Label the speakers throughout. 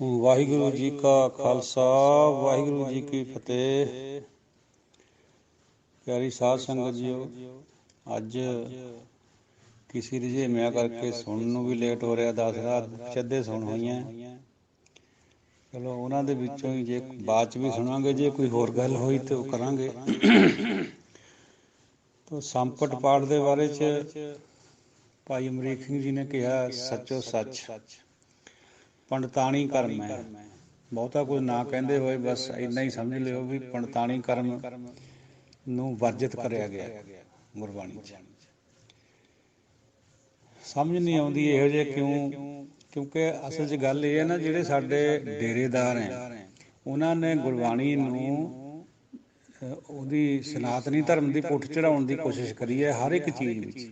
Speaker 1: ਵਾਹਿਗੁਰੂ ਜੀ ਕਾ ਖਾਲਸਾ, ਵਾਹਿਗੁਰੂ ਜੀ ਕੀ ਫਤਿਹ। ਪਿਆਰੀ ਸਾਧ ਸੰਗਤ ਜੀਓ, ਅੱਜ ਕਿਸੇ ਰੁਝੇਵਿਆਂ ਕਰਕੇ ਸੁਣਨ ਨੂੰ ਵੀ ਲੇਟ ਹੋ ਰਿਹਾ। 10 ਰਾਤ ਚੱਦੇ ਸੁਣ ਹੋਈਆਂ। ਚਲੋ ਉਹਨਾਂ ਦੇ ਵਿੱਚੋਂ ਹੀ ਜੇ ਬਾਅਦ 'ਚ ਵੀ ਸੁਣਾਂਗੇ, ਜੇ ਕੋਈ ਹੋਰ ਗੱਲ ਹੋਈ ਤਾਂ ਉਹ ਕਰਾਂਗੇ। ਤਾਂ ਸੰਪਟ ਪਾਠ ਦੇ ਬਾਰੇ 'ਚ ਭਾਈ ਅਮਰੀਕ ਸਿੰਘ ਜੀ ਨੇ ਕਿਹਾ, ਸੱਚੋ ਸੱਚ ਪੰਡਤਾਣੀ ਕਰਮ ਹੈ। ਬਹੁਤਾ ਕੁਝ ਨਾ ਕਹਿੰਦੇ ਹੋਏ ਬਸ ਇੰਨਾ ਹੀ ਸਮਝ ਲਿਓ ਵੀ ਪੰਡਤਾਣੀ ਕਰਮ ਨੂੰ ਵਰਜਿਤ ਕਰਿਆ ਗਿਆ ਗੁਰਬਾਣੀ 'ਚ। ਸਮਝ ਨਹੀਂ ਆਉਂਦੀ ਇਹੋ ਜਿਹੇ ਕਿਉਂ, ਕਿਉਂਕਿ ਅਸਲ 'ਚ ਗੱਲ ਇਹ ਹੈ ਨਾ, ਜਿਹੜੇ ਸਾਡੇ ਡੇਰੇਦਾਰ ਹੈ ਉਹਨਾਂ ਨੇ ਗੁਰਬਾਣੀ ਨੂੰ ਉਹਦੀ ਸਨਾਤਨੀ ਧਰਮ ਦੀ ਪੁੱਠ ਚੜ੍ਹਾਉਣ ਦੀ ਕੋਸ਼ਿਸ਼ ਕਰੀ ਹੈ। ਹਰ ਇੱਕ ਚੀਜ਼ ਵਿੱਚ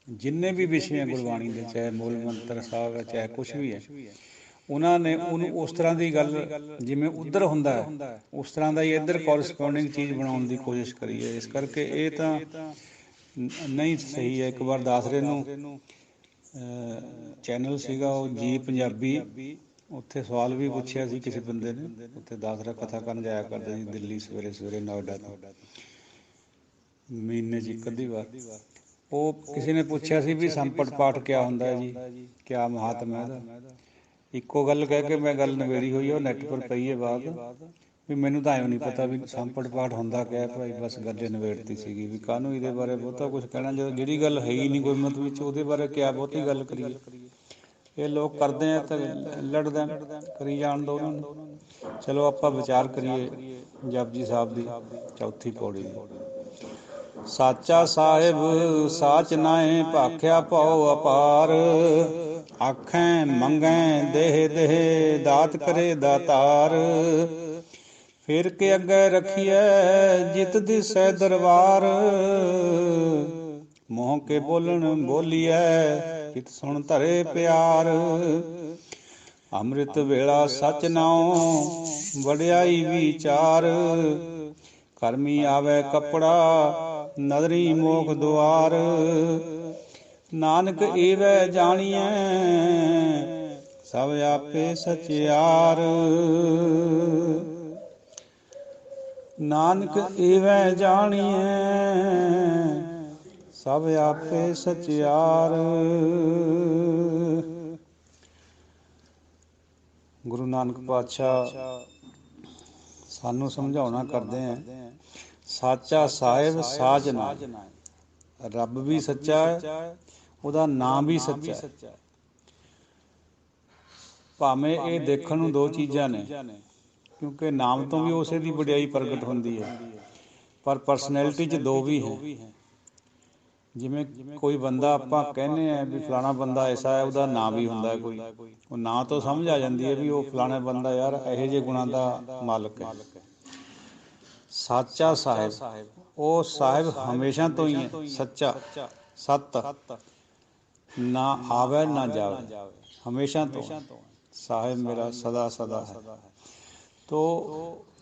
Speaker 1: ਜਿੰਨੇ ਵੀ ਵਿਸ਼ੇ ਹੈ ਗੁਰਬਾਣੀ ਦੇ, ਚਾਹੇ ਮੂਲ ਮੰਤਰ ਸਾਹਿਬ ਹੈ, ਚਾਹੇ ਕੁਛ ਵੀ ਹੈ, ਉਹਨਾਂ ਨੇ ਉਹਨੂੰ ਉਸ ਤਰ੍ਹਾਂ ਦੀ ਗੱਲ ਜਿਵੇਂ ਉੱਧਰ ਹੁੰਦਾ ਹੈ ਉਸ ਤਰ੍ਹਾਂ ਦਾ ਹੀ ਇੱਧਰ ਕੋਰਸਪੋਂਡਿੰਗ ਚੀਜ਼ ਬਣਾਉਣ ਦੀ ਕੋਸ਼ਿਸ਼ ਕਰੀ ਹੈ। ਇਸ ਕਰਕੇ ਇਹ ਤਾਂ ਨਹੀਂ ਸਹੀ ਹੈ। ਇੱਕ ਵਾਰ ਦਾਸਰੇ ਨੂੰ ਚੈਨਲ ਸੀਗਾ ਉਹ ਜੀ ਪੰਜਾਬੀ, ਉੱਥੇ ਸਵਾਲ ਵੀ ਪੁੱਛਿਆ ਸੀ ਕਿਸੇ ਬੰਦੇ ਨੇ। ਉੱਥੇ ਦਾਸਰਾ ਕਥਾ ਕਰਨ ਜਾਇਆ ਕਰਦੇ ਸੀ ਦਿੱਲੀ ਸਵੇਰੇ ਸਵੇਰੇ ਨੋਇਡਾ ਤੋਂ, ਮਹੀਨੇ 'ਚ ਇੱਕ ਅੱਧੀ ਵਾਰ। ਉਹ ਕਿਸੇ ਨੇ ਪੁੱਛਿਆ ਸੀ ਵੀ ਸੰਪਟ ਪਾਠ ਕਿਆ ਹੁੰਦਾ ਹੈ ਜੀ, ਕਿਆ ਮਹਾਤਮ ਹੈ ਇਹਦਾ। ਇੱਕੋ ਗੱਲ ਕਹਿ ਕੇ ਮੈਂ ਗੱਲ ਨਿਬੇੜੀ ਹੋਈ ਹੈ, ਉਹ ਨੈੱਟ ਪਰ ਪਈ ਹੈ ਬਾਤ, ਵੀ ਮੈਨੂੰ ਤਾਂ ਐਂ ਨਹੀਂ ਪਤਾ ਵੀ ਸੰਪਟ ਪਾਠ ਹੁੰਦਾ ਕਿਆ ਭਾਈ। ਬਸ ਗੱਲ ਨਿਬੇੜਤੀ ਸੀਗੀ ਵੀ ਕਾਹਨੂੰ ਇਹਦੇ ਬਾਰੇ ਬਹੁਤਾ ਕੁਛ ਕਹਿਣਾ, ਜਦੋਂ ਜਿਹੜੀ ਗੱਲ ਹੈ ਹੀ ਨਹੀਂ ਗੁਰਮਤ ਵਿੱਚ, ਉਹਦੇ ਬਾਰੇ ਕਿਆ ਬਹੁਤੀ ਗੱਲ ਕਰੀਏ। ਇਹ ਲੋਕ ਕਰਦੇ ਆ ਤਾਂ ਲੜਦੇ ਕਰੀ ਜਾਣ ਦਿਓ ਉਹਨਾਂ ਨੂੰ। ਚਲੋ ਆਪਾਂ ਵਿਚਾਰ ਕਰੀਏ ਜਪਜੀ ਸਾਹਿਬ ਦੀ ਚੌਥੀ ਪੌੜੀ ਦੀ। ਸਾਚਾ ਸਾਹਿਬ ਸਾਚ ਨਾਏ ਭਾਖਿਆ ਭਉ ਅਪਾਰ, ਆਖੈ ਮੰਗੈ ਦੇਹ ਦੇਹ ਦਾਤ ਕਰੇ ਦਾਤਾਰ। ਫਿਰ ਕੇ ਅੱਗੇ ਰਖੀਐ ਜਿਤ ਦਿਸੈ ਦਰਬਾਰ, ਮੋਹ ਕੇ ਬੋਲਣ ਬੋਲੀਐ ਚਿਤ ਸੁਣ ਧਰੇ ਪਿਆਰ। ਅੰਮ੍ਰਿਤ ਵੇਲਾ ਸਚ ਨਾਉ ਵਡਿਆਈ ਵਿਚਾਰ, ਕਰਮੀ ਆਵੈ ਕੱਪੜਾ ਨਦਰੀ ਮੋਖ ਦੁਆਰ। ਨਾਨਕ ਏਵੈ ਜਾਣੀਐ ਸਭ ਆਪੇ ਸਚਿਆਰ, ਨਾਨਕ ਏਵੈ ਜਾਣੀਐ ਸਭ ਆਪੇ ਸਚਿਆਰ। ਗੁਰੂ ਨਾਨਕ ਪਾਤਸ਼ਾਹ ਸਾਨੂੰ ਸਮਝਾਉਣਾ ਕਰਦੇ ਹੈ, ਸਾਚਾ ਸਾਹਿਬ ਸਾਚ ਨਾਏ। ਰੱਬ ਵੀ ਸੱਚਾ ਹੈ, ਉਹਦਾ ਨਾਮ ਵੀ ਸੱਚਾ ਹੈ। ਭਾਵੇਂ ਇਹ ਦੇਖਣ ਨੂੰ ਦੋ ਚੀਜ਼ਾਂ ਨੇ, ਕਿਉਂਕਿ ਨਾਮ ਤੋਂ ਵੀ ਉਸੇ ਦੀ ਵਡਿਆਈ ਪ੍ਰਗਟ ਹੁੰਦੀ ਹੈ, ਪਰ ਪਰਸਨੈਲਿਟੀ 'ਚ ਦੋ ਵੀ ਹੈ। ਜਿਵੇਂ ਕੋਈ ਬੰਦਾ ਆਪਾਂ ਕਹਿੰਦੇ ਹਾਂ ਵੀ ਫਲਾਣਾ ਬੰਦਾ ਐਸਾ ਹੈ, ਉਹਦਾ ਨਾਂ ਵੀ ਹੁੰਦਾ ਕੋਈ। ਉਹ ਨਾਂ ਤੋਂ ਸਮਝ ਆ ਜਾਂਦੀ ਹੈ ਵੀ ਉਹ ਫਲਾਣਾ ਬੰਦਾ ਯਾਰ ਇਹੋ ਜਿਹੇ ਗੁਣਾਂ ਦਾ ਮਾਲਕ ਹੈ। ਸਾਚਾ ਸਾਹਿਬ, ਉਹ ਸਾਹਿਬ ਹਮੇਸ਼ਾ ਤੋਂ ਹੀ ਹੈ ਸੱਚਾ, ਸੱਤ, ਨਾ ਆਵੇ ਨਾ ਜਾਵੇ, ਹਮੇਸ਼ਾ ਤੋਂ ਸਾਹਿਬ ਮੇਰਾ ਸਦਾ ਸਦਾ ਹੈ। ਤੋ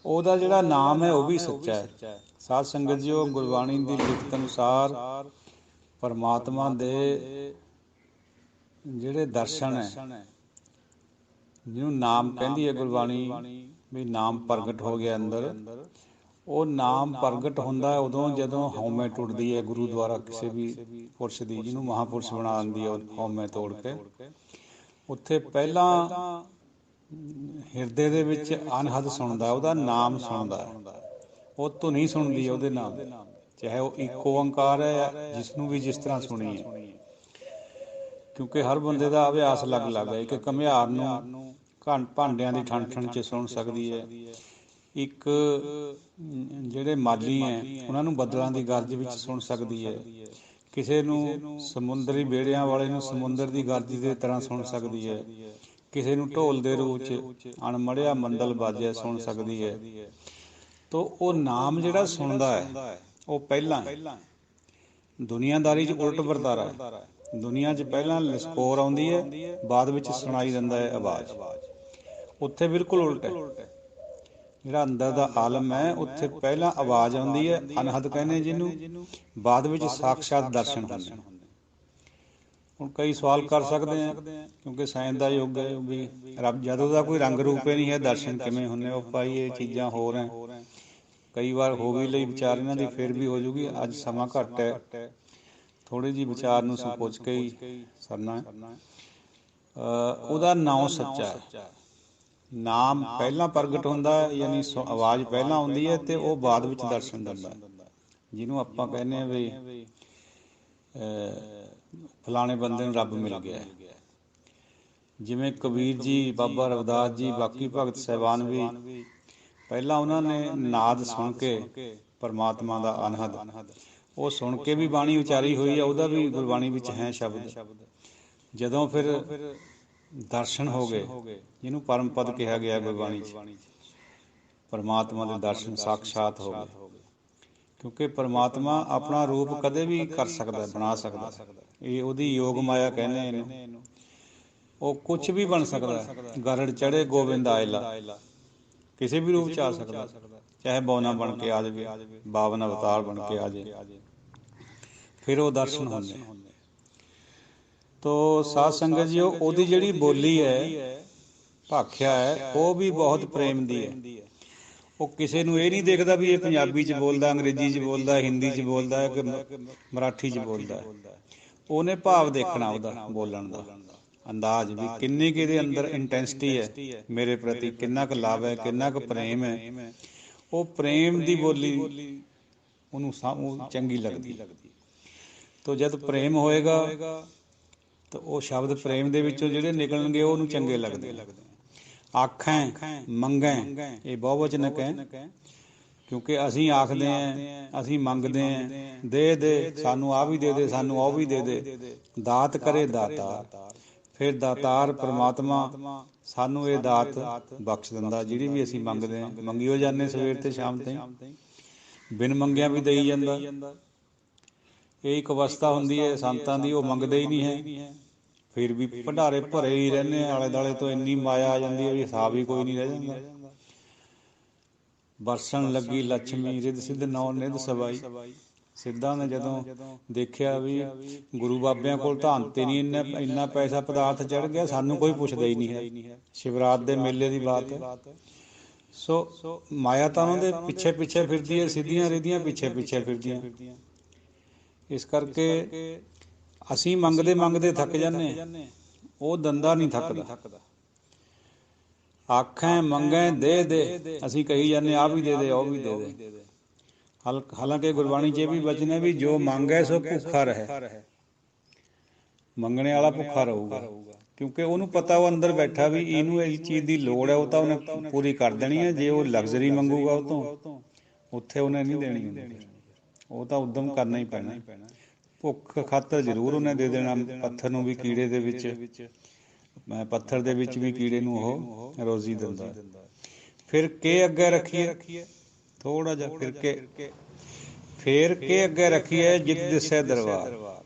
Speaker 1: ਉਹਦਾ ਜਿਹੜਾ ਨਾਮ ਹੈ ਉਹ ਵੀ ਸੱਚਾ ਹੈ। ਸਾਧ ਸੰਗਤ ਜੀ, ਉਹ ਗੁਰਬਾਣੀ ਦੀ ਲਿਖਤ ਅਨੁਸਾਰ ਪਰਮਾਤਮਾ ਦੇ ਜਿਹੜੇ ਦਰਸ਼ਨ ਹੈ, ਜਿਹਨੂੰ ਨਾਮ ਕਹਿੰਦੀ ਹੈ ਗੁਰਬਾਣੀ, ਵੀ ਨਾਮ ਪ੍ਰਗਟ ਹੋ ਗਿਆ ਅੰਦਰ। ਉਹ ਨਾਮ ਪ੍ਰਗਟ ਹੁੰਦਾ ਉਦੋਂ ਜਦੋਂ ਹਉਮੈ ਟੁੱਟਦੀ ਹੈ ਗੁਰੂ ਦੁਆਰਾ ਕਿਸੇ ਵੀ ਪੁਰਸ਼ ਦੀ, ਜਿਹਨੂੰ ਮਹਾਂਪੁਰਸ਼ ਬਣਾ ਦਿੰਦੀ ਹੈ ਹਉਮੈ ਤੋੜ ਕੇ। ਉੱਥੇ ਪਹਿਲਾਂ ਹਿਰਦੇ ਦੇ ਵਿੱਚ ਅਨਹਦ ਸੁਣਦਾ, ਉਹਦਾ ਨਾਮ ਸੁਣਦਾ, ਉਹ ਧੁਨੀ ਸੁਣਦੀ ਹੈ ਉਹਦੇ ਨਾਮ, ਚਾਹੇ ਉਹ ਇੱਕ ਓਂਕਾਰ ਹੈ ਜਿਸ ਨੂੰ ਵੀ ਜਿਸ ਤਰ੍ਹਾਂ ਸੁਣੀਏ। ਕਿਉਂਕਿ ਹਰ ਬੰਦੇ ਦਾ ਅਭਿਆਸ ਅਲੱਗ ਅਲੱਗ ਹੈ। ਇੱਕ ਘੁਮਿਆਰ ਨੂੰ ਭਾਂਡਿਆਂ ਦੀ ਠਣ ਠਣ 'ਚ ਸੁਣ ਸਕਦੀ ਹੈ, ਇੱਕ ਜਿਹੜੇ ਮਾਲੀ ਹੈ ਉਹਨਾਂ ਨੂੰ ਬੱਦਲਾਂ ਦੀ ਗਰਜ ਵਿੱਚ ਸੁਣ ਸਕਦੀ ਹੈ, ਕਿਸੇ ਨੂੰ ਸਮੁੰਦਰੀ ਬੇੜਿਆਂ ਵਾਲੇ ਨੂੰ ਸਮੁੰਦਰ ਦੀ ਗਰਜ ਦੀ ਤਰ੍ਹਾਂ ਸੁਣ ਸਕਦੀ ਹੈ, ਕਿਸੇ ਨੂੰ ਢੋਲ ਦੇ ਰੂਪ 'ਚ ਅਣਮੜਿਆ ਮੰਦਲ ਬਾਜਿਆ ਸੁਣ ਸਕਦੀ ਹੈ। ਤੋ ਉਹ ਨਾਮ ਜਿਹੜਾ ਸੁਣਦਾ ਹੈ ਉਹ ਪਹਿਲਾਂ ਹੈ। ਦੁਨੀਆਦਾਰੀ 'ਚ ਉਲਟ ਵਰਤਾਰਾ ਹੈ। ਦੁਨੀਆ 'ਚ ਪਹਿਲਾਂ ਲਸਕੋਰ ਆਉਂਦੀ ਹੈ, ਬਾਅਦ ਵਿੱਚ ਸੁਣਾਈ ਦਿੰਦਾ ਹੈ ਆਵਾਜ਼। ਉੱਥੇ ਬਿਲਕੁਲ ਉਲਟ ਹੈ। ਜਿਹੜਾ ਅੰਦਰ ਦਾ ਆਲਮ ਹੈ, ਉੱਥੇ ਪਹਿਲਾਂ ਆਵਾਜ਼ ਆਉਂਦੀ ਹੈ, ਅਨਹਦ ਕਹਿੰਦੇ ਜਿਹਨੂੰ, ਬਾਅਦ ਵਿੱਚ ਸਾਕਸ਼ਾਤ ਦਰਸ਼ਨ ਹੁੰਦੇ ਨੇ। ਹੁਣ ਕਈ ਸਵਾਲ ਕਰ ਸਕਦੇ ਆ, ਕਿਉਂਕਿ ਸਾਇੰਸ ਦਾ ਯੁੱਗ ਹੈ ਵੀ ਰੱਬ ਜਦੋਂ ਦਾ ਕੋਈ ਰੰਗ ਰੂਪ ਹੀ ਨਹੀਂ ਹੈ, ਦਰਸ਼ਨ ਕਿਵੇਂ ਹੁੰਦੇ? ਉਹ ਭਾਈ ਇਹ ਚੀਜ਼ਾਂ ਹੋਰ ਹੈ, ਕਈ ਵਾਰ ਹੋ ਵੀ ਲਈ ਵਿਚਾਰ ਇਹਨਾਂ ਦੀ, ਫਿਰ ਵੀ ਹੋ ਜੂਗੀ। ਅੱਜ ਸਮਾਂ ਘੱਟ ਹੈ, ਥੋੜ੍ਹੀ ਜਿਹੀ ਵਿਚਾਰ ਨੂੰ ਸੋਚ ਕੇ ਹੀ ਸਰਨਾ। ਉਹਦਾ ਨਾਮ ਸੱਚਾ ਹੈ। ਨਾਮ ਪਹਿਲਾਂ ਪ੍ਰਗਟ ਹੁੰਦਾ, ਯਾਨੀ ਆਵਾਜ਼ ਪਹਿਲਾਂ ਆਉਂਦੀ ਹੈ ਅਤੇ ਉਹ ਬਾਅਦ ਵਿੱਚ ਦਰਸ਼ਨ ਦਿੰਦਾ। ਜਿਹਨੂੰ ਆਪਾਂ ਕਹਿੰਦੇ ਹਾਂ ਵੀ ਫਲਾਣੇ ਬੰਦੇ ਨੂੰ ਰੱਬ ਮਿਲ ਗਿਆ। ਜਿਵੇਂ ਕਬੀਰ ਜੀ, ਬਾਬਾ ਰਵਿਦਾਸ ਜੀ, ਬਾਕੀ ਭਗਤ ਸਾਹਿਬਾਨ ਵੀ ਪਹਿਲਾਂ ਉਹਨਾਂ ਨੇ ਨਾਦ ਸੁਣ ਕੇ ਪਰਮਾਤਮਾ ਦਾ ਅਨਹਦ ਉਹ ਸੁਣ ਕੇ ਵੀ ਬਾਣੀ ਉਚਾਰੀ ਹੋਈ ਹੈ, ਉਹਦਾ ਵੀ ਗੁਰਬਾਣੀ ਵਿੱਚ ਹੈ ਸ਼ਬਦ। ਜਦੋਂ ਫਿਰ ਦਰਸ਼ਨ ਹੋ ਗਏ, ਜਿਹਨੂੰ ਪਰਮ ਪਦ ਕਿਹਾ ਗਿਆ ਗੁਰਬਾਣੀ 'ਚ, ਪਰਮਾਤਮਾ ਦੇ ਦਰਸ਼ਨ ਸਾਕਸ਼ਾਤ ਹੋ ਗਏ। ਕਿਉਂਕਿ ਪਰਮਾਤਮਾ ਆਪਣਾ ਰੂਪ ਕਦੇ ਵੀ ਕਰ ਸਕਦਾ, ਬਣਾ ਸਕਦਾ। ਇਹ ਉਹਦੀ ਯੋਗ ਮਾਇਆ ਕਹਿੰਦੇ ਇਹਨੂੰ। ਉਹ ਕੁਛ ਵੀ ਬਣ ਸਕਦਾ। ਗਰੜ ਚੜ੍ਹੇ ਗੋਬਿੰਦ ਆਇਲਾ, ਕਿਸੇ ਵੀ ਰੂਪ 'ਚ ਆ ਸਕਦਾ, ਚਾਹੇ ਬੌਨਾ ਬਣ ਕੇ ਆ ਜਾਵੇ, 52 ਅਵਤਾਰ ਬਣ ਕੇ ਆ ਜਾਵੇ, ਫਿਰ ਉਹ ਦਰਸ਼ਨ ਹੁੰਦੇ। ਤੋ ਸਾਧ ਸੰਗਤ ਜੀ, ਉਹਦੀ ਜਿਹੜੀ ਬੋਲੀ ਹੈ, ਭਾਖਿਆ ਹੈ, ਉਹ ਵੀ ਬਹੁਤ ਪ੍ਰੇਮ ਦੀ ਹੈ। ਉਹ ਕਿਸੇ ਨੂੰ ਇਹ ਨਹੀਂ ਦੇਖਦਾ ਵੀ ਇਹ ਪੰਜਾਬੀ 'ਚ ਬੋਲਦਾ, ਅੰਗਰੇਜ਼ੀ 'ਚ ਬੋਲਦਾ, ਹਿੰਦੀ 'ਚ ਬੋਲਦਾ ਹੈ ਕਿ ਮਰਾਠੀ 'ਚ ਬੋਲਦਾ। ਉਹਨੇ ਭਾਵ ਦੇਖਣਾ ਉਹਦਾ ਬੋਲਣ ਦਾ ਅੰਦਾਜ਼, ਵੀ ਕਿੰਨੀ ਕੁ ਇਹਦੇ ਅੰਦਰ ਇੰਟੈਂਸਿਟੀ ਹੈ ਮੇਰੇ ਪ੍ਰਤੀ, ਕਿੰਨਾ ਕੁ ਲਵ ਹੈ, ਕਿੰਨਾ ਕੁ ਪ੍ਰੇਮ ਹੈ। ਉਹ ਪ੍ਰੇਮ ਦੀ ਬੋਲੀ ਉਹਨੂੰ ਚੰਗੀ ਲੱਗਦੀ। ਤੋ ਜਦ ਪ੍ਰੇਮ ਹੋਏਗਾ ਤਾਂ ਉਹ ਸ਼ਬਦ ਪ੍ਰੇਮ ਦੇ ਵਿੱਚੋਂ ਜਿਹੜੇ ਨਿਕਲਣਗੇ ਉਹ ਉਹਨੂੰ ਚੰਗੇ ਲੱਗਦੇ। ਆਖੈਂ ਮੰਗੈਂ, ਇਹ ਬਹੁਵਚਨਕ ਹੈ, ਕਿਉਂਕਿ ਅਸੀਂ ਆਖਦੇ ਹਾਂ, ਅਸੀਂ ਮੰਗਦੇ ਹਾਂ, ਦੇ ਸਾਨੂੰ ਆਹ ਵੀ ਦੇ ਦੇ, ਸਾਨੂੰ ਉਹ ਵੀ ਦੇ ਦੇ। ਦਾਤ ਕਰੇ ਦਾਤਾਰ, ਫਿਰ ਦਾਤਾਰ ਪਰਮਾਤਮਾ ਸਾਨੂੰ ਇਹ ਦਾਤ ਬਖਸ਼ ਦਿੰਦਾ, ਜਿਹੜੀ ਵੀ ਅਸੀਂ ਮੰਗਦੇ ਹਾਂ। ਮੰਗੀਓ ਜਾਂਦੇ ਸਵੇਰ ਤੇ ਸ਼ਾਮ ਤਾਈਂ, ਬਿਨ ਮੰਗਿਆਂ ਵੀ ਦੇਈ ਜਾਂਦਾ। ਇਹ ਇੱਕ ਅਵਸਥਾ ਹੁੰਦੀ ਹੈ ਸੰਤਾਂ ਦੀ, ਉਹ ਮੰਗਦੇ ਹੀ ਨਹੀਂ ਹੈ, ਫਿਰ ਵੀ ਭੰਡਾਰੇ ਭਰੇ ਹੀ ਰਹਿੰਦੇ। ਆਲੇ ਦੁਆਲੇ ਤੋਂ ਇੰਨੀ ਮਾਇਆ ਆ ਜਾਂਦੀ ਹੈ ਵੀ ਹਿਸਾਬ ਹੀ ਕੋਈ ਨਹੀਂ ਰਹਿ ਜਾਂਦਾ। ਬਰਸਣ ਲੱਗੀ ਲੱਛਮੀ, ਰਿੱਧ ਸਿੱਧ ਨੌ ਨਿੱਧ ਸਬਾਈ। ਸਿੱਧਾਂ ਨੇ ਜਦੋਂ ਦੇਖਿਆ ਵੀ ਗੁਰੂ ਬਾਬਿਆਂ ਕੋਲ ਧਨ ਤੇ ਨਹੀਂ ਇੰਨਾ ਪੈਸਾ ਪਦਾਰਥ ਚੜ੍ਹ ਗਿਆ, ਸਾਨੂੰ ਕੋਈ ਪੁੱਛਦਾ ਹੀ ਨਹੀਂ ਹੈ। ਸ਼ਿਵਰਾਤ ਦੇ ਮੇਲੇ ਦੀ ਬਾਤ ਹੈ। ਸੋ ਮਾਇਆ ਤਾਂ ਉਹਨਾਂ ਦੇ ਪਿੱਛੇ ਪਿੱਛੇ ਫਿਰਦੀ ਹੈ, ਸਿੱਧੀਆਂ ਰਿੱਧੀਆਂ ਪਿੱਛੇ ਪਿੱਛੇ ਫਿਰਦੀਆਂ। ਇਸ ਕਰਕੇ ਅਸੀਂ ਮੰਗਦੇ ਮੰਗਦੇ ਥੱਕ ਜਾਂਦੇ, ਉਹ ਦੰਦਾ ਨਹੀਂ ਥੱਕਦਾ। ਆਖੈਂ ਮੰਗੈਂ ਦੇ, ਅਸੀਂ ਕਹੀ ਜਾਂਦੇ ਆਹ ਵੀ ਦੇ ਦੇ, ਉਹ ਵੀ ਦੇ ਦੇ। ਹਾਲਾਂਕਿ ਗੁਰਬਾਣੀ 'ਚ ਇਹ ਵੀ ਵਚਨ ਹੈ ਵੀ ਜੋ ਮੰਗੈ ਸੋ ਭੁੱਖਾ ਰਹੇ। ਮੰਗਣੇ ਵਾਲਾ ਭੁੱਖਾ ਰਹੂਗਾ, ਕਿਉਂਕਿ ਉਹਨੂੰ ਪਤਾ ਉਹ ਅੰਦਰ ਬੈਠਾ ਵੀ ਇਹਨੂੰ ਇਸ ਚੀਜ਼ ਦੀ ਲੋੜ ਹੈ, ਉਹ ਤਾਂ ਉਹਨੇ ਪੂਰੀ ਕਰ ਦੇਣੀ ਹੈ। ਜੇ ਉਹ ਲਗਜ਼ਰੀ ਮੰਗੂਗਾ ਉਹ ਤੋਂ, ਉੱਥੇ ਉਹਨੇ ਨਹੀਂ ਦੇਣੀ ਹੁੰਦੀ, ਉਹ ਤਾਂ ਉੱਦਮ ਕਰਨਾ ਹੀ ਪੈਣਾ। ਭੁੱਖ ਖਾਤਰ ਜ਼ਰੂਰ ਉਹਨੇ ਦੇ ਦੇਣਾ। ਪੱਥਰ ਨੂੰ ਵੀ ਕੀੜੇ ਦੇ ਵਿੱਚ, ਪੱਥਰ ਦੇ ਵਿੱਚ ਵੀ ਕੀੜੇ ਨੂੰ ਉਹ ਰੋਜ਼ੀ ਦਿੰਦਾ। ਫਿਰ ਕੇ ਅੱਗੇ ਰੱਖੀਏ, ਥੋੜ੍ਹਾ ਜਿਹਾ ਫਿਰ ਕੇ ਅੱਗੇ ਰੱਖੀਏ, ਜਿਤ ਦਿਸੈ ਦਰਬਾਰ।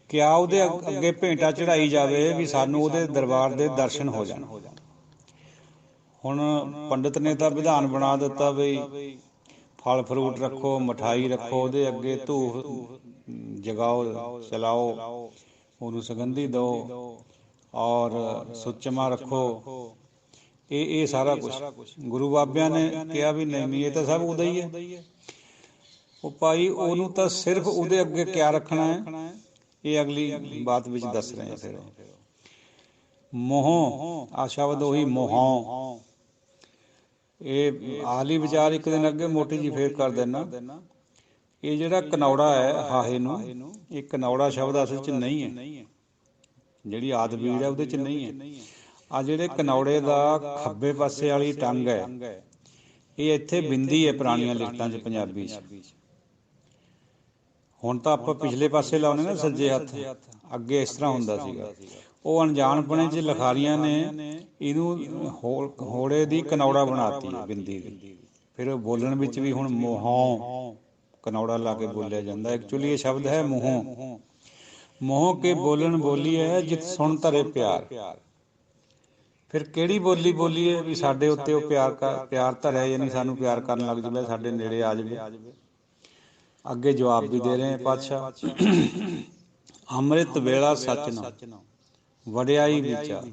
Speaker 1: ਕਿਆ ਉਹਦੇ ਅੱਗੇ ਭੇਂਟਾ ਚੜ੍ਹਾਈ ਜਾਵੇ ਵੀ ਸਾਨੂੰ ਉਹਦੇ ਦਰਬਾਰ ਦੇ ਦਰਸ਼ਨ ਹੋ ਜਾਣ। ਹੁਣ ਪੰਡਿਤ ਨੇ ਤਾਂ ਵਿਧਾਨ ਬਣਾ ਦਿੱਤਾ ਬਈ ਫਲ ਫਰੂਟ ਰੱਖੋ, ਮਿਠਾਈ ਰੱਖੋ, ਉਹਦੇ ਅੱਗੇ ਧੂਫ ਜਗਾਓ, ਚਲਾਓ, ਉਹਨੂੰ ਸੁਗੰਧੀ ਦਿਓ, ਔਰ ਸੁੱਚਮਾ ਰੱਖੋ। ਇਹ ਸਾਰਾ ਕੁਛ ਗੁਰੂ ਬਾਬਿਆਂ ਨੇ ਕਿਹਾ ਵੀ ਨਹੀਂ, ਇਹ ਤਾਂ ਸਭ ਉਹਦਾ ਹੀ ਹੈ। ਉਹ ਭਾਈ ਉਹਨੂੰ ਤਾਂ ਸਿਰਫ ਉਹਦੇ ਅੱਗੇ ਕਿਆ ਰੱਖਣਾ ਹੈ, ਇਹ ਅਗਲੀ ਬਾਤ ਵਿੱਚ ਦੱਸ ਰਹੇ ਹਾਂ। ਫਿਰ ਮੋਹ, ਆ ਸ਼ਬਦ ਉਹੀ ਮੋਹਾਂ, ਇਹ ਆਲੀ ਵਿਚਾਰ ਇੱਕ ਦਿਨ ਅੱਗੇ ਮੋਟੀ ਜੀ ਫੇਰ ਕਰ ਦੇਣਾ। ਇਹ ਜਿਹੜਾ ਕਨੌੜਾ ਹੈ ਹਾਹੇ ਨੂੰ, ਇਹ ਕਨੌੜਾ ਸ਼ਬਦ ਅਸਲ 'ਚ ਨਹੀਂ ਹੈ, ਜਿਹੜੀ ਆਦਿ ਬੀੜ ਹੈ ਉਹਦੇ 'ਚ ਨਹੀਂ ਹੈ। ਆ ਜਿਹੜੇ ਕਨੌੜੇ ਦਾ ਖੱਬੇ ਪਾਸੇ ਵਾਲੀ ਟੰਗ ਹੈ, ਇਹ ਇੱਥੇ ਬਿੰਦੀ ਹੈ ਪੁਰਾਣੀਆਂ ਲਿਖਤਾਂ 'ਚ ਪੰਜਾਬੀ 'ਚ। ਹੁਣ ਤਾਂ ਆਪਾਂ ਪਿਛਲੇ ਪਾਸੇ ਲਾਉਂਦੇ ਨਾ ਸੱਜੇ ਹੱਥ, ਅੱਗੇ ਇਸ ਤਰ੍ਹਾਂ ਹੁੰਦਾ ਸੀਗਾ। ਉਹ ਅਣਜਾਣਪਣੇ 'ਚ ਲਿਖਾਰੀਆਂ ਨੇ ਇਹਨੂੰ ਹੋੜੇ ਦੀ ਕਨੌੜਾ ਬਣਾਤੀ ਹੈ, ਬਿੰਦੀ ਦੀ। ਫਿਰ ਉਹ ਬੋਲਣ ਵਿੱਚ ਵੀ ਹੁਣ ਮੋਹਾਂ ਕਨੌੜਾ ਲਾ ਕੇ ਬੋਲਿਆ ਜਾਂਦਾ। ਐਕਚੁਅਲੀ ਇਹ ਸ਼ਬਦ ਹੈ ਮੋਹ। ਮੋਹ ਕੇ ਬੋਲਣ ਬੋਲੀਏ, ਜਿਤ ਸੁਣ ਧਰੇ ਪਿਆਰ। ਫਿਰ ਕਿਹੜੀ ਬੋਲੀ ਬੋਲੀਏ ਵੀ ਸਾਡੇ ਉੱਤੇ ਉਹ ਪਿਆਰ ਧਰਿਆ, ਯਾਨੀ ਸਾਨੂੰ ਪਿਆਰ ਕਰਨ ਲੱਗ ਜਾਵੇ, ਸਾਡੇ ਨੇੜੇ ਆ ਜਾਵੇ। ਅੱਗੇ ਜਵਾਬ ਵੀ ਦੇ ਰਹੇ ਪਾਤਸ਼ਾਹ, ਅੰਮ੍ਰਿਤ ਵੇਲਾ ਸੱਚ ਨਾਮ ਵਡਿਆਈ ਵਿਚਾਰ।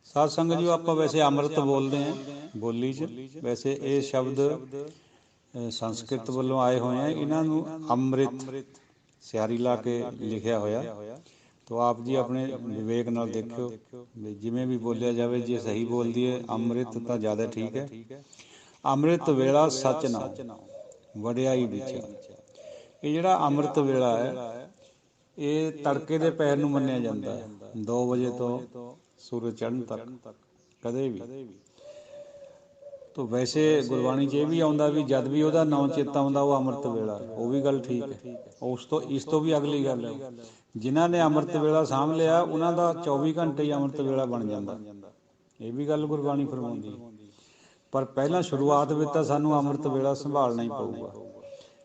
Speaker 1: ਸਾਧ ਸੰਗਤ ਜੀ ਆਪਾਂ ਵੈਸੇ ਅੰਮ੍ਰਿਤ ਬੋਲਦੇ ਹਾਂ ਬੋਲੀ 'ਚ। ਵੈਸੇ ਇਹ ਸ਼ਬਦ ਸੰਸਕ੍ਰਿਤ ਵੱਲੋਂ ਆਏ ਹੋਏ ਆ, ਇਹਨਾਂ ਨੂੰ ਅੰਮ੍ਰਿਤ ਸਿਆਰੀ ਲਾ ਕੇ ਲਿਖਿਆ ਹੋਇਆ। ਤੋ ਆਪ ਜੀ ਆਪਣੇ ਵਿਵੇਕ ਨਾਲ ਦੇਖਿਓ ਵੀ ਜਿਵੇਂ ਵੀ ਬੋਲਿਆ ਜਾਵੇ, ਜੇ ਸਹੀ ਬੋਲ ਦਈਏ ਅੰਮ੍ਰਿਤ ਤਾਂ ਜ਼ਿਆਦਾ ਠੀਕ ਹੈ। ਅੰਮ੍ਰਿਤ ਵੇਲਾ ਸੱਚ ਨਾਉ ਵਡਿਆਈ ਵਿਚਾਰ। ਇਹ ਜਿਹੜਾ ਅੰਮ੍ਰਿਤ ਵੇਲਾ ਹੈ ਇਹ ਤੜਕੇ ਦੇ ਪੈਰ ਨੂੰ ਮੰਨਿਆ ਜਾਂਦਾ ਹੈ, 2 ਵਜੇ ਤੋਂ ਸੂਰਜ ਚੜ੍ਹਨ ਤੱਕ ਕਦੇ ਵੀ। ਤੋ ਵੈਸੇ ਗੁਰਬਾਣੀ 'ਚ ਇਹ ਵੀ ਆਉਂਦਾ ਵੀ ਜਦ ਵੀ ਉਹਦਾ ਨਾਂ ਚੇਤਾ ਆਉਂਦਾ ਉਹ ਅੰਮ੍ਰਿਤ ਵੇਲਾ, ਉਹ ਵੀ ਗੱਲ ਠੀਕ ਹੈ। ਇਸ ਤੋਂ ਵੀ ਅਗਲੀ ਗੱਲ ਹੈ, ਜਿਨ੍ਹਾਂ ਨੇ ਅੰਮ੍ਰਿਤ ਵੇਲਾ ਸਾਂਭ ਲਿਆ ਉਹਨਾਂ ਦਾ 24 ਘੰਟੇ ਹੀ ਅੰਮ੍ਰਿਤ ਵੇਲਾ ਬਣ ਜਾਂਦਾ। ਇਹ ਵੀ ਗੱਲ ਗੁਰਬਾਣੀ ਫਰਮਾਉਂਦੀ। ਪਰ ਪਹਿਲਾਂ ਸ਼ੁਰੂਆਤ ਵਿੱਚ ਤਾਂ ਸਾਨੂੰ ਅੰਮ੍ਰਿਤ ਵੇਲਾ ਸੰਭਾਲਣਾ ਹੀ ਪਊਗਾ।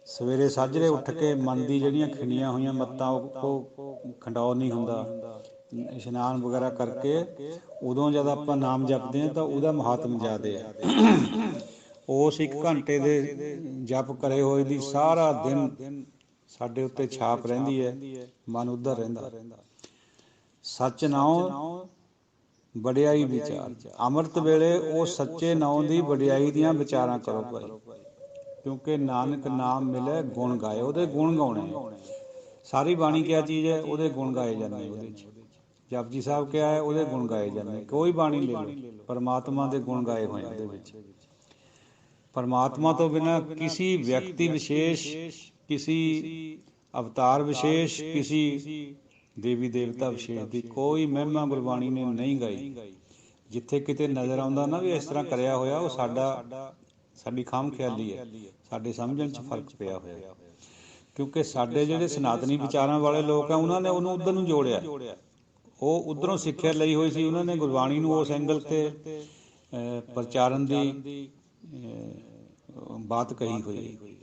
Speaker 1: ਸਵੇਰੇ ਸਾਜਰੇ ਉੱਠ ਕੇ ਮਨ ਦੀ ਜਿਹੜੀਆਂ ਖਿੰਡੀਆਂ ਹੋਈਆਂ ਮੱਤਾਂ ਉਹ ਖੰਡਾਓ ਨਹੀਂ ਹੁੰਦਾ। ਇਸ਼ਨਾਨ ਵਗੈਰਾ ਕਰਕੇ ਉਦੋਂ ਜਦ ਆਪਾਂ ਨਾਮ ਜਪਦੇ ਹਾਂ ਤਾਂ ਉਹਦਾ ਮਹਾਤਮ ਜ਼ਿਆਦੇ ਹੈ। ਉਸ 1 ਘੰਟੇ ਦੇ ਜਪ ਕਰੇ ਹੋਏ ਦੀ ਸਾਰਾ ਦਿਨ ਸਾਡੇ ਉੱਤੇ ਛਾਪ ਰਹਿੰਦੀ ਹੈ, ਮਨ ਉੱਧਰ ਰਹਿੰਦਾ। ਸੱਚ ਨਾਉ ਵਡਿਆਈ ਵਿਚਾਰ। ਅੰਮ੍ਰਿਤ ਵੇਲੇ ਉਹ ਸੱਚੇ ਨਾਉ ਦੀ ਵਡਿਆਈ ਦੀਆਂ ਵਿਚਾਰਾਂ ਕਰੋ ਭਾਈ, ਕਿਉਂਕਿ ਨਾਨਕ ਨਾਮ ਮਿਲੇ ਗੁਣ ਗਾਏ। ਉਹਦੇ ਗੁਣ ਗਾਉਣੇ। ਸਾਰੀ ਬਾਣੀ ਕਿਆ ਚੀਜ਼ ਹੈ? ਉਹਦੇ ਗੁਣ ਗਾਏ ਜਾਂਦੇ। ਉਹਦੇ 'ਚ ਜਪਜੀ ਸਾਹਿਬ ਕਿਹਾ ਹੈ, ਉਹਦੇ ਗੁਣ ਗਾਏ ਜਾਂਦੇ। ਕੋਈ ਬਾਣੀ ਲੈ ਲਓ, ਪਰਮਾਤਮਾ ਦੇ ਗੁਣ ਗਾਏ ਹੋਏ ਉਹਦੇ ਵਿੱਚ। ਪਰਮਾਤਮਾ ਤੋਂ ਬਿਨਾਂ ਕਿਸੇ ਵਿਅਕਤੀ ਵਿਸ਼ੇਸ਼, ਕਿਸੇ ਅਵਤਾਰ ਵਿਸ਼ੇਸ਼, ਕਿਸੇ ਦੇਵੀ ਦੇਵਤਾ ਵਿਸ਼ੇਸ਼ ਦੀ ਕੋਈ ਮਹਿਮਾ ਗੁਰਬਾਣੀ ਨੇ ਨਹੀਂ ਗਾਈ। ਜਿੱਥੇ ਕਿਤੇ ਨਜ਼ਰ ਆਉਂਦਾ ਨਾ ਵੀ ਇਸ ਤਰ੍ਹਾਂ ਕਰਿਆ ਹੋਇਆ, ਉਹ ਸਾਡੀ ਖਾਮ ਖਿਆਲੀ ਹੈ, ਸਾਡੇ ਸਮਝਣ 'ਚ ਫਰਕ ਪਿਆ ਹੋਇਆ। ਕਿਉਂਕਿ ਸਾਡੇ ਜਿਹੜੇ ਸਨਾਤਨੀ ਵਿਚਾਰਾਂ ਵਾਲੇ ਲੋਕ ਆ ਉਹਨਾਂ ਨੇ ਉਹਨੂੰ ਉੱਧਰ ਨੂੰ ਜੋੜਿਆ। ਉਹ ਉੱਧਰੋਂ ਸਿੱਖਿਆ ਲਈ ਹੋਈ ਸੀ, ਉਹਨਾਂ ਨੇ ਗੁਰਬਾਣੀ ਨੂੰ ਉਸ ਐਂਗਲ 'ਤੇ ਪ੍ਰਚਾਰਨ ਦੀ ਬਾਤ ਕਹੀ ਹੋਈ।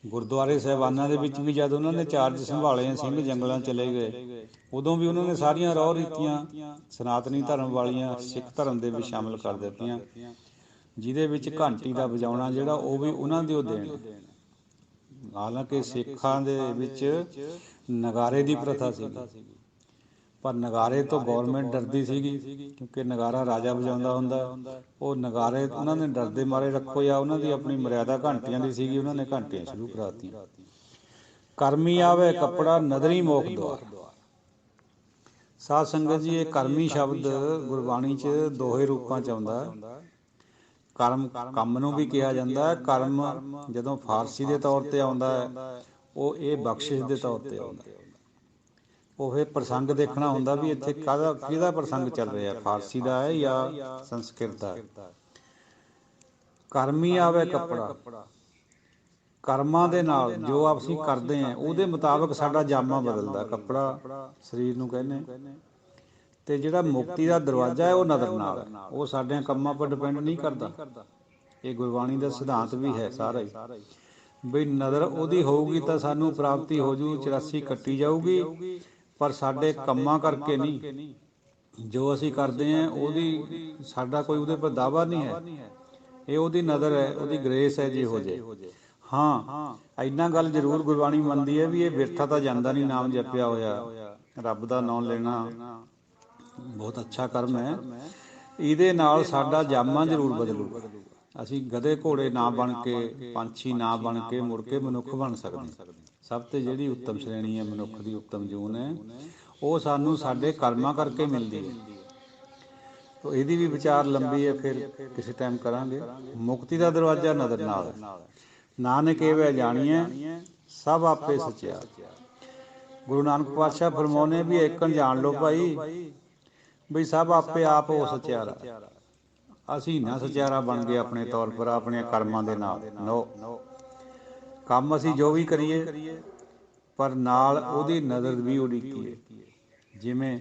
Speaker 1: ਗੁਰਦੁਆਰੇ ਸਾਹਿਬਾਨਾਂ ਦੇ ਵਿੱਚ ਵੀ ਜਦ ਉਹਨਾਂ ਨੇ ਚਾਰਜ ਸੰਭਾਲੇ, ਸਿੰਘ ਜੰਗਲਾਂ ਚਲੇ ਗਏ, ਉਦੋਂ ਵੀ ਉਹਨਾਂ ਨੇ ਸਾਰੀਆਂ ਰਹੁ ਰੀਤੀਆਂ ਸਨਾਤਨੀ ਧਰਮ ਵਾਲੀਆਂ ਸਿੱਖ ਧਰਮ ਦੇ ਵਿੱਚ ਸ਼ਾਮਿਲ ਕਰ ਦਿੱਤੀਆਂ, ਜਿਹਦੇ ਵਿੱਚ ਘੰਟੀ ਦਾ ਵਜਾਉਣਾ ਜਿਹੜਾ ਉਹ ਵੀ ਉਹਨਾਂ ਦੀ ਉਹ ਦੇਣ। ਹਾਲਾਂਕਿ ਸਿੱਖਾਂ ਦੇ ਵਿੱਚ ਨਗਾਰੇ ਦੀ ਪ੍ਰਥਾ ਸੀਗੀ, ਪਰ ਨਗਾਰੇ ਤੋਂ ਗੌਰਮੈਂਟ ਡਰਦੀ ਸੀਗੀ, ਕਿਉਂਕਿ ਨਗਾਰਾ ਰਾਜਾ ਵਜਾਉਂਦਾ ਹੁੰਦਾ। ਉਹ ਨਗਾਰੇ ਉਹਨਾਂ ਨੇ ਡਰਦੇ ਮਾਰੇ ਰੱਖੋ, ਜਾਂ ਉਹਨਾਂ ਦੀ ਆਪਣੀ ਮਰਿਆਦਾ ਘੰਟੀਆਂ ਦੀ ਸੀਗੀ, ਉਹਨਾਂ ਨੇ ਘੰਟੀਆਂ ਸ਼ੁਰੂ ਕਰਾਤੀਆਂ। ਕਰਮੀ ਆਵੇ ਕੱਪੜਾ ਨਦਰੀ ਮੋਖ ਦੁਆਰ। ਸਾਧ ਸੰਗਤ ਜੀ, ਇਹ ਕਰਮੀ ਸ਼ਬਦ ਗੁਰਬਾਣੀ 'ਚ ਦੋਹੇ ਰੂਪਾਂ 'ਚ ਆਉਂਦਾ। ਕੰਮ ਨੂੰ ਵੀ ਕਿਹਾ ਜਾਂਦਾ ਹੈ। ਕਰਮ ਜਦੋਂ ਫਾਰਸੀ ਦੇ ਤੌਰ 'ਤੇ ਆਉਂਦਾ ਹੈ, ਉਹ ਇਹ ਬਖਸ਼ਿਸ਼ ਦੇ ਤੌਰ 'ਤੇ ਆਉਂਦਾ। ਉਹ ਫਿਰ ਪ੍ਰਸੰਗ ਦੇਖਣਾ ਹੁੰਦਾ ਵੀ ਇੱਥੇ ਕਿਹਦਾ ਪ੍ਰਸੰਗ ਚੱਲ ਰਿਹਾ, ਫਾਰਸੀ ਦਾ ਹੈ ਜਾਂ ਸੰਸਕ੍ਰਿਤ ਦਾ। ਕਰਮੀ ਆਵੇ ਕੱਪੜਾ, ਕਰਮਾਂ ਦੇ ਨਾਲ ਜੋ ਅਸੀਂ ਕਰਦੇ ਹਾਂ ਉਹਦੇ ਮੁਤਾਬਕ ਸਾਡਾ ਜਾਮਾ ਬਦਲਦਾ। ਕੱਪੜਾ ਸਰੀਰ ਨੂੰ ਕਹਿੰਦੇ। ਤੇ ਜਿਹੜਾ ਮੁਕਤੀ ਦਾ ਦਰਵਾਜ਼ਾ ਹੈ ਉਹ ਨਦਰ ਨਾਲ ਹੈ, ਉਹ ਸਾਡੇ ਕੰਮਾਂ ਪਰ ਡਿਪੈਂਡ ਨਹੀਂ ਕਰਦਾ। ਇਹ ਗੁਰਬਾਣੀ ਦਾ ਸਿਧਾਂਤ ਵੀ ਹੈ ਸਾਰਾ ਹੀ, ਬਈ ਨਦਰ ਉਹਦੀ ਹੋਊਗੀ ਤਾਂ ਸਾਨੂੰ ਪ੍ਰਾਪਤੀ ਹੋ ਜੂ, 84 ਕੱਟੀ ਜਾਊਗੀ। ਪਰ ਸਾਡੇ ਕੰਮਾਂ ਕਰਕੇ ਨਹੀਂ, ਜੋ ਅਸੀਂ ਕਰਦੇ ਹਾਂ ਉਹਦੀ ਸਾਡਾ ਕੋਈ ਉਹਦੇ ਪਰ ਦਾਅਵਾ ਨਹੀਂ ਹੈ। ਇਹ ਉਹਦੀ ਨਜ਼ਰ ਹੈ, ਉਹਦੀ ਗ੍ਰੇਸ ਹੈ ਜੇ ਹੋ ਜੇ। ਹਾਂ, ਇੰਨਾ ਗੱਲ ਜ਼ਰੂਰ ਗੁਰਬਾਣੀ ਮੰਨਦੀ ਹੈ ਵੀ ਇਹ ਬਿਰਥਾ ਤਾਂ ਜਾਂਦਾ ਨਹੀਂ ਨਾਮ ਜਪਿਆ ਹੋਇਆ। ਰੱਬ ਦਾ ਨਾਮ ਲੈਣਾ ਬਹੁਤ ਅੱਛਾ ਕਰਮ ਹੈ। ਇਹਦੇ ਨਾਲ ਸਾਡਾ ਜਾਮਾ ਜ਼ਰੂਰ ਬਦਲੂਗਾ। ਅਸੀਂ ਗਧੇ ਘੋੜੇ ਨਾ ਬਣ ਕੇ, ਪੰਛੀ ਨਾ ਬਣ ਕੇ ਮੁੜ ਕੇ ਮਨੁੱਖ ਬਣ ਸਕਦੇ। ਸਭ ਤੋਂ ਜਿਹੜੀ ਉੱਤਮ ਸ਼੍ਰੇਣੀ ਹੈ ਮਨੁੱਖ ਦੀ, ਉੱਤਮ ਜੂਨ ਹੈ, ਉਹ ਸਾਨੂੰ ਸਾਡੇ ਕਰਮਾਂ ਕਰਕੇ ਮਿਲਦੀ ਹੈ। ਤੋ ਇਹਦੀ ਵੀ ਵਿਚਾਰ ਲੰਬੀ ਹੈ, ਫਿਰ ਕਿਸੇ ਟਾਈਮ ਕਰਾਂਗੇ। ਮੁਕਤੀ ਦਾ ਦਰਵਾਜ਼ਾ ਨਦਰ ਨਾਲ ਹੈ। ਨਾਨਕ ਏਵੈ ਜਾਣੀਐ ਸਭ ਆਪੇ ਸਚਿਆਰ। ਗੁਰੂ ਨਾਨਕ ਪਾਤਸ਼ਾਹ ਫਰਮਾਉਂਦੇ ਵੀ ਏਕਣ ਜਾਣ ਲਓ ਭਾਈ, ਬਈ ਸਭ ਆਪੇ ਆਪ ਹੋ ਸਚਿਆਰਾ। ਅਸੀਂ ਨਾ ਸਚਿਆਰਾ ਬਣ ਗਏ ਆਪਣੇ ਤੌਰ ਪਰ, ਆਪਣੇ ਕਰਮਾਂ ਦੇ ਨਾਲ। ਨੋ, ਕੰਮ ਅਸੀਂ ਜੋ ਵੀ ਕਰੀਏ ਪਰ ਨਾਲ ਉਹਦੀ ਨਜ਼ਰ ਵੀ ਉਡੀਕੀਏ। ਜਿਵੇਂ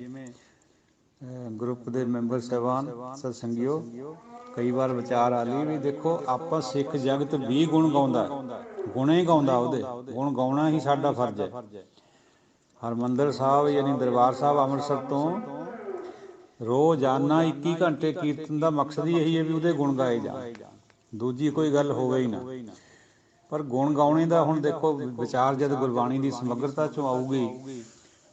Speaker 1: ਗਰੁੱਪ ਦੇ ਮੈਂਬਰ ਸਾਹਿਬਾਨ ਸਤਸੰਗੀਓ, ਕਈ ਵਾਰ ਵਿਚਾਰ ਆ ਲਈ ਵੀ ਦੇਖੋ ਆਪਾਂ ਸਿੱਖ ਜਗਤ ਵੀ ਗੁਣ ਗਾਉਂਦਾ, ਗੁਣੇ ਗਾਉਂਦਾ, ਉਹਦੇ ਗੁਣ ਗਾਉਣਾ ਹੀ ਸਾਡਾ ਫਰਜ਼ ਹੈ। ਹਰਿਮੰਦਰ ਸਾਹਿਬ ਯਾਨੀ ਦਰਬਾਰ ਸਾਹਿਬ ਅੰਮ੍ਰਿਤਸਰ ਤੋਂ ਰੋਜ਼ਾਨਾ 21 ਘੰਟੇ ਕੀਰਤਨ ਦਾ ਮਕਸਦ ਹੀ ਇਹੀ ਹੈ ਵੀ ਉਹਦੇ ਗੁਣ ਗਾਏ ਜਾਣ, ਦੂਜੀ ਕੋਈ ਗੱਲ ਹੋਵੇ ਹੀ ਨਾ। ਪਰ ਗੁਣ ਗਾਉਣੇ ਦਾ ਹੁਣ ਦੇਖੋ ਵਿਚਾਰ ਜਦ ਗੁਰਬਾਣੀ ਦੀ ਸਮੱਗਰਤਾ 'ਚੋਂ ਆਊਗੀ,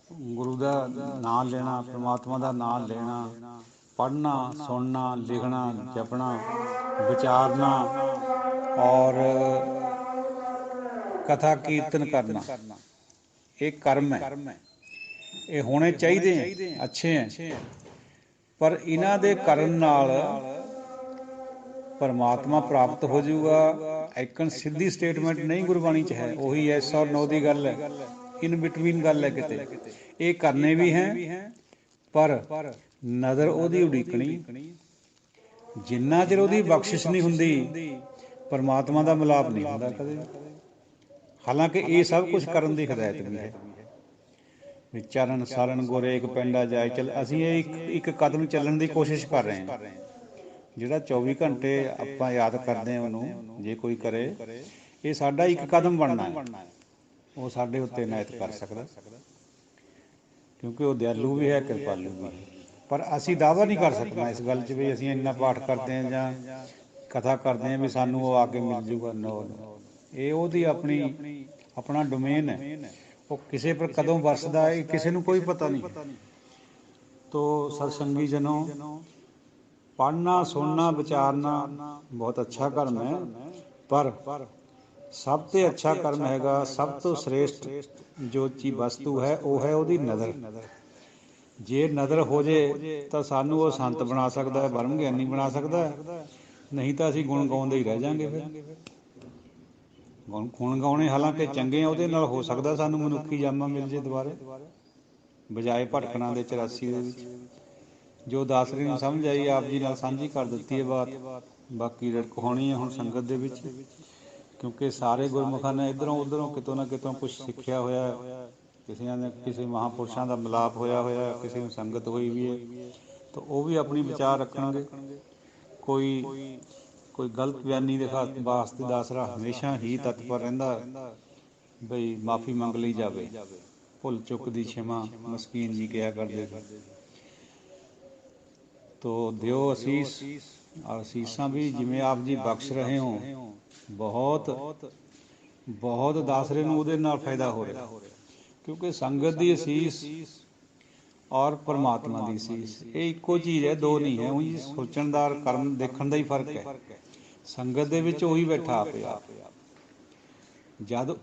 Speaker 1: ਗੁਰੂ ਦਾ ਨਾਂ ਲੈਣਾ, ਪਰਮਾਤਮਾ ਦਾ ਨਾਂ ਲੈਣਾ, पढ़ना, सुनना, लिखना, जपना, विचारना और कथा कीर्तन करना, ये कर्म है। ये होने चाहिए हैं, अच्छे हैं, पर इन्हां दे करन नाल परमात्मा प्राप्त हो जाऊगा। एकन सीधी स्टेटमेंट नहीं गुरबाणी च है, वही यस और नो की गल है, इन बिटवीन गल है किते। ये करने भी हैं, पर नज़र ओहदी उड़ीकनी, जिन्ना चिर ओहदी बख्शिश नहीं हुंदी परमात्मा का मिलाप नहीं हुंदा कदे। हालांकि ये सब कुछ करन दी हिदायत भी है। चरण सरन गोरे एक पिंडा जाए चल, असीं एक कदम चलण की कोशिश कर रहे हैं। ਜਿਹੜਾ 24 ਘੰਟੇ ਆਪਾਂ ਯਾਦ ਕਰਦੇ ਹਾਂ ਉਹਨੂੰ, ਜੇ ਕੋਈ ਕਰੇ, ਇਹ ਸਾਡਾ ਇੱਕ ਕਦਮ ਬਣਨਾ ਹੈ। ਉਹ ਸਾਡੇ ਉੱਤੇ ਇਨਾਇਤ ਕਰ ਸਕਦਾ, ਕਿਉਂਕਿ ਉਹ ਦਿਆਲੂ ਵੀ ਹੈ, ਕਿਰਪਾਲੂ ਵੀ ਹੈ। ਪਰ ਅਸੀਂ ਦਾਅਵਾ ਨਹੀਂ ਕਰ ਸਕਣਾ ਇਸ ਗੱਲ 'ਚ ਵੀ ਅਸੀਂ ਇੰਨਾ ਪਾਠ ਕਰਦੇ ਹਾਂ ਜਾਂ ਕਥਾ ਕਰਦੇ ਹਾਂ ਵੀ ਸਾਨੂੰ ਉਹ ਆ ਕੇ ਮਿਲ ਜੂਗਾ। ਨੋ, ਇਹ ਉਹਦੀ ਆਪਣਾ ਡੋਮੇਨ ਹੈ। ਉਹ ਕਿਸੇ ਪਰ ਕਦੋਂ ਵਰਸਦਾ ਹੈ ਕਿਸੇ ਨੂੰ ਕੋਈ ਪਤਾ ਨਹੀਂ। ਤੋ सत्संगी जनों, पढ़ना, सुनना, विचारना बहुत अच्छा कर्म है, पर सब तो अच्छा कर्म हैगा, सब तो श्रेष्ठ जो चीज वस्तु है वो है ਉਹਦੀ नज़र। जे नज़र हो जाए तो सानू वो संत बना सकता है, ब्रह्म ज्ञानी बना सकता है, नहीं तो असीं गुण गाउंदे ही रह जाएंगे। फिर गुण गाउणे हालांकि चंगे, ਉਹਦੇ ਨਾਲ हो सकता सानू मनुखी जामा मिल जाए दुबारे, बजाए भटकना दे 84 ਦੇ ਵਿੱਚ। जो दासरी ਨੂੰ समझ आई आप जी नाल साझी कर ਦਿੱਤੀ है बात, बाकी रड़क होनी है हुण संगत दे विच, क्योंकि सारे गुरमुखां ने इधरों उधरों कितों ना कितों कुछ सिੱਖਿਆ होया, किसी ने किसी महापुरुषों का मिलाप होया होया, किसी में संगत हुई भी है, तो वो भी अपनी विचार रखणगे। कोई गलत बयानी के वास्ते दासरा हमेशा ही तत्पर रहिंदा बई माफ़ी मंग ली जाए, भुल चुक दी क्षमा मस्कीन जी कहा करते। तो दियो असीस, असीसां भी जिमें आप जी बख्श रहे हो, बहुत दासरे नूं उहदे नाल फायदा हो रहा, क्योंकि संगत दी असीस और परमात्मा दी असीस ये इक्को चीज़ है, दो नहीं है। उही सोचण दा कर्म देखण दा ही फर्क है। संगत दे विच उही बैठा आपे आप, जद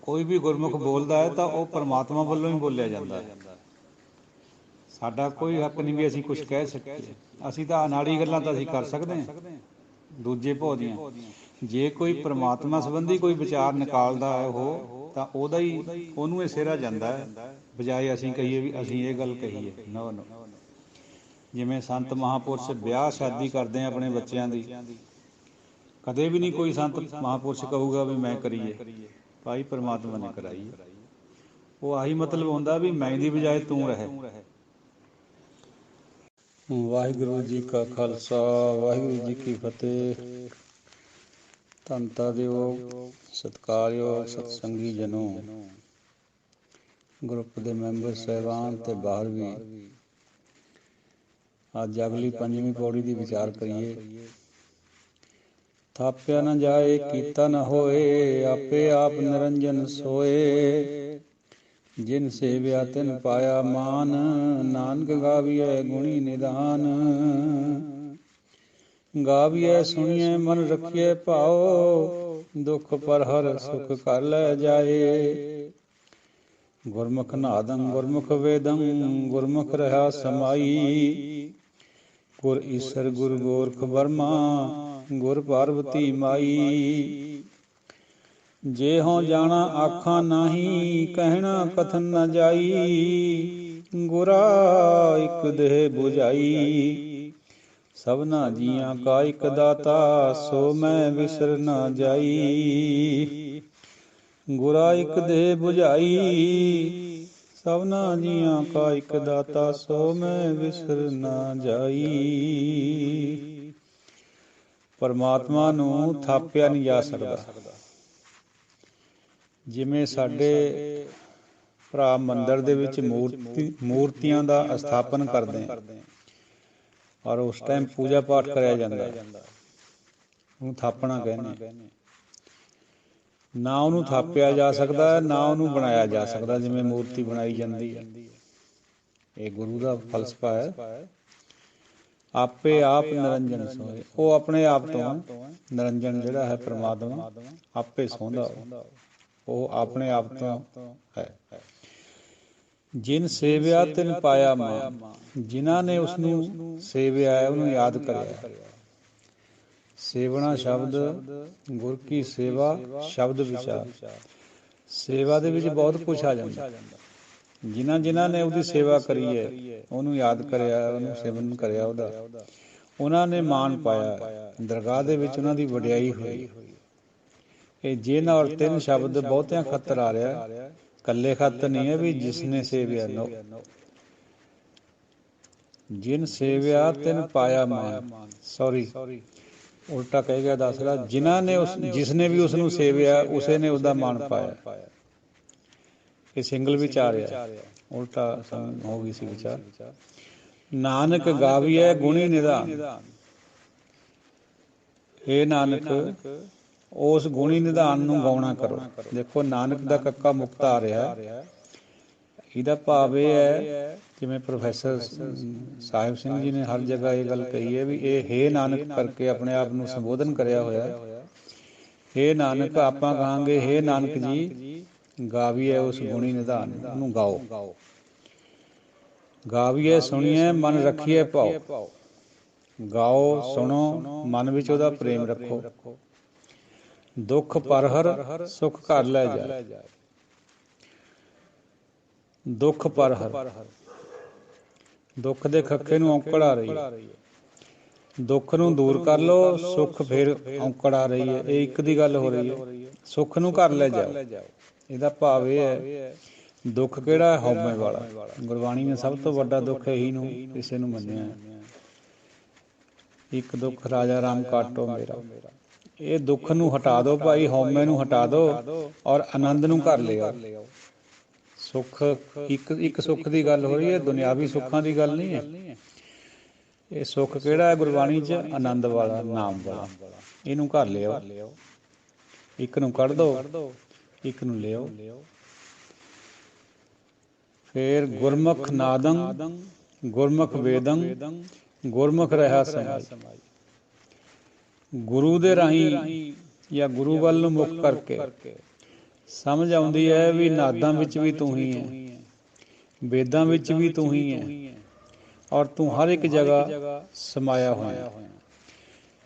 Speaker 1: कोई भी गुरमुख बोलदा है तो वह परमात्मा वल्लों ही बोलिया जाता है। साडा कोई हक नहीं भी असीं कुछ कह सकते, असीं तां अनाड़ी गल्लां तां असीं कर सकते हैं दूजे भौ दियां। जे कोई परमात्मा संबंधी कोई विचार निकालदा है वो, तां ओहदा ही ओहनूं ही सिरा जांदा है, बजाए असीं कहीए भी असीं ये गल कहीए। नो नो, जिवें संत महापुरुष ब्याह शादी करते हैं अपने बच्चों की, कदे भी नहीं कोई संत महापुरुष कहूगा भी मैं करीए, भाई परमात्मा ने कराई। वो आही मतलब होंदा भी मैं दी बजाए तू रहे। वाहिगुरू जी का खालसा, वाहिगुरू जी की फतेह। धन्नता दिओ सत्कारयोग सतसंगी जनों, ग्रुप के मैंबर साहिबान ते बाहर भी, अज अगली 5वीं पौड़ी की विचार करिए। थाप्या न जाए कीता न होए, आपे आप निरंजन सोए, जिन सेव्या तिन पाया मान, नानक गाविए गुणी निदान। गाविए सुनिए मन रखिए भाओ, दुख पर हर सुख कर लै जाए। गुरमुख नादं गुरमुख वेदं, गुरमुख रहा समाई, गुर ईसर गुर गोरख बर्मा, गुर पार्वती माई। जे हों जाना आखा नाही, कहना कथन न जाई, गुरा इक देह बुझाई। सबना जियां का इक दाता, सो मैं विसर न जाई। गुरा इक देह बुझाई, सबना जियां का इक दाता, सो मैं विसर न जाई। परमात्मा नूं थापिया नहीं जा सकता। जिमें साडे भरा मंदिर दे विच मूर्तियां दा स्थापन करते हैं और उस टाइम पूजा पाठ कराया जाता है, उन्हें थापना कहने। ना उन्होंने थापिया जा सकता है, ना उन्होंने बनाया जा सकता जिमें मूर्ति बनाई जाती है। ये गुरु का फलसफा है। ਆਪੇ ਆਪ ਨਿਰੰਜਨ ਸੋਏ। ਉਹ ਆਪਣੇ ਆਪ ਤੋਂ ਹੈ। ਨਿਰੰਜਨ ਜਿਹੜਾ ਹੈ ਪ੍ਰਮਾਤਮਾ ਆਪੇ ਸੌਂਦਾ, ਉਹ ਆਪਣੇ ਆਪ ਤੋਂ ਹੈ। ਜਿਨ ਸੇਵਿਆ ਤਿਨ ਪਾਇਆ ਮਾਨ। ਜਿਨ੍ਹਾਂ ਨੇ ਉਸਨੂੰ ਸੇਵਿਆ ਹੈ, ਉਹਨੂੰ ਯਾਦ ਕਰਿਆ। ਸੇਵਣਾ ਸ਼ਬਦ ਗੁਰ ਕੀ ਸੇਵਾ ਸ਼ਬਦ ਵਿਚਾਰ। ਸੇਵਾ ਦੇ ਵਿੱਚ ਬਹੁਤ ਕੁਛ ਆ ਜਾਂਦਾ। ਜਿਨ੍ਹਾਂ ਨੇ ਉਹਦੀ ਸੇਵਾ ਕਰੀ ਹੈ, ਉਹਨੂੰ ਯਾਦ ਕਰਿਆ, ਉਹਨੂੰ ਸੇਵਨ ਕਰਿਆ ਉਹਦਾ, ਉਹਨਾਂ ਨੇ ਮਾਣ ਪਾਇਆ। ਦਰਗਾਹ ਦੇ ਵਿੱਚ ਉਹਨਾਂ ਦੀ ਵਡਿਆਈ ਹੋਈ। ਇਹ ਜਿਨ ਔਰ ਤਿੰਨ ਸ਼ਬਦ ਬਹੁਤਿਆਂ ਖੱਤਰ ਆ ਰਿਹਾ, ਇਕੱਲੇ ਖੱਤ ਨਹੀਂ ਹੈ ਵੀ ਜਿਸਨੇ ਸੇਵਿਆ ਨੋ। ਜਿਨ ਸੇਵਿਆ ਤਿਨ ਪਾਇਆ ਮਾਨ। ਸੌਰੀ, ਉਲਟਾ ਕਹਿ ਗਿਆ ਦਸਰਾ। ਜਿਨ੍ਹਾਂ ਨੇ ਜਿਸਨੇ ਵੀ ਉਸਨੂੰ ਸੇਵਿਆ, ਉਸੇ ਨੇ ਉਹਦਾ ਮਾਣ ਪਾਇਆ। ਇਹ ਸਿੰਗਲ ਵਿੱਚ ਆ ਰਿਹਾ, ਉਲਟਾ ਹੋ ਗਈ ਸੀ ਵਿਚਾਰ। ਨਾਨਕ ਗਾਵੀਐ ਗੁਣੀ ਨਿਧਾਨ। ਇਹ ਨਾਨਕ ਉਸ ਗੁਣੀ ਨਿਧਾਨ ਨੂੰ ਗਾਉਣਾ ਕਰੋ। ਦੇਖੋ ਨਾਨਕ ਦਾ ਕੱਕਾ ਮੁਕਤ ਆ ਰਿਹਾ। ਇਹਦਾ ਭਾਵ ਇਹ ਹੈ, ਜਿਵੇਂ ਪ੍ਰੋਫੈਸਰ ਸਾਹਿਬ ਸਿੰਘ ਜੀ ਨੇ ਹਰ ਜਗ੍ਹਾ ਇਹ ਗੱਲ ਕਹੀ ਹੈ ਵੀ ਇਹ ਹੇ ਨਾਨਕ ਕਰਕੇ ਆਪਣੇ ਆਪ ਨੂੰ ਸੰਬੋਧਨ ਕਰਿਆ ਹੋਇਆ। ਹੇ ਨਾਨਕ, ਆਪਾਂ ਕਹਾਂਗੇ ਹੇ ਨਾਨਕ ਜੀ ਗਾਵੀਏ ਉਸ ਗੁਣੀ ਨਿਧਾਨ ਨੂੰ ਗਾਓ। ਗਾਵੀਏ ਸੁਣੀਏ ਮਨ ਰੱਖੀਏ ਭਾਉ। ਗਾਓ, ਸੁਣੋ, ਮਨ ਵਿੱਚ ਉਹਦਾ ਪ੍ਰੇਮ ਰੱਖੋ। ਦੁੱਖ ਪਰਹਰ ਸੁੱਖ ਘਰ ਲੈ ਜਾਏ। ਦੁੱਖ ਪਰਹਰ, ਦੁੱਖ ਦੇ ਖੱਖੇ ਨੂੰ ਔਂਕੜ ਆ ਰਹੀ ਹੈ। ਦੁੱਖ ਨੂੰ ਦੂਰ ਕਰ ਲਓ, ਸੁੱਖ ਫਿਰ ਔਂਕੜ ਆ ਰਹੀ ਹੈ। ਇਹ ਇੱਕ ਦੀ ਗੱਲ ਹੋ ਰਹੀ ਹੈ। ਸੁੱਖ ਨੂੰ ਘਰ ਲੈ ਜਾਓ। ਇਹਦਾ ਭਾਵ ਇਹ ਹੈ, ਦੁੱਖ ਕਿਹੜਾ? ਹਉਮੈ ਵਾਲਾ। ਗੁਰਬਾਣੀ ਨੇ ਸਭ ਤੋਂ ਵੱਡਾ ਦੁੱਖ ਇਹੀ ਨੂੰ ਕਿਸੇ ਨੂੰ ਮੰਨਿਆ। ਇੱਕ ਦੁੱਖ ਰਾਜਾ ਰਾਮ ਕਾਟੋ ਮੇਰਾ। ਇਹ ਦੁੱਖ ਨੂੰ ਹਟਾ ਦਿਓ ਭਾਈ, ਹਉਮੈ ਨੂੰ ਹਟਾ ਦਿਓ ਔਰ ਆਨੰਦ ਨੂੰ ਘਰ ਲਿਆਓ। ਸੁੱਖ ਇੱਕ ਸੁੱਖ ਦੀ ਗੱਲ ਹੋ ਰਹੀ ਹੈ, ਦੁਨਿਆਵੀ ਸੁੱਖਾਂ ਦੀ ਗੱਲ ਨਹੀਂ ਹੈ। ਇਹ ਸੁੱਖ ਕਿਹੜਾ ਹੈ ਗੁਰਬਾਣੀ 'ਚ? ਆਨੰਦ ਵਾਲਾ, ਨਾਮ ਵਾਲਾ। ਇਹਨੂੰ ਘਰ ਲਿਆਓ। ਇੱਕ ਨੂੰ ਕੱਢ ਦਿਓ, ਇੱਕ ਨੂੰ ਲਿਆਓ। ਫਿਰ ਗੁਰਮੁਖ ਨਾਦੰ ਗੁਰਮੁਖ ਵੇਦੰ ਗੁਰਮੁਖ ਰਹਾ ਸਮਾਈ। ਗੁਰੂ ਦੇ ਰਾਹੀਂ ਜਾਂ ਗੁਰੂ ਵੱਲ ਨੂੰ ਮੁੱਖ ਕਰਕੇ ਸਮਝ ਆਉਂਦੀ ਹੈ ਵੀ ਨਾਦਾਂ ਵਿੱਚ ਵੀ ਤੂੰ ਹੀ ਹੈ, ਵੇਦਾਂ ਵਿੱਚ ਵੀ ਤੂੰ ਹੀ ਹੈ, ਔਰ ਤੂੰ ਹਰ ਇੱਕ ਜਗ੍ਹਾ ਸਮਾਇਆ ਹੋਇਆ।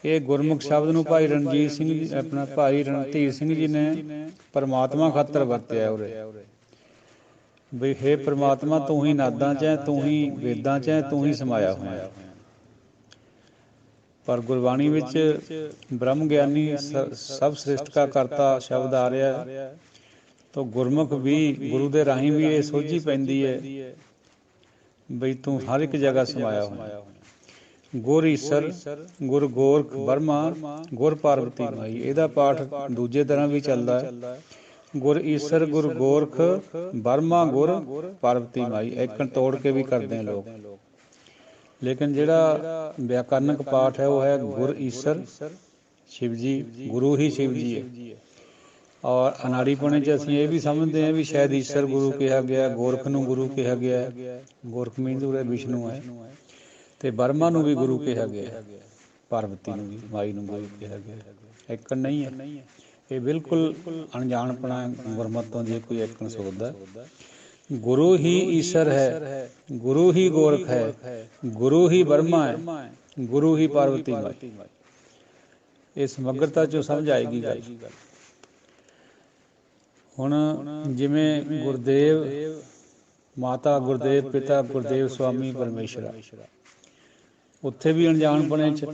Speaker 1: ਇਹ ਗੁਰਮੁਖ ਸ਼ਬਦ ਨੂੰ ਭਾਈ ਰਣਜੀਤ ਸਿੰਘ ਜੀ, ਆਪਣਾ ਭਾਈ ਰਣਧੀਰ ਸਿੰਘ ਜੀ ਨੇ ਪਰਮਾਤਮਾ ਖਾਤਰ ਵਰਤਿਆ ਉਰੇ ਵੀ ਹੇ ਪਰਮਾਤਮਾ, ਤੂੰ ਹੀ ਨਾਦਾਂ 'ਚ ਹੈ, ਤੂੰ ਹੀ ਵੇਦਾਂ 'ਚ ਹੈ, ਤੂੰ ਹੀ ਸਮਾਇਆ ਹੋਇਆ। ਪਰ ਗੁਰਬਾਣੀ ਵਿੱਚ ਬ੍ਰਹਮ ਗਿਆਨੀ ਸਭ ਸ੍ਰਿਸ਼ਟ ਕਾ ਕਰਤਾ ਸ਼ਬਦ ਆ ਰਿਹਾ, ਤਾਂ ਗੁਰਮੁਖ ਵੀ ਗੁਰੂ ਦੇ ਰਾਹੀਂ ਵੀ ਇਹ ਸੋਝੀ ਪੈਂਦੀ ਹੈ ਬਈ ਤੂੰ ਹਰ ਇੱਕ ਜਗ੍ਹਾ ਸਮਾਇਆ ਹੋਇਆ। ਗੁਰ ਈਸਰ ਗੁਰ ਗੋਰਖ ਬਰਮਾ ਗੁਰ ਪਾਰਵਤੀ ਮਾਈ। ਇਹਦਾ ਪਾਠ ਦੂਜੇ ਤਰ੍ਹਾਂ ਵੀ ਚੱਲਦਾ ਹੈ। ਗੁਰ ਈਸਰ ਗੁਰ ਗੋਰਖ ਬਰਮਾ ਗੁਰ ਪਾਰਵਤੀ ਮਾਈ। ਇੱਕ ਤੋੜ ਕੇ ਵੀ ਕਰਦੇ ਲੋਕ, ਲੇਕਿਨ ਜਿਹੜਾ ਵਿਆਕਰਨਕ ਪਾਠ ਹੈ ਉਹ ਹੈ ਗੁਰ ਈਸਰ ਸ਼ਿਵ ਜੀ, ਗੁਰੂ ਹੀ ਸ਼ਿਵ ਜੀ ਹੈ। ਔਰ ਅਨਾੜੀਪੁਣੇ 'ਚ ਅਸੀਂ ਇਹ ਵੀ ਸਮਝਦੇ ਹਾਂ ਵੀ ਸ਼ਾਇਦ ਈਸਰ ਗੁਰੂ ਕਿਹਾ ਗਿਆ, ਗੋਰਖ ਨੂੰ ਗੁਰੂ ਕਿਹਾ ਗਿਆ। ਗੋਰਖ ਮੀਨਜ਼ ਉਰੇ ਵਿਸ਼ਨੂੰ ਹੈ, ਤੇ ਬਰਮਾ ਨੂੰ ਵੀ ਗੁਰੂ ਕਿਹਾ ਗਿਆ, ਪਾਰਵਤੀ ਨੂੰ ਵੀ, ਮਾਈ ਨੂੰ ਗੁਰੂ ਕਿਹਾ ਗਿਆ। ਇੱਕ ਨਹੀਂ ਹੈ। ਇਹ ਬਿਲਕੁਲ ਅਣਜਾਣਪਣਾ ਗੁਰਮਤਿ ਜੇ ਕੋਈ ਏਕਣ ਸੋਚਦਾ। ਗੁਰੂ ਹੀ ਈਸ਼ਰ ਹੈ, ਗੁਰੂ ਹੀ ਗੋਰਖ ਹੈ, ਗੁਰੂ ਹੀ ਬਰਮਾ ਹੈ, ਗੁਰੂ ਹੀ ਪਾਰਵਤੀ ਮਾਈ। ਇਹ ਸਮਗਰਤਾ 'ਚੋਂ ਸਮਝ ਆਏਗੀ ਗੱਲ। ਹੁਣ ਜਿਵੇਂ ਗੁਰਦੇਵ ਮਾਤਾ ਗੁਰਦੇਵ, ਪਿਤਾ ਗੁਰਦੇਵ ਸਵਾਮੀ ਪਰਮੇਸ਼ਰਾ, ਉੱਥੇ ਵੀ ਅਣਜਾਣਪਣੇ 'ਚ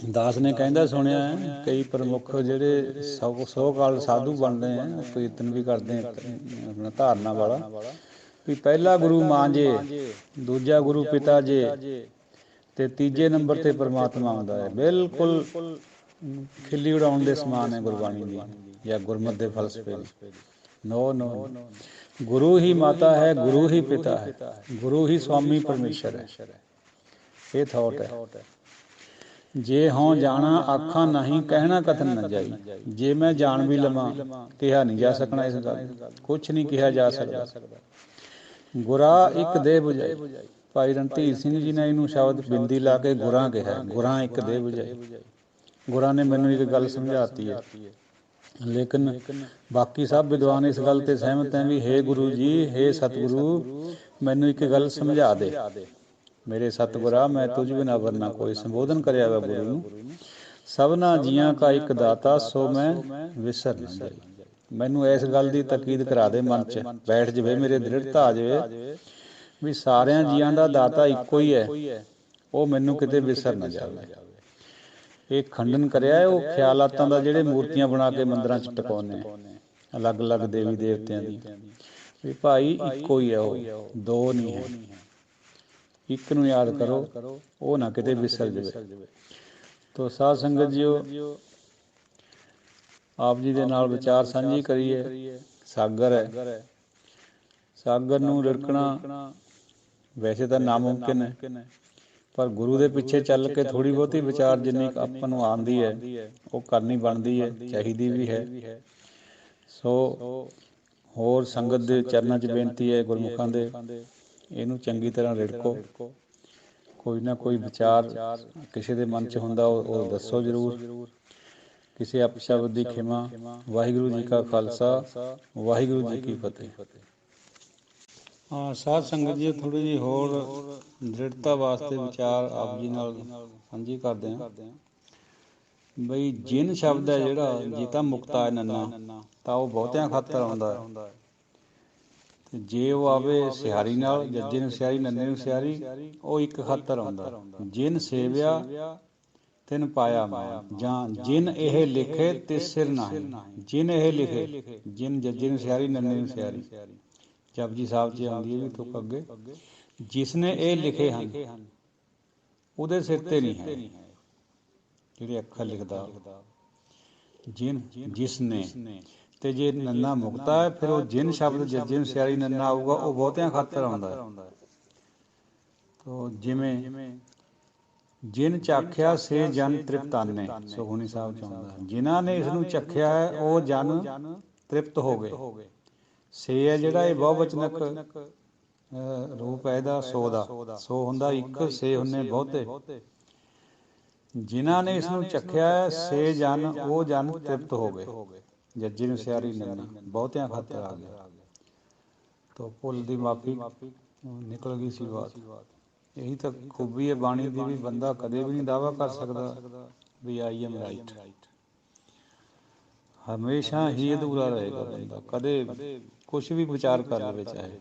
Speaker 1: ਦਾਸ ਨੇ ਕਹਿੰਦਾ ਸੁਣਿਆ ਹੈ, ਕਈ ਪ੍ਰਮੁੱਖ ਜਿਹੜੇ ਸੌ ਕਾਲ ਸਾਧੂ ਬਣਦੇ ਹੈ, ਕੀਰਤਨ ਵੀ ਕਰਦੇ ਆਪਣਾ ਧਾਰਨਾ ਵਾਲਾ, ਵੀ ਪਹਿਲਾ ਗੁਰੂ ਮਾਂ ਜੇ, ਦੂਜਾ ਗੁਰੂ ਪਿਤਾ ਜੇ, ਤੇ ਤੀਜੇ ਨੰਬਰ ਤੇ ਪਰਮਾਤਮਾ ਆਉਂਦਾ ਹੈ। ਬਿਲਕੁਲ ਖਿੱਲੀ ਉਡਾਉਣ ਦੇ ਸਮਾਨ ਹੈ ਗੁਰਬਾਣੀ ਦੀ ਜਾਂ ਗੁਰਮਤਿ ਦੇ ਫਲਸਫੇ ਦੀ। ਨੋ, ਗੁਰੂ ਹੀ ਮਾਤਾ ਹੈ, ਗੁਰੂ ਹੀ ਪਿਤਾ ਹੈ, ਗੁਰੂ ਹੀ ਸਵਾਮੀ ਪਰਮੇਸ਼ਰ ਹੈ। ਇਹ ਥਾਟ ਹੈ। ਜੇ ਹੋਂ ਜਾਣਾ ਆਖਾਂ ਨਹੀਂ, ਕਹਿਣਾ ਕਥਨ ਨਾ ਜਾਈ। ਜੇ ਮੈਂ ਜਾਣ ਵੀ ਲਵਾਂ, ਕਿਹਾ ਨਹੀਂ ਜਾ ਸਕਣਾ। ਇਸ ਗੱਲ ਕੁਛ ਨਹੀਂ ਕਿਹਾ ਜਾ ਸਕਦਾ। ਗੁਰਾ ਇੱਕ ਦੇਹ ਬੁਝਾਈ। ਭਾਈ ਰਣਧੀਰ ਸਿੰਘ ਜੀ ਨੇ ਇਹਨੂੰ ਸ਼ਬਦ ਬਿੰਦੀ ਲਾ ਕੇ ਗੁਰਾਂ ਕਿਹਾ। ਗੁਰਾਂ ਇੱਕ ਦੇ ਬੁਝਾਈ। ਗੁਰਾਂ ਨੇ ਮੈਨੂੰ ਇੱਕ ਗੱਲ ਸਮਝਾਤੀ ਹੈ, ਲੇਕਿਨ ਬਾਕੀ ਸਭ ਵਿਦਵਾਨ ਇਸ ਗੱਲ 'ਤੇ ਸਹਿਮਤ ਹੈ ਵੀ ਹੇ ਗੁਰੂ ਜੀ, ਹੇ ਸਤਿਗੁਰੂ, ਮੈਨੂੰ ਇੱਕ ਗੱਲ ਸਮਝਾ ਦੇ। ਮੇਰੇ ਸਤਿਗੁਰਾ, ਮੈਂ ਤੁਝ ਬਿਨਾ ਵਰਨਾ ਕੋਈ। ਸੰਬੋਧਨ ਕਰਿਆ ਵਾ ਗੁਰੂ ਨੂੰ। ਸਭਨਾ ਜੀਆਂ ਕਾ ਇੱਕ ਦਾਤਾ, ਸੋ ਮੈਂ ਵਿਸਰ ਨਾ ਜਾਈ। ਮੈਨੂੰ ਇਸ ਗੱਲ ਦੀ ਤਕੀਦ ਕਰਾ ਦੇ, ਮਨ 'ਚ ਬੈਠ ਜਾਵੇ, ਮੇਰੇ ਦ੍ਰਿੜਤਾ ਆ ਜਾਵੇ ਵੀ ਸਾਰਿਆਂ ਜੀਆਂ ਦਾ ਦਾਤਾ ਇੱਕੋ ਹੀ ਹੈ, ਉਹ ਮੈਨੂੰ ਕਿਤੇ ਵਿਸਰ ਨਾ ਜਾਵੇ। ਇਹ ਖੰਡਨ ਕਰਿਆ ਉਹ ਖਿਆਲਾਤਾਂ ਦਾ, ਜਿਹੜੇ ਮੂਰਤੀਆਂ ਬਣਾ ਕੇ ਮੰਦਰਾਂ 'ਚ ਟਿਕਾਉਂਦੇ ਅਲੱਗ ਅਲੱਗ ਦੇਵੀ ਦੇਵਤਿਆਂ ਦੀ, ਵੀ ਭਾਈ ਇੱਕੋ ਹੀ ਹੈ, ਉਹ ਦੋ ਨਹੀਂ ਹੈ। ਇੱਕ ਨੂੰ ਯਾਦ ਕਰੋ, ਉਹ ਨਾ ਕਿਤੇ ਵਿਸਰ ਜਾਵੇ। ਤੋ ਸਾਧ ਸੰਗਤ ਜੀਓ, ਆਪ ਜੀ ਦੇ ਨਾਲ ਵਿਚਾਰ ਸਾਂਝੀ ਕਰੀਏ। ਸਾਗਰ ਹੈ, ਸਾਗਰ ਨੂੰ ਰਿੜਕਣਾ ਵੈਸੇ ਤਾਂ ਨਾਮੁਮਕਿਨ ਹੈ, ਪਰ ਗੁਰੂ ਦੇ ਪਿੱਛੇ ਚੱਲ ਕੇ ਥੋੜ੍ਹੀ ਬਹੁਤੀ ਵਿਚਾਰ ਜਿੰਨੀ ਆਪਾਂ ਨੂੰ ਆਉਂਦੀ ਹੈ ਉਹ ਕਰਨੀ ਬਣਦੀ ਹੈ, ਚਾਹੀਦੀ ਵੀ ਹੈ। ਸੋ ਹੋਰ ਸੰਗਤ ਦੇ ਚਰਨਾਂ 'ਚ ਬੇਨਤੀ ਹੈ, ਗੁਰਮੁਖਾਂ ਦੇ, ਇਹਨੂੰ ਚੰਗੀ ਤਰ੍ਹਾਂ ਰਿੜਕੋ। ਕੋਈ ਨਾ ਕੋਈ ਵਿਚਾਰ ਕਿਸੇ ਦੇ ਮਨ 'ਚ ਹੁੰਦਾ, ਉਹ ਦੱਸੋ ਜ਼ਰੂਰ। ਕਿਸੇ ਅਪਸ਼ਬਦ ਦੀ ਖਿਮਾ। ਵਾਹਿਗੁਰੂ ਜੀ ਕਾ ਖਾਲਸਾ, ਵਾਹਿਗੁਰੂ ਜੀ ਕੀ ਫਤਿਹ। ਹਾਂ, ਸਾਧ ਸੰਗਤ ਜੀ, ਥੋੜ੍ਹੀ ਜਿਹੀ ਹੋਰ ਦ੍ਰਿੜਤਾ ਵਾਸਤੇ ਵਿਚਾਰ ਆਪ ਜੀ ਨਾਲ ਸਾਂਝੀ ਕਰਦੇ ਹਾਂ। ਬਈ ਜਿਨ ਸ਼ਬਦ ਹੈ ਜਿਹੜਾ, ਜੇ ਤਾਂ ਮੁਕਤਾ ਹੈ ਨੰਨਾ, ਤਾਂ ਉਹ ਬਹੁਤਿਆਂ ਖਾਤਰ ਆਉਂਦਾ ਹੈ। ਅਤੇ ਜੇ ਉਹ ਆਵੇ ਸਿਹਾਰੀ ਨਾਲ, ਜੱਜੇ ਨੂੰ ਸਿਹਾਰੀ, ਨੰਨੇ ਨੂੰ ਸਿਹਾਰੀ, ਉਹ ਇੱਕ ਖਾਤਰ ਆਉਂਦਾ। ਜਿਨ ਸੇਵਿਆ ਤਿਨ ਪਾਇਆ ਮਾਨ, ਜਾਂ ਜਿਨ ਇਹ ਲਿਖੇ ਤਿਸ ਸਿਰ ਨਾਹੀਂ। ਜਿਨ ਇਹ ਲਿਖੇ, ਜਿਨ ਜੱਜੇ ਨੂੰ ਸਿਹਾਰੀ, ਨੰਨੇ ਨੂੰ ਸਿਹਾਰੀ, ਜਪਜੀ ਸਾਹਿਬ 'ਚ ਆਉਂਦੀ ਹੈ ਵੀ ਤੁਕ ਅੱਗੇ। ਜਿਸ ਨੇ ਇਹ ਲਿਖੇ ਹਨ, ਉਹਦੇ ਸਿਰ 'ਤੇ ਨਹੀਂ ਹੈ ਜਿਹੜੇ ਅੱਖਰ ਲਿਖਦਾ। ਜਿਸ ਨੇ, ਤੇ ਜੇ ਨੰਨਾ ਮੁਕਤਾ ਹੈ, ਫਿਰ ਉਹ ਜਿਨ ਸ਼ਬਦ ਜੱਜੇ ਨੂੰ ਸਿਹਾਰੀ ਨੰਨਾ ਆਊਗਾ, ਉਹ ਬਹੁਤਿਆਂ ਖਾਤਰ ਆਉਂਦਾ ਹੈ। ਤੋ ਜਿਵੇਂ ਜਿਨ ਚਾਖਿਆ ਸੇ ਜਨ ਤ੍ਰਿਪਤਾਨੇ, ਸੁਖਮਨੀ ਸਾਹਿਬ 'ਚ ਆਉਂਦਾ, ਜਿਨ੍ਹਾਂ ਨੇ ਇਸ ਨੂੰ ਚੱਖਿਆ ਹੈ ਉਹ ਜਨ ਤ੍ਰਿਪਤ ਹੋ ਗਏ। ਸੇ ਹੈ ਜਿਹੜਾ, ਇਹ ਬਹੁਵਚਨਕ ਰੂਪ ਹੈ ਇਹਦਾ, ਸੋ ਦਾ। ਸੋ ਹੁੰਦਾ ਇੱਕ, ਸੇ ਹੁੰਦੇ ਬਹੁਤੇ। ਜਿਨ੍ਹਾਂ ਨੇ ਇਸ ਨੂੰ ਚੱਖਿਆ ਸੇ ਜਨ, ਉਹ ਜਨ ਤ੍ਰਿਪਤ ਹੋ ਗਏ। ਜੱਜੇ ਨੂੰ ਸਿਹਾਰੀ ਨੰਨਾ ਬਹੁਤਿਆਂ ਖਾਤਰ ਆ ਗਿਆ। ਤੋ ਭੁੱਲ ਦੀ ਮਾਫੀ, ਨਿਕਲ ਗਈ ਸੀ ਬਾਤ। ਇਹੀ ਤਾਂ ਖੂਬੀ ਹੈ ਬਾਣੀ ਦੀ, ਵੀ ਬੰਦਾ ਕਦੇ ਵੀ ਨਹੀਂ ਦਾਅਵਾ ਕਰ ਸਕਦਾ ਵੀ ਆਈ ਐਮ ਰਾਈਟ। ਹਮੇਸ਼ਾ ਹੀ ਅਧੂਰਾ ਰਹੇਗਾ ਬੰਦਾ, ਕਦੇ ਕੁਛ ਵੀ ਵਿਚਾਰ ਕਰ ਲਵੇ, ਚਾਹੇ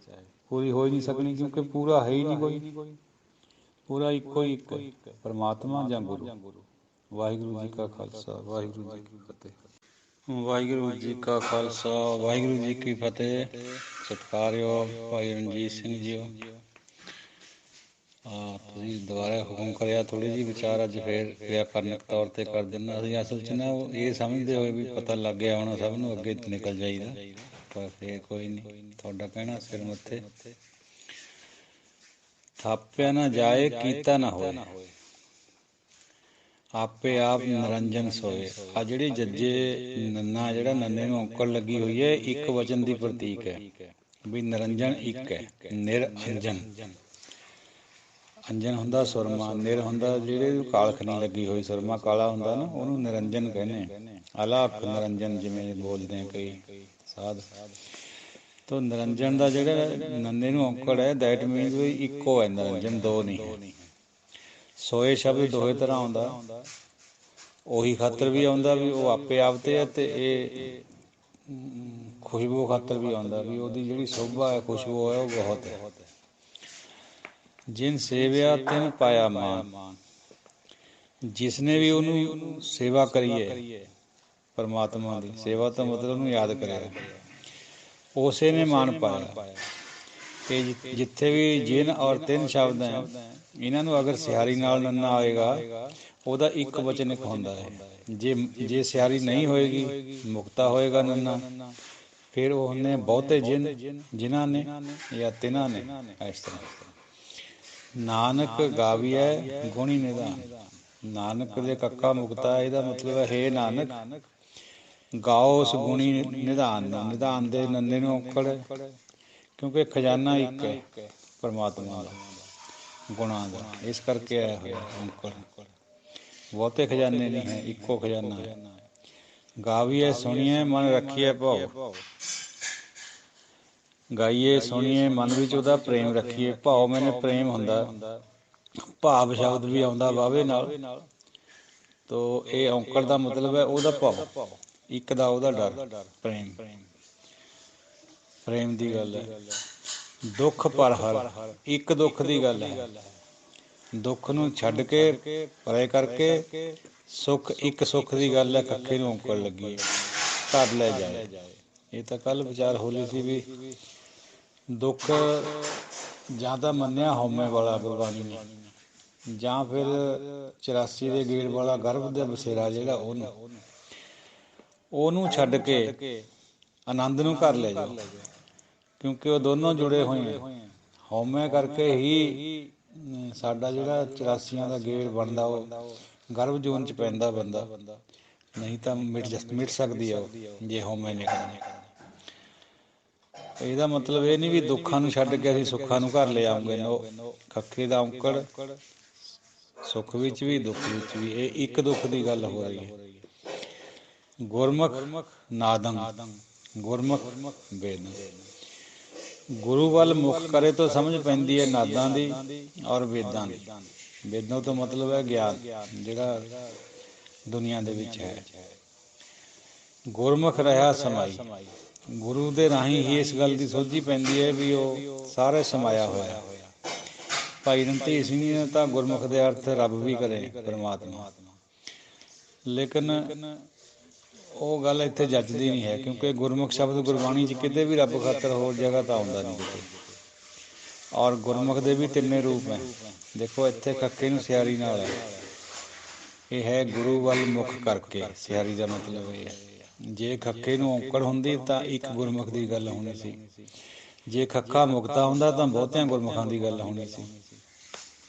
Speaker 1: ਪੂਰੀ ਹੋ ਹੀ ਨਹੀਂ ਸਕਣੀ, ਕਿਉਂਕਿ ਪੂਰਾ ਹੈ ਹੀ ਨਹੀਂ ਕੋਈ। ਪੂਰਾ ਇੱਕੋ ਹੀ ਇੱਕ ਹੈ, ਪਰਮਾਤਮਾ ਜਾਂ ਗੁਰੂ। ਵਾਹਿਗੁਰੂ ਜੀ ਕਾ ਖਾਲਸਾ, ਵਾਹਿਗੁਰੂ ਜੀ ਕੀ ਫਤਿਹ। ਵਾਹਿਗੁਰੂ ਜੀ ਕਾ ਖਾਲਸਾ, ਵਾਹਿਗੁਰੂ ਜੀ ਕੀ ਫਤਿਹ। ਸਤਿਕਾਰਯੋਗ ਭਾਈ ਰਣਜੀਤ ਸਿੰਘ ਜੀਓ, ਤੁਸੀਂ ਦੁਬਾਰਾ ਹੁਕਮ ਕਰਿਆ, ਥੋੜ੍ਹੀ ਜਿਹੀ ਵਿਚਾਰ ਅੱਜ ਫੇਰ ਵਿਆਕਰਨਕ ਤੌਰ 'ਤੇ ਕਰ ਦਿੰਦਾ। ਅਸੀਂ ਅਸਲ 'ਚ ਨਾ ਇਹ ਸਮਝਦੇ ਹੋਏ ਵੀ ਪਤਾ ਲੱਗ ਗਿਆ ਹੋਣਾ ਸਭ ਨੂੰ, ਅੱਗੇ ਨਿਕਲ ਜਾਈਦਾ, ਪਰ ਫੇਰ ਕੋਈ ਨਹੀਂ, ਤੁਹਾਡਾ ਕਹਿਣਾ ਸਿਰ ਮੱਥੇ। ਥਾਪਿਆ ਨਾ ਜਾਏ, ਕੀਤਾ ਨਾ ਹੋਏ, ਆਪੇ ਆਪ ਨਿਰੰਜਨ ਸੋਏ। ਆ ਜਿਹੜੀ ਜੱਜੇ ਨੰਨਾ, ਜਿਹੜਾ ਨੰਨੇ ਨੂੰ ਔਂਕੜ ਲੱਗੀ ਹੋਈ ਹੈ, ਇੱਕ ਵਚਨ ਦੀ ਪ੍ਰਤੀਕ ਹੈ ਵੀ ਨਿਰੰਜਨ ਇੱਕ ਹੈ। ਨਿਰਅੰਜਨ, ਅੰਜਨ ਹੁੰਦਾ ਸੁਰਮਾ, ਨਿਰ ਹੁੰਦਾ ਜਿਹੜੇ ਕਾਲਖਨੀ ਲੱਗੀ ਹੋਈ, ਸੁਰਮਾ ਕਾਲਾ ਹੁੰਦਾ ਨਾ, ਉਹਨੂੰ ਨਿਰੰਜਨ ਕਹਿੰਦੇ। ਅਲਾਪ ਨਿਰੰਜਨ ਜਿਵੇਂ ਬੋਲਦੇ ਕਈ ਸਾਧ। ਤੋ ਨਿਰੰਜਨ ਦਾ ਜਿਹੜਾ ਨੰਨੇ ਨੂੰ ਔਂਕੜ ਹੈ, ਦੈਟ ਮੀਨਸ ਵੀ ਇੱਕੋ ਹੈ ਨਿਰੰਜਨ, ਦੋ ਨਹੀਂ ਹੈ। ਸੋਏ ਸ਼ਬਦ ਦੋਹੇ ਤਰ੍ਹਾਂ ਆਉਂਦਾ, ਉਹੀ ਖਾਤਰ ਵੀ ਆਉਂਦਾ ਵੀ ਉਹ ਆਪੇ ਆਪ 'ਤੇ ਹੈ, ਅਤੇ ਇਹ ਖੁਸ਼ਬੂ ਖਾਤਰ ਵੀ ਆਉਂਦਾ ਵੀ ਉਹਦੀ ਜਿਹੜੀ ਸੋਭਾ ਹੈ, ਖੁਸ਼ਬੂ ਹੈ, ਉਹ ਬਹੁਤ ਹੈ। ਜਿਨ ਸੇਵਿਆ ਤਿਨ ਪਾਇਆ ਮਾਨ, ਜਿਸ ਨੇ ਵੀ ਉਹਨੂੰ ਸੇਵਾ ਕਰੀਏ, ਪਰਮਾਤਮਾ ਦੀ ਸੇਵਾ ਤੋਂ ਮਤਲਬ ਉਹਨੂੰ ਯਾਦ ਕਰਿਆ, ਉਸੇ ਨੇ ਮਾਨ ਪਾਇਆ। ਕਿ ਜਿੱਥੇ ਵੀ ਜਿਨ ਔਰ ਤਿੰਨ ਸ਼ਬਦ ਹੈ, ਇਹਨਾਂ ਨੂੰ ਅਗਰ ਸਿਹਾਰੀ ਨਾਲ ਨੰਨਾ ਆਏਗਾ, ਉਹਦਾ ਇੱਕ ਵਚਨ ਇੱਕ ਹੁੰਦਾ ਹੈ। ਜੇ ਸਿਹਾਰੀ ਨਹੀਂ ਹੋਏਗੀ, ਮੁਕਤਾ ਹੋਏਗਾ ਨੰਨਾ, ਫਿਰ ਉਹ ਹੁੰਦੇ ਬਹੁਤੇ ਜਿਨ੍ਹਾਂ ਨੇ ਜਾਂ ਤਿੰਨਾਂ ਨੇ। ਇਸ ਤਰ੍ਹਾਂ ਨਾਨਕ ਗਾਵੀਐ ਗੁਣੀ ਨਿਧਾਨ, ਨਾਨਕ ਦੇ ਕੱਕਾ ਮੁਕਤਾ, ਇਹਦਾ ਮਤਲਬ ਹੈ ਹੇ ਨਾਨਕ ਗਾਓ ਉਸ ਗੁਣੀ ਨਿਧਾਨ ਨੂੰ। ਨਿਧਾਨ ਦੇ ਨੰਨੇ ਨੂੰ ਔਂਕੜ, ਕਿਉਂਕਿ ਖਜ਼ਾਨਾ ਇੱਕ ਹੈ ਪਰਮਾਤਮਾ ਦਾ। ਗੁਣਾਂ ਦਾ, ਇਸ ਕਰਕੇ ਆਇਆ ਹੋਇਆ ਔਂਕੜ। ਬਹੁਤੇ ਖਜ਼ਾਨੇ ਨਹੀਂ ਹੈ, ਇੱਕੋ ਖਜ਼ਾਨਾ ਹੈ। ਗਾਵੀਏ ਸੁਣੀਏ ਮਨ ਰੱਖੀਏ ਭਾਉ, ਗਾਈਏ ਸੁਣੀਏ ਮਨ ਵਿੱਚ ਉਹਦਾ ਪ੍ਰੇਮ ਰੱਖੀਏ। ਭਾਉ ਮੈਨੇ ਪ੍ਰੇਮ ਹੁੰਦਾ, ਭਾਵ ਸ਼ਬਦ ਵੀ ਆਉਂਦਾ ਵਾਵੇ ਨਾਲ। ਤੋ ਇਹ ਔਂਕੜ ਦਾ ਮਤਲਬ ਹੈ ਉਹਦਾ ਭਾਵ, ਇੱਕ ਦਾ ਉਹਦਾ ਡਰ, ਪ੍ਰੇਮ, ਪ੍ਰੇਮ ਦੀ ਗੱਲ ਹੈ। ਦੁੱਖ ਪਰ ਹਰ, ਇੱਕ ਦੁੱਖ ਦੀ ਗੱਲ ਹੈ। ਦੁੱਖ ਨੂੰ ਛੱਡ ਕੇ ਪਰੇ ਕਰਕੇ ਸੁੱਖ, ਇੱਕ ਸੁੱਖ ਦੀ ਗੱਲ ਹੈ। ਕੱਖੇ ਨੂੰ ਔਂਕੜ ਲੱਗੀ ਧਰ ਲੈ ਜਾਏ। ਇਹ ਤਾਂ ਕੱਲ੍ਹ ਵਿਚਾਰ ਹੋਲੀ ਸੀ ਵੀ ਦੁੱਖ ਜਾਂ ਤਾਂ ਮੰਨਿਆ ਹਉਮੈ ਵਾਲਾ ਗੁਰਬਾਣੀ ਨੇ, ਜਾਂ ਫਿਰ 84 ਦੇ ਗੇੜ ਵਾਲਾ ਗਰਭ ਦਾ ਬਸੇਰਾ ਜਿਹੜਾ ਉਹਨੂੰ ਛੱਡ ਕੇ ਆਨੰਦ ਨੂੰ ਘਰ ਲੈ ਜਾਓ, ਕਿਉਂਕਿ ਉਹ ਦੋਨੋਂ ਜੁੜੇ ਹੋਏ ਆ। ਹਉਮੈ ਕਰਕੇ ਹੀ ਸਾਡਾ ਜਿਹੜਾ 84 ਦਾ ਗੇੜ ਬਣਦਾ ਉਹ ਗਰਭ ਜੂਨ 'ਚ ਪੈਂਦਾ ਬੰਦਾ, ਨਹੀਂ ਤਾਂ ਮਿਟ ਸਕਦੀ ਆ ਉਹ ਜੇ ਹਉਮੈ ਨਿਕਲੇ। ਇਹਦਾ ਮਤਲਬ ਇਹ ਨਹੀਂ ਵੀ ਦੁੱਖਾਂ ਨੂੰ ਛੱਡ ਕੇ ਅਸੀਂ ਸੁੱਖਾਂ ਨੂੰ ਘਰ ਲੈ ਆਉਂਗੇ। ਖੱਖੇ ਦਾ ਔਂਕੜ ਸੁੱਖ ਵਿੱਚ ਵੀ ਦੁੱਖ ਵਿੱਚ ਵੀ, ਇਹ ਇੱਕ ਦੁੱਖ ਦੀ ਗੱਲ ਹੋ ਰਹੀ ਹੈ। ਗੁਰਮੁਖ ਨਾਦੰ, ਗੁਰਮੁਖ ਵੇਦੰ। ਗੁਰੂ ਵੱਲ ਮੁੱਖ ਕਰੇ ਤੋਂ ਸਮਝ ਪੈਂਦੀ ਹੈ ਨਾਦਾਂ ਦੀ ਔਰ ਵੇਦਾਂ ਦੀ। ਵੇਦਾਂ ਤੋਂ ਮਤਲਬ ਹੈ ਗਿਆਨ ਜਿਹੜਾ ਦੁਨੀਆ ਦੇ ਵਿੱਚ ਹੈ। ਗੁਰਮੁਖ ਰਿਹਾ ਸਮਾਈ, ਗੁਰੂ ਦੇ ਰਾਹੀਂ ਹੀ ਇਸ ਗੱਲ ਦੀ ਸੋਝੀ ਪੈਂਦੀ ਹੈ ਵੀ ਉਹ ਸਾਰੇ ਸਮਾਇਆ ਹੋਇਆ। ਭਾਈ ਰਣਧੀਰ ਸਿੰਘ ਜੀ ਨੇ ਤਾਂ ਗੁਰਮੁਖ ਦੇ ਅਰਥ ਰੱਬ ਵੀ ਕਰੇ, ਪਰਮਾਤਮਾ, ਲੇਕਿਨ ਉਹ ਗੱਲ ਇੱਥੇ ਜੱਚਦੀ ਨਹੀਂ ਹੈ, ਕਿਉਂਕਿ ਗੁਰਮੁਖ ਸ਼ਬਦ ਗੁਰਬਾਣੀ 'ਚ ਕਿਤੇ ਵੀ ਰੱਬ ਖਾਤਰ ਹੋਰ ਜਗ੍ਹਾ ਤਾਂ ਆਉਂਦਾ ਨਹੀਂ ਕਿਤੇ। ਔਰ ਗੁਰਮੁਖ ਦੇ ਵੀ ਤਿੰਨੇ ਰੂਪ ਹੈ। ਦੇਖੋ ਇੱਥੇ ਖੱਖੇ ਨੂੰ ਸਿਆਰੀ ਨਾਲ ਹੈ, ਇਹ ਹੈ ਗੁਰੂ ਵੱਲ ਮੁੱਖ ਕਰਕੇ। ਸਿਆਰੀ ਦਾ ਮਤਲਬ ਇਹ ਹੈ, ਜੇ ਖੱਖੇ ਨੂੰ ਔਂਕੜ ਹੁੰਦੀ ਤਾਂ ਇੱਕ ਗੁਰਮੁਖ ਦੀ ਗੱਲ ਹੋਣੀ ਸੀ, ਜੇ ਖੱਖਾ ਮੁਕਤਾ ਹੁੰਦਾ ਤਾਂ ਬਹੁਤਿਆਂ ਗੁਰਮੁਖਾਂ ਦੀ ਗੱਲ ਹੋਣੀ ਸੀ।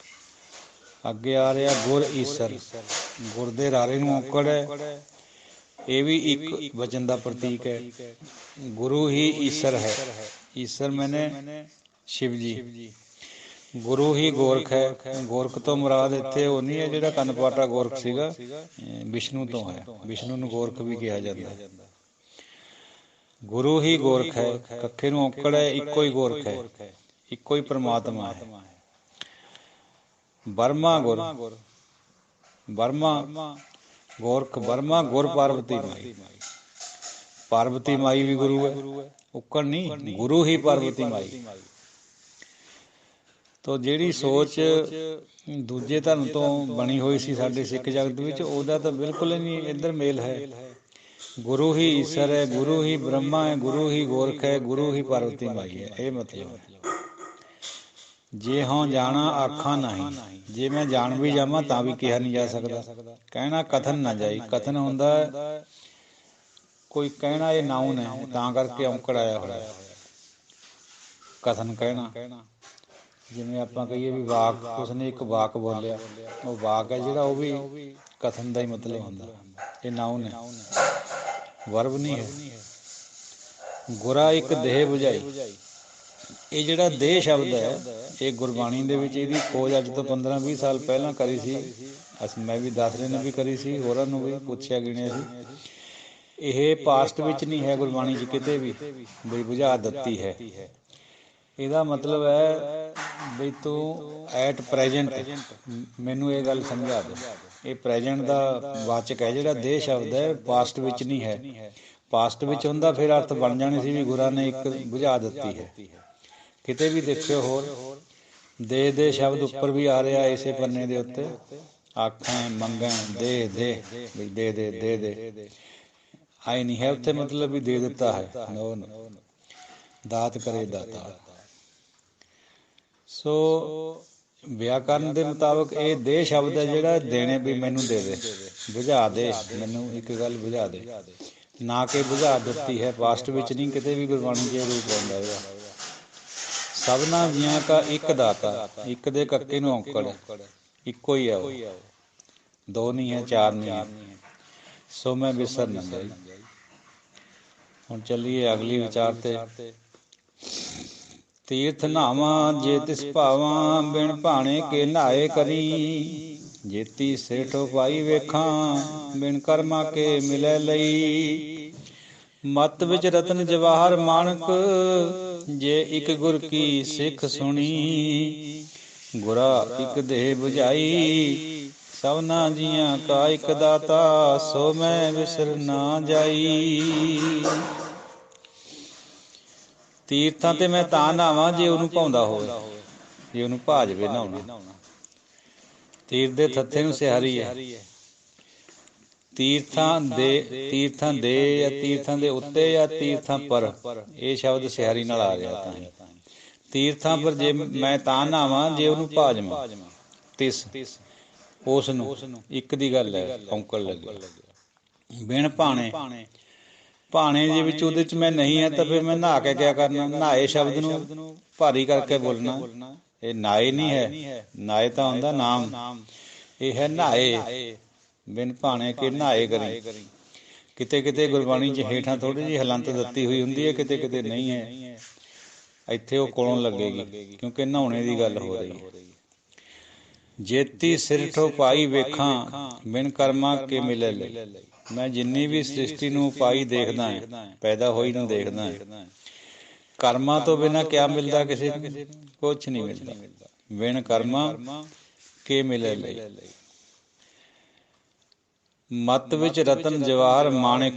Speaker 1: ਅੱਗੇ ਆ ਰਿਹਾ ਗੁਰ ਈਸਰ, ਗੁਰ ਦੇ ਰਾਰੇ ਨੂੰ ਔਂਕੜ ਹੈ। ਇਹ ਵੀ ਇੱਕ ਵਚਨ ਦਾ ਪ੍ਰਤੀਕ ਹੈ। ਗੁਰੂ ਹੀ ਈਸਰ ਹੈ, ਈਸਰ ਮੈਨੇ ਸ਼ਿਵ ਜੀ। ਗੁਰੂ ਹੀ ਗੋਰਖ ਹੈ, ਗੋਰਖ ਤੋਂ ਮੁਰਾਦ ਇੱਥੇ ਉਹ ਨਹੀਂ ਹੈ ਜਿਹੜਾ ਕੰਨ ਪਾਟਾ ਗੋਰਖ ਸੀਗਾ, ਵਿਸ਼ਨੂੰ ਤੋਂ ਹੈ। ਵਿਸ਼ਨੂੰ ਨੂੰ ਗੋਰਖ ਵੀ ਕਿਹਾ ਜਾਂਦਾ। ਗੁਰੂ ਹੀ ਗੋਰਖ ਹੈ, ਕੱਖੇ ਨੂੰ ਔਂਕੜ ਹੈ, ਇੱਕੋ ਹੀ ਗੋਰਖ ਹੈ, ਇੱਕੋ ਹੀ ਪਰਮਾਤਮਾ ਹੈ। ਬਰਮਾ ਗੁਰ, ਬਰਮਾ ਗੋਰਖ, ਬਰਮਾ ਗੁਰ ਪਾਰਵਤੀ ਮਾਈ। ਪਾਰਵਤੀ ਮਾਈ ਵੀ ਗੁਰੂ ਹੈ, ਉੱਕਣ ਨਹੀਂ, ਗੁਰੂ ਹੀ ਪਾਰਵਤੀ ਮਾਈ। ਤੋ ਜਿਹੜੀ ਸੋਚ ਦੂਜੇ ਧਰਮ ਤੋਂ ਬਣੀ ਹੋਈ ਸੀ ਸਾਡੇ ਸਿੱਖ ਜਗਤ ਵਿੱਚ, ਉਹਦਾ ਤਾਂ ਬਿਲਕੁਲ ਹੀ ਨਹੀਂ ਇੱਧਰ ਮੇਲ ਹੈ। ਗੁਰੂ ਹੀ ਈਸਰ ਹੈ, ਗੁਰੂ ਹੀ ਬ੍ਰਹਮਾ ਹੈ, ਗੁਰੂ ਹੀ ਗੋਰਖ ਹੈ, ਗੁਰੂ ਹੀ ਪਾਰਵਤੀ ਮਾਈ ਹੈ। ਇਹ ਮਤਲਬ ਜੇ ਹਾਂ ਜਾਣਾ ਆਖਾਂ ਨਹੀਂ, ਜੇ ਮੈਂ ਜਾਣ ਵੀ ਜਾਵਾਂ ਤਾਂ ਵੀ ਕਿਹਾ ਨਹੀਂ ਜਾ ਸਕਦਾ। ਕਹਿਣਾ ਕਥਨ ਨਾ ਜਾਈ, ਕਥਨ ਹੁੰਦਾ ਕੋਈ ਕਹਿਣਾ, ਇਹ ਨਾਊਨ ਹੈ ਤਾਂ ਕਰਕੇ ਔਂਕੜ ਆਇਆ ਹੋਇਆ। ਕਥਨ ਕਹਿਣਾ, ਜਿਵੇਂ ਆਪਾਂ ਕਹੀਏ ਵੀ ਵਾਕ, ਉਸਨੇ ਇੱਕ ਵਾਕ ਬੋਲਿਆ, ਉਹ ਵਾਕ ਹੈ ਜਿਹੜਾ ਉਹ ਵੀ ਕਥਨ ਦਾ ਹੀ ਮਤਲਬ ਹੁੰਦਾ। ਇਹ ਨਾਊਨ ਹੈ, ਵਰਬ ਨਹੀਂ ਹੈ। ਗੁਰਾ ਇੱਕ ਦੇਹ ਬੁਝਾਈ, ਇਹ ਜਿਹੜਾ ਦੇਹ ਸ਼ਬਦ ਹੈ ਇਹ ਗੁਰਬਾਣੀ ਦੇ ਵਿੱਚ ਇਹਦੀ ਖੋਜ ਅੱਜ ਤੋਂ 15-20 ਸਾਲ ਪਹਿਲਾਂ ਕਰੀ ਸੀ। ਮੈਂ ਵੀ ਦਾਸਰੇ ਨੇ ਵੀ ਕਰੀ ਸੀ, ਹੋਰਾਂ ਨੂੰ ਵੀ ਪੁੱਛਿਆ ਗਿਣਿਆ ਸੀ। ਇਹ ਪਾਸਟ ਵਿੱਚ ਨਹੀਂ ਹੈ ਗੁਰਬਾਣੀ 'ਚ ਕਿਤੇ ਵੀ ਬਈ ਬੁਝਾ ਦਿੱਤੀ ਹੈ। ਇਹਦਾ ਮਤਲਬ ਹੈ ਬਈ ਤੂੰ ਐਟ ਪ੍ਰੈਜੈਂਟ ਮੈਨੂੰ ਇਹ ਗੱਲ ਸਮਝਾ ਦੇ। ਇਹ ਪ੍ਰੈਜੈਂਟ ਦਾ ਵਾਚਕ ਹੈ ਜਿਹੜਾ ਦੇਹ ਸ਼ਬਦ ਹੈ, ਪਾਸਟ ਵਿੱਚ ਨਹੀਂ ਹੈ। ਪਾਸਟ ਵਿੱਚ ਹੁੰਦਾ ਫਿਰ ਅਰਥ ਬਣ ਜਾਣੀ ਸੀ ਵੀ ਗੁਰਾਂ ਨੇ ਇੱਕ ਬੁਝਾ ਦਿੱਤੀ ਹੈ। ਕਿਤੇ ਵੀ ਦੇਖਿਓ ਹੋਰ ਦੇ ਸ਼ਬਦ ਉੱਪਰ ਵੀ ਆ ਰਿਹਾ ਇਸੇ ਪੰਨੇ ਦੇ ਉੱਤੇ, ਆਖਾਂ ਮੰਗਾਂ ਦੇ ਬਈ ਦੇ ਆਏ ਨਹੀਂ ਹੈ ਉੱਥੇ, ਮਤਲਬ ਵੀ ਦੇ ਦਿੱਤਾ ਹੈ। ਨੋ ਦਾਤ ਕਰੇ ਦਾਤਾ। ਸੋ ਵਿਆਕਰਨ ਦੇ ਮੁਤਾਬਕ ਇਹ ਦੇਹ ਸ਼ਬਦ ਹੈ ਜਿਹੜਾ ਦੇਣੇ, ਵੀ ਮੈਨੂੰ ਦੇ ਦੇ, ਬੁਝਾ ਦੇ, ਮੈਨੂੰ ਇੱਕ ਗੱਲ ਬੁਝਾ ਦੇ, ਨਾ ਕਿ ਬੁਝਾ ਦਿੱਤੀ ਹੈ। ਪਾਸਟ ਵਿੱਚ ਨਹੀਂ ਕਿਤੇ ਵੀ ਗੁਰਬਾਣੀ 'ਚ ਰੂਪ ਆਉਂਦਾ ਇਹਦਾ। ਸਭਨਾ ਜੀਆਂ ਕਾ ਇੱਕ ਦਾਤਾ, ਇੱਕ ਦੇ ਕੱਕੇ ਨੂੰ ਔਂਕੜ, ਇੱਕੋ ਹੀ ਹੈ ਉਹ, ਦੋ ਨਹੀਂ ਹੈ, ਚਾਰ ਨਹੀਂ ਹੈ। ਸੋ ਮੈਂ ਵਿਸਰ ਨਾ ਜਾਈ। ਹੁਣ ਚੱਲੀਏ ਅਗਲੀ ਵਿਚਾਰ ਤੇ। तीर्थ नहावा जे तिस भावा बिन भाणे के नहाए करी जेती सिर ठोपाई वेखा बिन कर्मा के मिलै लई मत विच रतन जवाहर माणक जे इक गुर की सिख सुनी गुरा इक देह बुझाई सबना जियां का इक दाता सो मैं विसर ना जाई। ਤੀਰਥਾਂ ਤੇ ਮੈਂ ਤਾਂ ਨਹਾਵਾਂ ਜੇ ਉਹਨੂੰ ਭਾਉਂਦਾ ਹੋਵੇ, ਜੇ ਉਹਨੂੰ ਭਾ ਜਾਵੇ ਨਹਾਉਣਾ। ਤੀਰਥ ਦੇ ਥੱਥੇ ਨੂੰ ਸਿਹਾਰੀ ਹੈ। ਤੀਰਥਾਂ ਦੇ ਜਾਂ ਤੀਰਥਾਂ ਦੇ ਉੱਤੇ ਜਾਂ ਤੀਰਥਾਂ ਪਰ, ਇਹ ਸ਼ਬਦ ਸਿਹਾਰੀ ਨਾਲ ਆ ਗਿਆ। ਤਾਂ ਤੀਰਥਾਂ ਪਰ ਜੇ ਮੈਂ ਤਾਂ ਨਹਾਵਾਂ ਜੇ ਉਹਨੂੰ ਭਾ ਜਾਵਾਂ, ਤਿਸ ਉਸ ਨੂੰ, ਇੱਕ ਦੀ ਗੱਲ ਹੈ, ਔਂਕੜ ਲੱਗੇ। ਬਿਨ ਭਾਣੇ, ਭਾਣੇ ਦੇ ਵਿੱਚ ਉਹਦੇ ਚ ਮੈਂ ਨਹੀਂ ਹੈ ਤਾਂ ਫਿਰ ਮੈਂ ਨਹਾ ਕੇ ਕਿਆ ਕਰਨਾ। ਨਹਾਏ ਸ਼ਬਦ ਨੂੰ ਭਾਰੀ ਕਰਕੇ ਬੋਲਣਾ। ਇਹ ਨਾਏ ਨਹੀਂ ਹੈ, ਨਾਏ ਤਾਂ ਹੁੰਦਾ ਨਾਮ, ਇਹ ਹੈ ਨਹਾਏ। ਬਿਨ ਭਾਣੇ ਕੇ ਨਹਾਏ ਕਰੀ। ਕਿਤੇ ਕਿਤੇ ਗੁਰਬਾਣੀ ਚ ਹੇਠਾਂ ਥੋੜ੍ਹੀ ਜਿਹੀ ਹਲੰਤ ਦਿੱਤੀ ਹੋਈ ਹੁੰਦੀ ਹੈ, ਕਿਤੇ ਕਿਤੇ ਨਹੀਂ ਹੈ। ਇੱਥੇ ਉਹ ਕੋਲੋਂ ਲੱਗੇਗੀ ਕਿਉਂਕਿ ਨਹਾਉਣੇ ਦੀ ਗੱਲ ਹੋ ਰਹੀ ਹੈ। ਜੇਤੀ ਸਿਰ ਠੋਪਾਈ ਵੇਖਾਂ ਬਿਨ ਕਰਮਾਂ ਕੇ ਮਿਲੇ ਲਈ। ਮੈਂ ਜਿੰਨੀ ਵੀ ਸ੍ਰਿਸ਼ਟੀ ਨੂੰ ਪਾਈ ਦੇਖਦਾ ਹੈ, ਪੈਦਾ ਹੋਈ ਨੂੰ ਦੇਖਦਾ ਹੈ, ਕਰਮਾਂ ਤੋਂ ਬਿਨਾਂ ਕਿਆ ਮਿਲਦਾ ਕਿਸੇ ਨੂੰ? ਕੁਛ ਨਹੀਂ ਮਿਲਦਾ। ਬਿਨ ਕਰਮਾਂ ਕੇ ਮਿਲੇ ਲਈ ਮਤ ਵਿੱਚ ਰਤਨ ਜਵਾਹਰ ਮਾਣਿਕ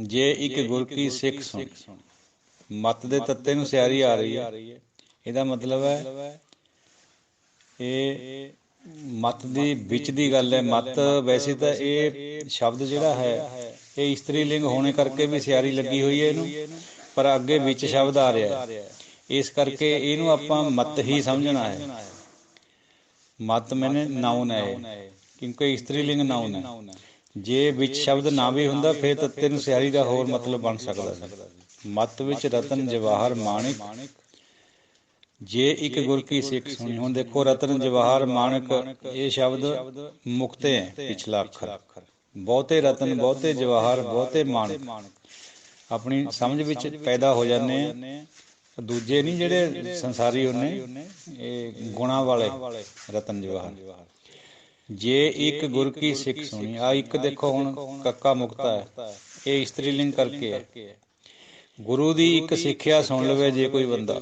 Speaker 1: ਜੇ ਇੱਕ ਗੁਰ ਕੀ ਸਿੱਖ ਸੁਣ। ਮਤ ਦੇ ਤੱਤੇ ਨੂੰ ਸਿਆਰੀ ਆ ਰਹੀ ਹੈ। ਇਹਦਾ ਮਤਲਬ ਹੈ ਇਹ ਮਤ ਦੀ ਵਿੱਚ ਦੀ ਗੱਲ ਹੈ। ਮਤ ਵੈਸੇ ਤਾਂ ਇਹ ਸ਼ਬਦ ਜਿਹੜਾ ਹੈ ਇਹ ਇਸਤਰੀ ਲਿੰਗ ਹੋਣੇ ਕਰਕੇ ਵੀ ਸਿਆਰੀ ਲੱਗੀ ਹੋਈ ਹੈ ਇਹਨੂੰ, ਪਰ ਅੱਗੇ ਵਿੱਚ ਸ਼ਬਦ ਆ ਰਿਹਾ ਹੈ, ਇਸ ਕਰਕੇ ਇਹਨੂੰ ਆਪਾਂ ਮਤ ਹੀ ਸਮਝਣਾ ਹੈ। ਮਤ ਮੈਨੇ ਨਾਉਨ ਹੈ, ਕਿਉਂਕਿ ਇਸਤਰੀ ਲਿੰਗ ਨਾਉਨ ਹੈ। ਜੇ ਵਿੱਚ ਸ਼ਬਦ ਨਾ ਵੀ ਹੁੰਦਾ ਫਿਰ ਤੱਤੇ ਨੂੰ ਸਿਆਰੀ ਦਾ ਹੋਰ ਮਤਲਬ ਬਣ ਸਕਦਾ ਸੀ। ਮਤ ਵਿੱਚ ਰਤਨ ਜਵਾਹਰ ਮਾਣਿਕ ਜੇ ਇੱਕ ਗੁਰ ਕੀ ਸਿੱਖ ਸੁਣੀ। ਹੁਣ ਦੇਖੋ ਰਤਨ ਜਵਾਹਰ ਮਾਣਕ ਇਹ ਸ਼ਬਦ ਮੁਕਤੇ ਹੈ, ਪਿਛਲਾ ਅੱਖਰ। ਬਹੁਤੇ ਰਤਨ, ਬਹੁਤੇ ਜਵਾਹਰ, ਬਹੁਤੇ ਮਾਣਕ ਆਪਣੀ ਸਮਝ ਵਿੱਚ ਪੈਦਾ ਹੋ ਜਾਂਦੇ ਆ। ਦੂਜੇ ਨਹੀਂ ਜਿਹੜੇ ਸੰਸਾਰੀ ਉਹਨੇ, ਇਹ ਗੁਣਾਂ ਵਾਲੇ ਰਤਨ ਜਵਾਹਰ। ਜੇ ਇੱਕ ਗੁਰ ਕੀ ਸਿੱਖ ਸੁਣੀ, ਆ ਇੱਕ ਦੇਖੋ ਹੁਣ ਕੱਕਾ ਮੁਕਤਾ ਹੈ, ਇਹ ਇਸਤਰੀ ਲਿੰਗ ਕਰਕੇ ਹੈ। ਗੁਰੂ ਦੀ ਇੱਕ ਸਿੱਖਿਆ ਸੁਣ ਲਵੇ ਜੇ ਕੋਈ ਬੰਦਾ,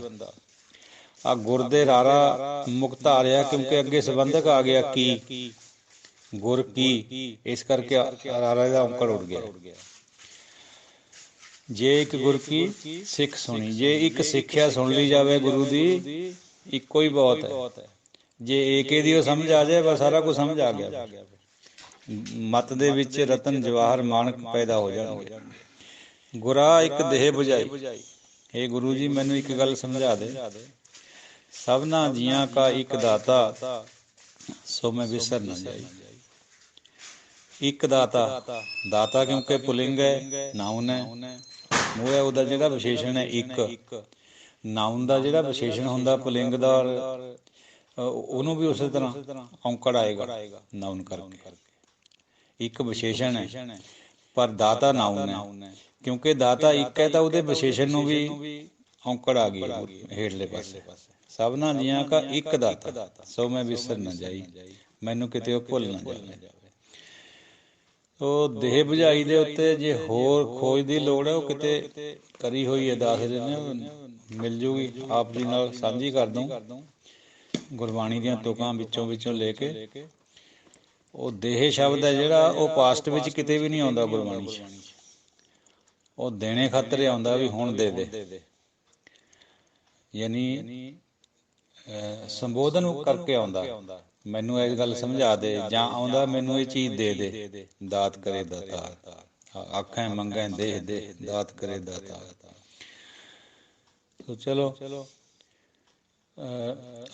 Speaker 1: ਆ ਗੁਰ ਦੇ ਰਾਰਾ ਮੁਕਤ ਆ ਰਿਹਾ ਕਿਉਂਕਿ ਅੱਗੇ ਸੰਬੰਧਕ ਆ ਗਿਆ ਕੀ, ਗੁਰ ਕੀ, ਇਸ ਕਰਕੇ ਰਾਰਾ ਦਾ ਔਂਕੜ ਉੱਡ ਗਿਆ। ਜੇ ਇੱਕ ਗੁਰ ਕੀ ਸਿੱਖ ਸੁਣੀ, ਜੇ ਇੱਕ ਸਿੱਖਿਆ ਸੁਣ ਲਈ ਜਾਵੇ ਗੁਰੂ ਦੀ, ਇੱਕੋ ਹੀ ਬਹੁਤ ਹੈ। ਜੇ ਏਕੇ ਦੀ ਉਹ ਸਮਝ ਆ ਜਾਏ ਬਸ ਸਾਰਾ ਕੁਝ ਸਮਝ ਆ ਗਿਆ। ਮਤ ਦੇ ਵਿੱਚ ਰਤਨ ਜਵਾਹਰ ਮਾਣਕ ਪੈਦਾ ਹੋ ਜਾਣਗੇ। ਗੁਰਾ ਇੱਕ ਦੇਹ ਬੁਝਾਈ। ਇਹ ਗੁਰੂ ਜੀ ਮੈਨੂੰ ਇੱਕ ਗੱਲ ਸਮਝਾ ਦੇ, ਸਭਨਾ ਜੀਆਂ ਕਾ ਇੱਕ ਦਾਤਾ ਸੋ ਮੈਂ ਵਿਸਰ ਨਾ ਜਾਈ। ਇੱਕ ਦਾਤਾ, ਦਾਤਾ ਕਿਉਂਕਿ ਪੁਲਿੰਗ ਹੈ, ਨਾਉਨ ਹੈ, ਉਹ ਹੈ ਉਹਦਾ ਜਿਹੜਾ ਵਿਸ਼ੇਸ਼ਣ ਹੈ ਇੱਕ। ਨਾਉਨ ਦਾ ਜਿਹੜਾ ਵਿਸ਼ੇਸ਼ਣ ਹੁੰਦਾ ਪੁਲਿੰਗ ਦਾ, ਉਹਨੂੰ ਵੀ ਉਸੇ ਤਰ੍ਹਾਂ ਔਂਕੜ ਆਏਗਾ ਨਾਉਨ ਕਰਕੇ। ਇੱਕ ਵਿਸ਼ੇਸ਼ਣ ਹੈ ਪਰ ਦਾਤਾ ਨਾਉਨ ਹੈ, ਕਿਉਂਕਿ ਦਾਤਾ ਇੱਕ ਹੈ ਤਾਂ ਉਹਦੇ ਵਿਸ਼ੇਸ਼ਣ ਨੂੰ ਵੀ ਔਂਕੜ ਆ ਗਈ ਹੇਠਲੇ ਪਾਸੇ। ਸਭਨਾ ਜੀਆਂ ਕਾ ਇੱਕ ਦਾਤਾ ਸੋ ਮੈਂ ਵਿਸਰ ਨਾ ਜਾਈ, ਮੈਨੂੰ ਕਿਤੇ ਉਹ ਭੁੱਲ ਨਾ ਜਾਵੇ। ਉਹ ਦੇਹ ਬੁਝਾਈ ਦੇ ਉੱਤੇ ਜੇ ਹੋਰ ਖੋਜ ਦੀ ਲੋੜ ਹੈ, ਉਹ ਕਿਤੇ ਕਰੀ ਹੋਈ ਹੈ ਦਾਸ ਜੀ ਨੇ, ਮਿਲ ਜੂਗੀ। ਆਪ ਜੀ ਨਾਲ ਸਾਂਝੀ ਕਰ ਦੂੰ ਗੁਰਬਾਣੀ ਦੀਆਂ ਤੁਕਾਂ ਵਿੱਚੋਂ ਲੈ ਕੇ। ਉਹ ਦੇਹ ਸ਼ਬਦ ਹੈ ਜਿਹੜਾ, ਉਹ ਪਾਸਟ ਵਿੱਚ ਕਿਤੇ ਵੀ ਨਹੀਂ ਆਉਂਦਾ ਗੁਰਬਾਣੀ 'ਚ। ਉਹ ਦੇਣੇ ਖਾਤਰ ਆਉਂਦਾ ਵੀ ਹੁਣ ਦੇ ਦੇ, ਯਾਨੀ ਸੰਬੋਧਨ ਕਰਕੇ ਆਉਂਦਾ, ਮੈਨੂੰ ਇਹ ਗੱਲ ਸਮਝਾ ਦੇ, ਜਾਂ ਆਉਂਦਾ ਮੈਨੂੰ ਇਹ ਚੀਜ਼ ਦੇ ਦੇ, ਦਾਤ ਕਰੇ ਦਾਤਾ, ਆਖਾਂ ਮੰਗਾਂ ਦੇਹ ਦੇ, ਦਾਤ ਕਰੇ ਦਾਤਾ। ਤੋ ਚਲੋ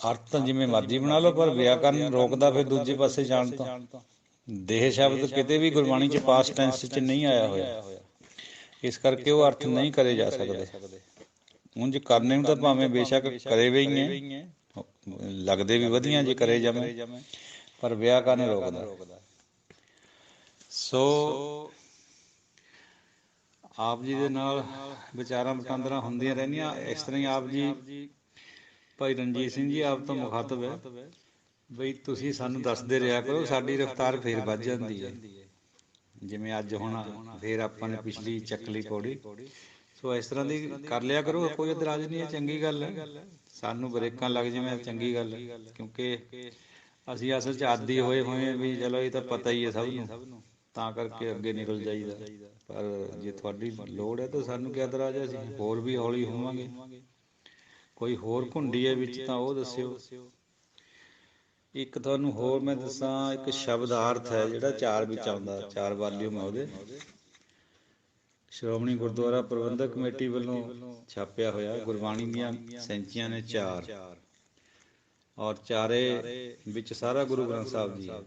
Speaker 1: ਅਰਥ ਤਾਂ ਜਿਵੇਂ ਮਰਜ਼ੀ ਬਣਾ ਲਓ, ਪਰ ਵਿਆਕਰਨ ਰੋਕਦਾ ਫਿਰ ਦੂਜੇ ਪਾਸੇ ਜਾਣ ਤੋਂ। ਦੇਹ ਸ਼ਬਦ ਕਿਤੇ ਵੀ ਗੁਰਬਾਣੀ 'ਚ ਪਾਸਟ ਟੈਂਸ 'ਚ ਨਹੀਂ ਆਇਆ ਹੋਇਆ, ਇਸ ਕਰਕੇ ਉਹ ਅਰਥ ਨਹੀਂ ਕਰੇ ਜਾ ਸਕਦੇ। ਉਂਝ ਕਰਨੇ ਨੂੰ ਤਾਂ ਭਾਵੇਂ ਬੇਸ਼ੱਕ ਕਰੇ ਵੀ ਹੈ, ਲੱਗਦੇ ਵੀ ਵਧੀਆ ਜੇ ਕਰੇ ਜਾਵੇ, ਪਰ ਵਿਆਕਰਨ ਰੋਕਦਾ। ਸੋ ਆਪ ਜੀ ਦੇ ਨਾਲ ਵਿਚਾਰਾਂ ਵਟਾਂਦਰਾਂ ਹੁੰਦੀਆਂ ਰਹਿੰਦੀਆਂ। ਇਸ ਤਰ੍ਹਾਂ ਹੀ ਆਪ ਜੀ ਭਾਈ ਰਣਜੀਤ ਸਿੰਘ ਜੀ ਆਪ ਤੋਂ ਮੁਖਾਤਬ ਹੈ ਬਈ ਤੁਸੀਂ ਸਾਨੂੰ ਦੱਸਦੇ ਰਿਹਾ ਕਰੋ, ਸਾਡੀ ਰਫ਼ਤਾਰ ਫੇਰ ਵੱਧ ਜਾਂਦੀ ਹੈ। ਜਿਵੇਂ ਅੱਜ ਹੁਣ ਫੇਰ ਆਪਾਂ ਨੇ ਪਿਛਲੀ ਚੱਕ ਲਈ ਪੌੜੀ, ਸੋ ਇਸ ਤਰ੍ਹਾਂ ਦੀ ਕਰ ਲਿਆ ਕਰੋ, ਕੋਈ ਇਤਰਾਜ਼ ਨਹੀਂ ਹੈ, ਚੰਗੀ ਗੱਲ ਹੈ। ਸਾਨੂੰ ਬ੍ਰੇਕਾਂ ਲੱਗ ਜਿਵੇਂ ਚੰਗੀ ਗੱਲ ਹੈ, ਕਿਉਂਕਿ ਅਸੀਂ ਅਸਲ 'ਚ ਆਦੀ ਹੋਏ ਵੀ ਚਲੋ ਇਹ ਤਾਂ ਪਤਾ ਹੀ ਹੈ ਸਭ ਨੂੰ, ਤਾਂ ਕਰਕੇ ਅੱਗੇ ਨਿਕਲ ਜਾਈਦਾ। ਪਰ ਜੇ ਤੁਹਾਡੀ ਲੋੜ ਹੈ ਤਾਂ ਸਾਨੂੰ ਕਿਆ ਇਤਰਾਜ਼ ਹੈ, ਅਸੀਂ ਹੋਰ ਵੀ ਹੌਲੀ ਹੋਵਾਂਗੇ। ਕੋਈ ਹੋਰ ਘੁੰਡੀ ਹੈ ਵਿੱਚ ਤਾਂ ਉਹ ਦੱਸਿਓ। ਇੱਕ ਤੁਹਾਨੂੰ ਹੋਰ ਮੈਂ ਦੱਸਾਂ, ਇੱਕ ਸ਼ਬਦਾਰਥ ਹੈ ਜਿਹੜਾ 4 ਵਿੱਚ ਆਉਂਦਾ, 4 ਵਾਲੀਅਮ ਹੈ ਉਹਦੇ, ਸ਼੍ਰੋਮਣੀ ਗੁਰਦੁਆਰਾ ਪ੍ਰਬੰਧਕ ਕਮੇਟੀ ਵੱਲੋਂ ਛਾਪਿਆ ਹੋਇਆ। ਗੁਰਬਾਣੀ ਦੀਆਂ ਸੈਂਚੀਆਂ ਨੇ 4, ਔਰ ਚਾਰੇ ਵਿੱਚ ਸਾਰਾ ਗੁਰੂ ਗ੍ਰੰਥ ਸਾਹਿਬ ਜੀ ਹੈ।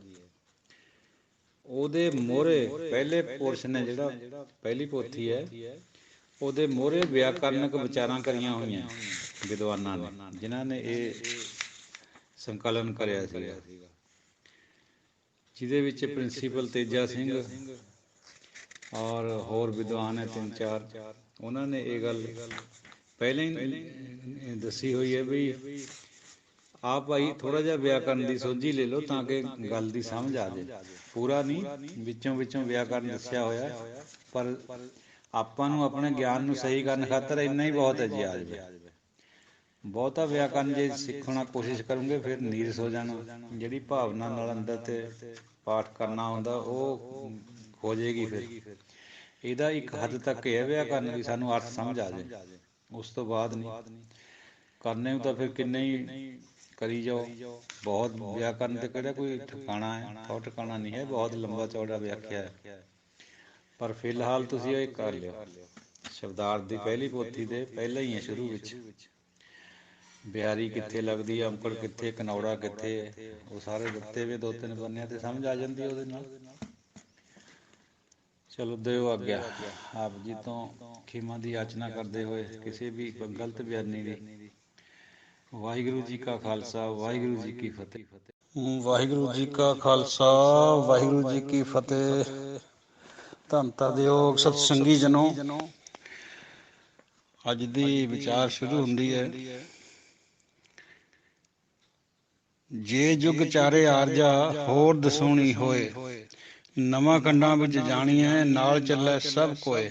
Speaker 1: ਉਹਦੇ ਮੋਹਰੇ ਪਹਿਲੇ ਪੋਰਸ਼ਨ ਹੈ ਜਿਹੜਾ ਪਹਿਲੀ ਪੋਥੀ ਹੈ, ਉਹਦੇ ਮੋਹਰੇ ਵਿਆਕਰਨਕ ਵਿਚਾਰਾਂ ਕਰੀਆਂ ਹੋਈਆਂ ਵਿਦਵਾਨਾਂ ਨੇ, ਜਿਨ੍ਹਾਂ ਨੇ ਇਹ ਸੰਕਲਨ ਕਰਿਆ ਸੀਗਾ, ਜਿਹਦੇ ਵਿੱਚ ਪ੍ਰਿੰਸੀਪਲ ਤੇਜਾ ਸਿੰਘ ਔਰ ਹੋਰ ਵਿਦਵਾਨ ਹੈ 3-4, ਉਹਨਾਂ ਨੇ ਇਹ ਗੱਲ ਪਹਿਲਾਂ ਹੀ ਦੱਸੀ ਹੋਈ ਹੈ ਵੀ ਆਪ ਭਾਈ ਥੋੜ੍ਹਾ ਜਿਹਾ ਵਿਆਕਰਨ ਦੀ ਸੋਝੀ ਲੈ ਲਓ ਤਾਂ ਕਿ ਗੱਲ ਦੀ ਸਮਝ ਆ ਜਾਏ। ਪੂਰਾ ਨਹੀਂ, ਵਿੱਚੋਂ ਵਿਆਕਰਨ ਦੱਸਿਆ ਹੋਇਆ, ਪਰ ਆਪਾਂ ਨੂੰ ਆਪਣੇ ਗਿਆਨ ਨੂੰ ਸਹੀ ਕਰਨ ਖਾਤਰ ਇੰਨਾ ਹੀ ਬਹੁਤ ਹੈ ਜੀ। ਆ ਜਾਵੇ ਬਹੁਤਾ ਵਿਆਕਰਨ ਜੇ ਸਿੱਖਣਾ ਕੋਸ਼ਿਸ਼ ਕਰੋਗੇ ਫਿਰ ਨੀਰਸ ਹੋ ਜਾਣਾ। ਜਿਹੜੀ ਭਾਵਨਾ ਨਾਲ ਅੰਦਰ ਤੇ ਪਾਠ ਕਰਨਾ ਹੁੰਦਾ ਉਹ ਹੋ ਜਾਏਗੀ। ਫਿਰ ਇਹਦਾ ਇੱਕ ਹੱਦ ਤੱਕ ਇਹ ਵਿਆਕਰਨ ਵੀ ਸਾਨੂੰ ਅਰਥ ਸਮਝ ਆ ਜਾਏ, ਉਸ ਤੋਂ ਬਾਅਦ ਨਹੀਂ ਕਰਨੇ ਨੂੰ ਤਾਂ ਫਿਰ ਕਿੰਨੇ ਹੀ ਕਰੀ ਜਾਓ। ਬਹੁਤ ਵਿਆਕਰਨ ਤੇ ਕਿਹੜਾ ਕੋਈ ਠਿਕਾਣਾ ਹੈ, ਉਹ ਠਿਕਾਣਾ ਨਹੀਂ ਹੈ, ਬਹੁਤ ਲੰਬਾ ਚੌੜਾ ਵਿਆਖਿਆ ਹੈ। ਪਰ ਫਿਲਹਾਲ ਤੁਸੀਂ ਇਹ ਕਰ ਲਿਓ, ਸ਼ਬਦਾਰਥ ਦੀ ਪਹਿਲੀ ਪੋਥੀ ਦੇ ਪਹਿਲਾਂ ਹੀ ਹੈ ਸ਼ੁਰੂ ਵਿੱਚ, ਬਿਹਾਰੀ ਕਿੱਥੇ ਲੱਗਦੀ ਹੈ, ਔਂਕੜ ਕਿੱਥੇ, ਕਨੌੜਾ ਕਿੱਥੇ, ਉਹ ਸਾਰੇ ਦਿੱਤੇ ਵੇ 2-3 ਪੰਨਿਆਂ ਤੇ ਸਮਝ ਆ ਜਾਂਦੀ ਉਹਦੇ ਨਾਲ। ਚਲੋ ਦਿਓ ਆਗਿਆ। ਆਪ ਜੀ ਤੋਂ ਖਿਮਾ ਦੀ ਯਾਚਨਾ ਕਰਦੇ ਹੋਏ ਕਿਸੇ ਵੀ ਗਲਤ ਬਿਆਨੀ ਦੀ। ਵਾਹਿਗੁਰੂ ਜੀ ਕਾ ਖਾਲਸਾ, ਵਾਹਿਗੁਰੂ ਜੀ ਕੀ ਫਤਿਹ।
Speaker 2: ਵਾਹਿਗੁਰੂ ਜੀ ਕਾ ਖਾਲਸਾ, ਵਾਹਿਗੁਰੂ ਜੀ ਕੀ ਫਤਿਹ। ਧੰਨ ਧੰਨਯੋਗ ਸਤ ਸੰਗੀ ਜਨੋ, ਅੱਜ ਦੀ ਵਿਚਾਰ ਸ਼ੁਰੂ ਹੁੰਦੀ ਹੈ। ਜੇ ਯੁਗ ਚਾਰੇ ਆਰਜਾ ਹੋਰ ਦਸੂਣੀ ਹੋਏ, ਨਵਾਂ ਕੰਡਾਂ ਵਿੱਚ ਜਾਣੀਐ ਨਾਲ ਚੱਲੈ ਸਭ ਕੋਏ।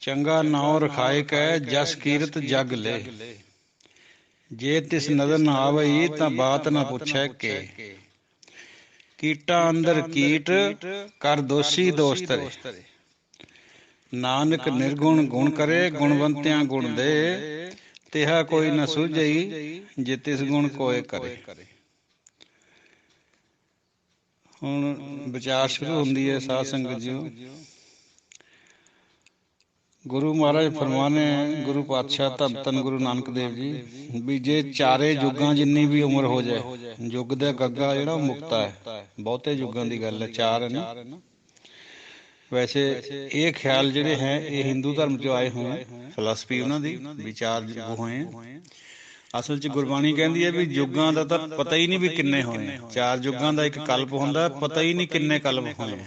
Speaker 2: ਚੰਗਾ ਨਾਉ ਰਖਾਇ ਕੈ ਜਸ ਕੀਰਤ ਜਗ ਲੈ, ਜੇ ਤਿਸ ਨਜ਼ਰ ਨਾ ਆਵਈ ਤਾਂ ਬਾਤ ਨਾ ਪੁੱਛੈ ਕੇ। ਕੀਟਾਂ ਅੰਦਰ ਕੀਟ ਕਰ ਦੋਸ਼ੀ ਦੋਸ਼ ਧਰੇ, ਨਾਨਕ ਨਿਰਗੁਣ ਗੁਣ ਕਰੇ ਗੁਣਵੰਤਿਆਂ ਗੁਣ ਦੇ। ਤਿਹਾ ਕੋਈ ਨਾ ਸੂਝਈ ਜੇ ਤਿਸ ਗੁਣ ਕੋਏ ਕਰੇ। ਹੁਣ ਵਿਚਾਰ ਸ਼ੁਰੂ ਹੁੰਦੀ ਹੈ ਸਾਧ ਸੰਗਤ ਜੀਓ। ਗੁਰੂ ਮਹਾਰਾਜ ਫਰਮਾਨੇ, ਗੁਰੂ ਪਾਤਸ਼ਾਹ ਧੰਨ ਧੰਨ ਗੁਰੂ ਨਾਨਕ ਦੇਵ ਜੀ, ਵੀ ਜੇ ਚਾਰੇ ਯੁੱਗਾਂ ਜਿੰਨੀ ਵੀ ਉਮਰ ਹੋ ਜਾਏ, ਯੁੱਗ ਦਾ ਗੱਗਾ ਜਿਹੜਾ ਉਹ ਮੁਕਤਾ ਹੈ। ਬਹੁਤੇ ਯੁੱਗਾਂ ਦੀ ਗੱਲ ਹੈ, 4 ਹੈ ਨਾ। ਵੈਸੇ ਇਹ ਖਿਆਲ ਜਿਹੜੇ ਹੈ ਇਹ ਹਿੰਦੂ ਧਰਮ 'ਚੋਂ ਆਏ ਹੋਏ, ਫਿਲਾਸਫੀ ਉਹਨਾਂ ਦੀ ਵਿਚਾਰ ਹੋਏ। ਅਸਲ 'ਚ ਗੁਰਬਾਣੀ ਕਹਿੰਦੀ ਹੈ ਵੀ ਯੁੱਗਾਂ ਦਾ ਤਾਂ ਪਤਾ ਹੀ ਨਹੀਂ ਵੀ ਕਿੰਨੇ ਹੋਏ। 4 ਯੁੱਗਾਂ ਦਾ ਇੱਕ ਕਲਪ ਹੁੰਦਾ, ਪਤਾ ਹੀ ਨਹੀਂ ਕਿੰਨੇ ਕਲਪ ਹੋਏ।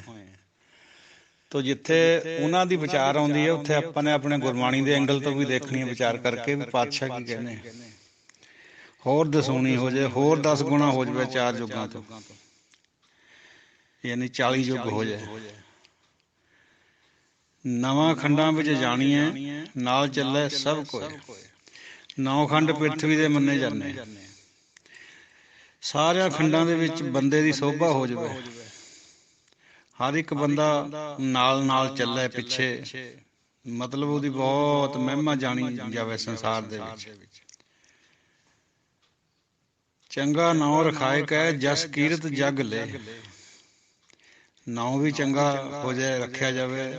Speaker 2: ਤੋ ਜਿੱਥੇ ਉਹਨਾਂ ਦੀ ਵਿਚਾਰ ਆਉਂਦੀ ਹੈ ਉੱਥੇ ਆਪਾਂ ਨੇ ਆਪਣੇ ਗੁਰਬਾਣੀ ਦੇ ਐਂਗਲ ਤੋਂ ਵੀ ਦੇਖਣੀ ਹੈ, ਵਿਚਾਰ ਕਰਕੇ ਵੀ ਪਾਤਸ਼ਾਹ ਕੀ ਕਹਿੰਦੇ। ਹੋਰ ਦਸੂਣੀ ਹੋ ਜਾਏ, ਹੋਰ 10 ਗੁਣਾ ਹੋ ਜਾਵੇ 4 ਯੁੱਗਾਂ ਤੋਂ, ਯਾਨੀ 40 ਯੁੱਗ ਹੋ ਜਾਏ। ਨਵਾਂ ਖੰਡਾਂ ਵਿੱਚ ਜਾਣੀਐ ਨਾਲ ਚੱਲੈ ਸਭ ਕੋਏ। 9 ਖੰਡ ਪ੍ਰਿਥਵੀ ਦੇ ਮੰਨੇ ਜਾਂਦੇ, ਸਾਰਿਆਂ ਖੰਡਾਂ ਦੇ ਵਿੱਚ ਬੰਦੇ ਦੀ ਸੋਭਾ ਹੋ ਜਾਵੇ। ਹਰ ਇੱਕ ਬੰਦਾ ਨਾਲ ਨਾਲ ਚੱਲੇ ਪਿੱਛੇ, ਮਤਲਬ ਉਹਦੀ ਬਹੁਤ ਮਹਿਮਾ ਜਾਣੀ ਜਾਵੇ ਸੰਸਾਰ ਦੇ ਵਿੱਚ। ਚੰਗਾ ਨਾਉ ਰਖਾਇ ਕੈ ਜਸ ਕੀਰਤ ਜਗ ਲੈ, ਨਾਉ ਵੀ ਚੰਗਾ ਹੋ ਜਾਏ, ਰੱਖਿਆ ਜਾਵੇ।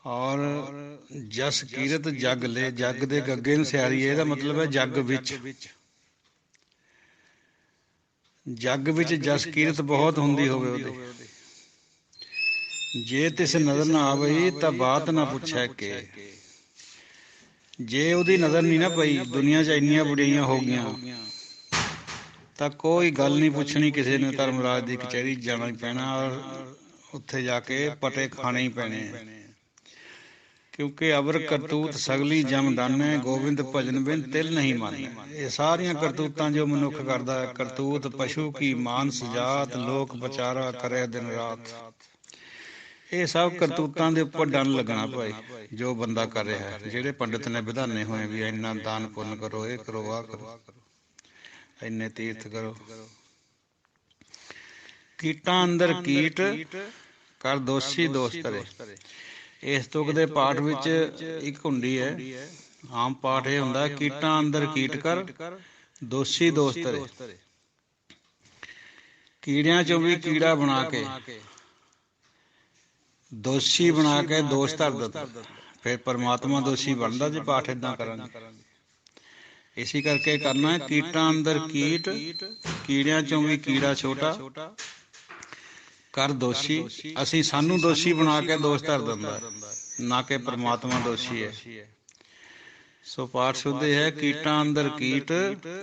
Speaker 2: ਔਰ ਜਸ ਕੀਰਤ ਜਗ ਲੈ, ਜਗ ਦੇ ਗੱਗੇ ਨੂੰ ਸਿਆਰੀਏ, ਇਹਦਾ ਮਤਲਬ ਹੈ ਜੱਗ ਵਿੱਚ। ਜੱਗ ਵਿੱਚ ਜਸ ਕੀਰਤ ਬਹੁਤ ਹੁੰਦੀ ਹੋਵੇ ਉਹਦੀ। ਜੇ ਤਿਸ ਨਜ਼ਰ ਨਾ ਆਵਈ ਤਾਂ ਬਾਤ ਨਾ ਪੁੱਛੈ ਕੇ। ਜੇ ਉਹਦੀ ਨਜ਼ਰ ਨਹੀਂ ਨਾ ਪਈ, ਦੁਨੀਆ 'ਚ ਇੰਨੀਆਂ ਬੁਰਾਈਆਂ ਹੋ ਗਈਆਂ, ਤਾਂ ਕੋਈ ਗੱਲ ਨਹੀਂ ਪੁੱਛਣੀ ਕਿਸੇ ਨੇ। ਧਰਮਰਾਜ ਦੀ ਕਚਹਿਰੀ ਜਾਣਾ ਹੀ ਪੈਣਾ, ਔਰ ਉੱਥੇ ਜਾ ਕੇ ਪਟੇ ਖਾਣੇ ਹੀ ਪੈਣੇ। ਕਿਉਂਕਿ ਅਬਰ ਕਰਤੂਤ ਸਗਲੀ ਜਮ ਡਾਨੈ, ਗੋਬਿੰਦ ਭਜਨ ਬਿਨ ਤਿਲ ਨਹੀਂ ਮਾਨੈ। ਇਹ ਸਾਰੀਆਂ ਕਰਤੂਤਾਂ ਜੋ ਮਨੁੱਖ ਕਰਦਾ ਹੈ, ਕਰਤੂਤ ਪਸ਼ੂ ਕੀ ਮਾਨਸ ਜਾਤ, ਲੋਕ ਵਿਚਾਰਾ ਕਰੇ ਦਿਨ ਰਾਤ। ਇਹ ਸਭ ਕਰਤੂਤਾਂ ਦੇ ਉੱਪਰ ਡੰਨ ਲੱਗਣਾ ਭਾਈ, ਜੋ ਬੰਦਾ ਕਰ ਰਿਹਾ ਹੈ। ਜਿਹੜੇ ਪੰਡਿਤ ਨੇ ਵਿਧਾਨੇ ਹੋਏ ਵੀ ਇੰਨਾ ਦਾਨ ਪੁੰਨ ਕਰੋ, ਇਹ ਕਰੋ, ਆਹ ਕਰੋ, ਇੰਨੇ ਤੀਰਥ ਕਰੋ। ਕੀਟਾਂ ਅੰਦਰ ਕੀਟ ਕਰ ਦੋਸ਼ੀ ਦੋਸ਼ ਧਰੇ। ਇਸ ਤੁਕ ਦੇ ਪਾਠ ਵਿੱਚ ਇੱਕ ਹੁੰਦੀ ਹੈ, ਆਮ ਪਾਠ ਇਹ ਹੁੰਦਾ, ਕੀਟਾਂ ਅੰਦਰ ਕੀਟ ਕਰ ਦੋਸ਼ੀ ਦੋਸ਼ ਧਰੇ। ਕੀੜਿਆਂ ਚੋਂ ਵੀ ਕੀੜਾ ਬਣਾ ਕੇ, ਦੋਸ਼ੀ ਬਣਾ ਕੇ ਦੋਸ਼ ਧਰ ਦਿੱਤਾ, ਫਿਰ ਪਰਮਾਤਮਾ ਦੋਸ਼ੀ ਬਣਦਾ ਜੇ ਪਾਠ ਏਦਾਂ ਕਰਾਂਗੇ। ਇਸੀ ਕਰਕੇ ਕਰਨਾ, ਕੀਟਾਂ ਅੰਦਰ ਕੀਟ, ਕੀੜਿਆਂ ਚੋਂ ਵੀ ਕੀੜਾ ਛੋਟਾ ਕਰ ਦੋਸ਼ੀ। ਅਸੀਂ ਸਾਨੂੰ ਦੋਸ਼ੀ ਬਣਾ ਕੇ ਦੋਸ਼ ਧਰ ਦਿੰਦਾ, ਨਾ ਕਿ ਪਰਮਾਤਮਾ ਦੋਸ਼ੀ ਹੈ। ਸੋ ਪਾਠ ਸ਼ੁੱਧ ਹੈ, ਕੀਟਾਂ ਅੰਦਰ ਕੀਟ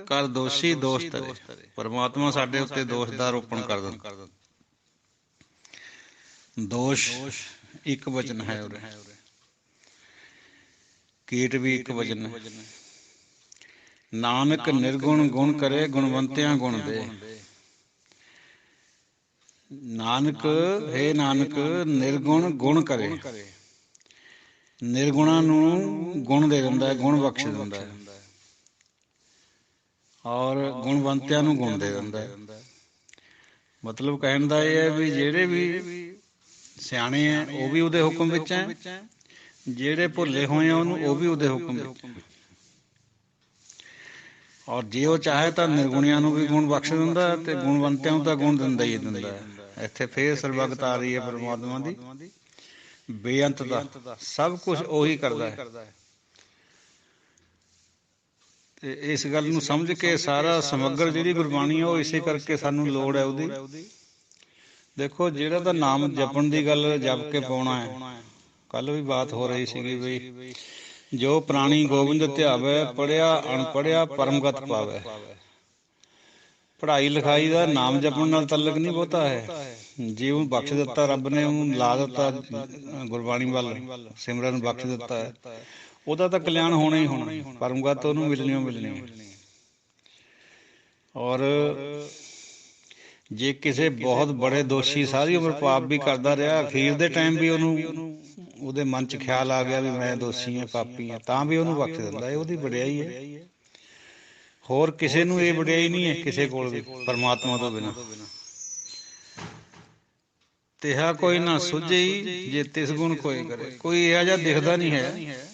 Speaker 2: ਕਰ ਦੋਸ਼ੀ ਦੋਸ਼ ਧਰੇ। ਪਰਮਾਤਮਾ ਸਾਡੇ ਉੱਤੇ ਦੋਸ਼ ਦਾ ਆਰੋਪਣ ਕਰ ਦਿੰਦਾ। ਦੋਸ਼ ਇੱਕ ਵਚਨ ਹੈ ਉਰੇ, ਕੀਟ ਵੀ ਇੱਕ ਵਚਨ ਹੈ। ਨਾਨਕ ਨਿਰਗੁਣ ਗੁਣ ਕਰੇ, ਗੁਣਵੰਤਿਆਂ ਗੁਣ ਦੇ। ਨਾਨਕ, ਹੇ ਨਾਨਕ, ਨਿਰਗੁਣ ਗੁਣ ਕਰੇ। ਨਿਰਗੁਣਾਂ ਨੂੰ ਗੁਣ ਦੇ ਦਿੰਦਾ ਹੈ, ਗੁਣ ਬਖਸ਼ ਦਿੰਦਾ ਹੈ, ਔਰ ਗੁਣਵੰਤਿਆਂ ਨੂੰ ਗੁਣ ਦੇ ਦਿੰਦਾ ਹੈ। ਮਤਲਬ ਕਹਿਣ ਦਾ ਇਹ ਹੈ ਵੀ ਜਿਹੜੇ ਵੀ ਸਿਆਣੇ ਹੈ ਉਹ ਵੀ ਉਹਦੇ ਹੁਕਮ ਵਿੱਚ ਹੈ, ਜਿਹੜੇ ਭੁੱਲੇ ਹੋਏ ਆ ਉਹਨੂੰ ਉਹ ਵੀ ਉਹਦੇ ਹੁਕਮ ਵਿੱਚ। ਔਰ ਜੇ ਉਹ ਚਾਹੇ ਤਾਂ ਨਿਰਗੁਣਿਆਂ ਨੂੰ ਵੀ ਗੁਣ ਬਖਸ਼ ਦਿੰਦਾ ਤੇ ਗੁਣਵੰਤਿਆਂ ਨੂੰ ਤਾਂ ਗੁਣ ਦਿੰਦਾ ਹੀ ਦਿੰਦਾ ਹੈ। ਇੱਥੇ ਫੇਰ ਸਰਬੱਤ ਆ ਰਹੀ ਹੈ ਪਰਮਾਤਮਾ ਦੀ ਬੇਅੰਤ ਦਾ, ਸਭ ਕੁਛ ਉਹੀ ਕਰਦਾ ਹੈ। ਤੇ ਇਸ ਗੱਲ ਨੂੰ ਸਮਝ ਕੇ ਸਾਰਾ ਸਮੱਗਰ ਜਿਹੜੀ ਗੁਰਬਾਣੀ ਹੈ ਉਹ ਇਸੇ ਕਰਕੇ ਸਾਨੂੰ ਲੋੜ ਹੈ ਉਹਦੀ। ਦੇਖੋ, ਜਿਹੜਾ ਤਾਂ ਨਾਮ ਜਪਣ ਦੀ ਗੱਲ ਜਪ ਕੇ ਪਾਉਣਾ ਹੈ, ਕੱਲ ਵੀ ਬਾਤ ਹੋ ਰਹੀ ਸੀਗੀ ਬਈ ਜੋ ਪ੍ਰਾਣੀ ਗੋਬਿੰਦ ਧਿਆਵੈ, ਪੜ੍ਹਿਆ ਅਣਪੜ੍ਹਿਆ ਪਰਮਗਤ ਪਾਵੈ। ਪੜ੍ਹਾਈ ਲਿਖਾਈ ਦਾ ਨਾਮ ਜਪਣ ਨਾਲ ਤਾਲੁਕ ਨਹੀਂ ਬਹੁਤਾ ਹੈ। ਜੇ ਉਹਨੂੰ ਬਖਸ਼ ਦਿੱਤਾ ਰੱਬ ਨੇ, ਉਹਨੂੰ ਲਾ ਦਿੱਤਾ ਗੁਰਬਾਣੀ ਵੱਲ, ਸਿਮਰਨ ਬਖਸ਼ ਦਿੱਤਾ ਹੈ, ਉਹਦਾ ਤਾਂ ਕਲਿਆਣ ਹੋਣਾ ਹੀ ਹੋਣਾ, ਪਰਮਗਤ ਉਹਨੂੰ ਮਿਲਣੀ ਓ ਮਿਲਣੀ ਹੈ। ਔਰ ਜੇ ਕਿਸੇ ਬਹੁਤ ਬੜੇ ਦੋਸ਼ੀ ਸਾਰੀ ਉਮਰ ਪਾਪ ਵੀ ਕਰਦਾ ਰਿਹਾ, ਅਖੀਰ ਦੇ ਟਾਈਮ ਵੀ ਉਹਨੂੰ ਉਹਦੇ ਮਨ 'ਚ ਖਿਆਲ ਆ ਗਿਆ ਵੀ ਮੈਂ ਦੋਸ਼ੀ ਹਾਂ, ਪਾਪੀ ਹਾਂ, ਤਾਂ ਵੀ ਉਹਨੂੰ ਬਖਸ਼ ਦਿੰਦਾ। ਇਹ ਉਹਦੀ ਵਡਿਆਈ ਹੈ, ਹੋਰ ਕਿਸੇ ਨੂੰ ਇਹ ਵਡਿਆਈ ਨਹੀਂ ਹੈ ਕਿਸੇ ਕੋਲ ਵੀ, ਪਰਮਾਤਮਾ ਤੋਂ ਬਿਨਾਂ। ਤਿਹਾ ਕੋਈ ਨਾ ਸੁਝਈ ਜੇ ਤਿਸ ਗੁਣ ਕੋਈ ਕਰੇ। ਕੋਈ ਇਹੋ ਜਿਹਾ ਦਿਖਦਾ ਨਹੀਂ ਹੈ,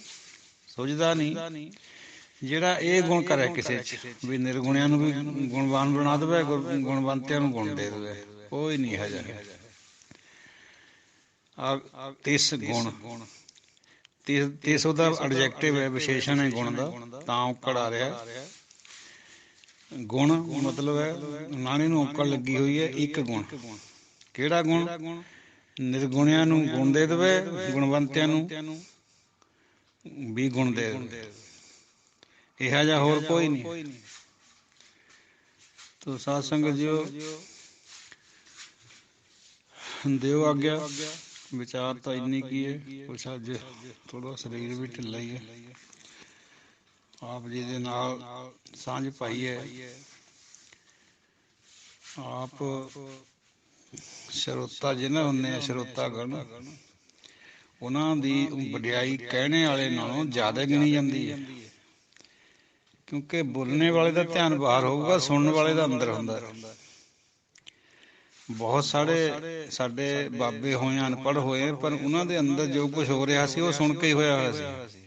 Speaker 2: ਸੁਝਦਾ ਨਹੀਂ, ਜਿਹੜਾ ਇਹ ਗੁਣ ਕਰੇ ਕਿਸੇ 'ਚ, ਵੀ ਨਿਰਗੁਣਿਆਂ ਨੂੰ ਵੀ ਗੁਣਵਾਨ ਬਣਾ ਦੇਵੇ, ਗੁਣਵੰਤਿਆਂ ਨੂੰ ਗੁਣ ਦੇ ਦੇਵੇ। ਕੋਈ ਨਹੀਂ ਇਹੋ ਜਿਹਾ। ਤਿਸ ਗੁਣ, ਤਿਸ ਉਹਦਾ ਐਡਜੈਕਟਿਵ ਹੈ, ਵਿਸ਼ੇਸ਼ਣ ਹੈ ਗੁਣ ਦਾ, ਤਾਂ ਔਕੜ ਆ ਰਿਹਾ। ਗੁਣ ਮਤਲਬ ਹੈ ਨਾਣੇ ਨੂੰ ਔਕੜ ਲੱਗੀ ਹੋਈ ਹੈ। ਇੱਕ ਗੁਣ, ਕਿਹੜਾ ਗੁਣ? ਨਿਰਗੁਣਿਆਂ ਨੂੰ ਗੁਣ ਦੇ ਦੇਵੇ, ਗੁਣਵੰਤਿਆਂ ਨੂੰ ਵੀ ਗੁਣ ਦੇ ਦੇਵੇ। ਇਹੋ ਜਿਹਾ ਹੋਰ ਕੋਈ ਨਹੀਂ। ਤੋ ਸਾਧ ਸੰਗਤ ਜੀਓ, ਦਿਓ ਆਗਿਆ। ਵਿਚਾਰ ਤਾਂ ਇੰਨੀ ਕੀ ਹੈ, ਕੁਛ ਅੱਜ ਥੋੜਾ ਸਰੀਰ ਵੀ ਢਿੱਲਾ ਹੀ ਹੈ। ਆਪ ਜੀ ਦੇ ਨਾਲ ਸਾਂਝ ਪਾਈ ਹੈ। ਆਪ ਸਰੋਤਾ ਜਿਹਨਾਂ ਹੁੰਦੇ ਆ, ਸਰੋਤਾਗਣ, ਉਹਨਾਂ ਦੀ ਵਡਿਆਈ ਕਹਿਣੇ ਵਾਲੇ ਨਾਲੋਂ ਜ਼ਿਆਦਾ ਗਿਣੀ ਜਾਂਦੀ ਹੈ। ਕਿਉਂਕਿ ਬੋਲਣੇ ਵਾਲੇ ਦਾ ਧਿਆਨ ਬਾਹਰ ਹੋਊਗਾ, ਸੁਣਨ ਵਾਲੇ ਦਾ ਅੰਦਰ ਹੁੰਦਾ। ਬਹੁਤ ਸਾਡੇ ਬਾਬੇ ਹੋਏ, ਅਨਪੜ੍ਹ ਹੋਏ, ਪਰ ਉਹਨਾਂ ਦੇ ਅੰਦਰ ਜੋ ਕੁਛ ਹੋ ਰਿਹਾ ਸੀ ਉਹ ਸੁਣ ਕੇ ਹੀ ਹੋਇਆ ਹੋਇਆ ਸੀ।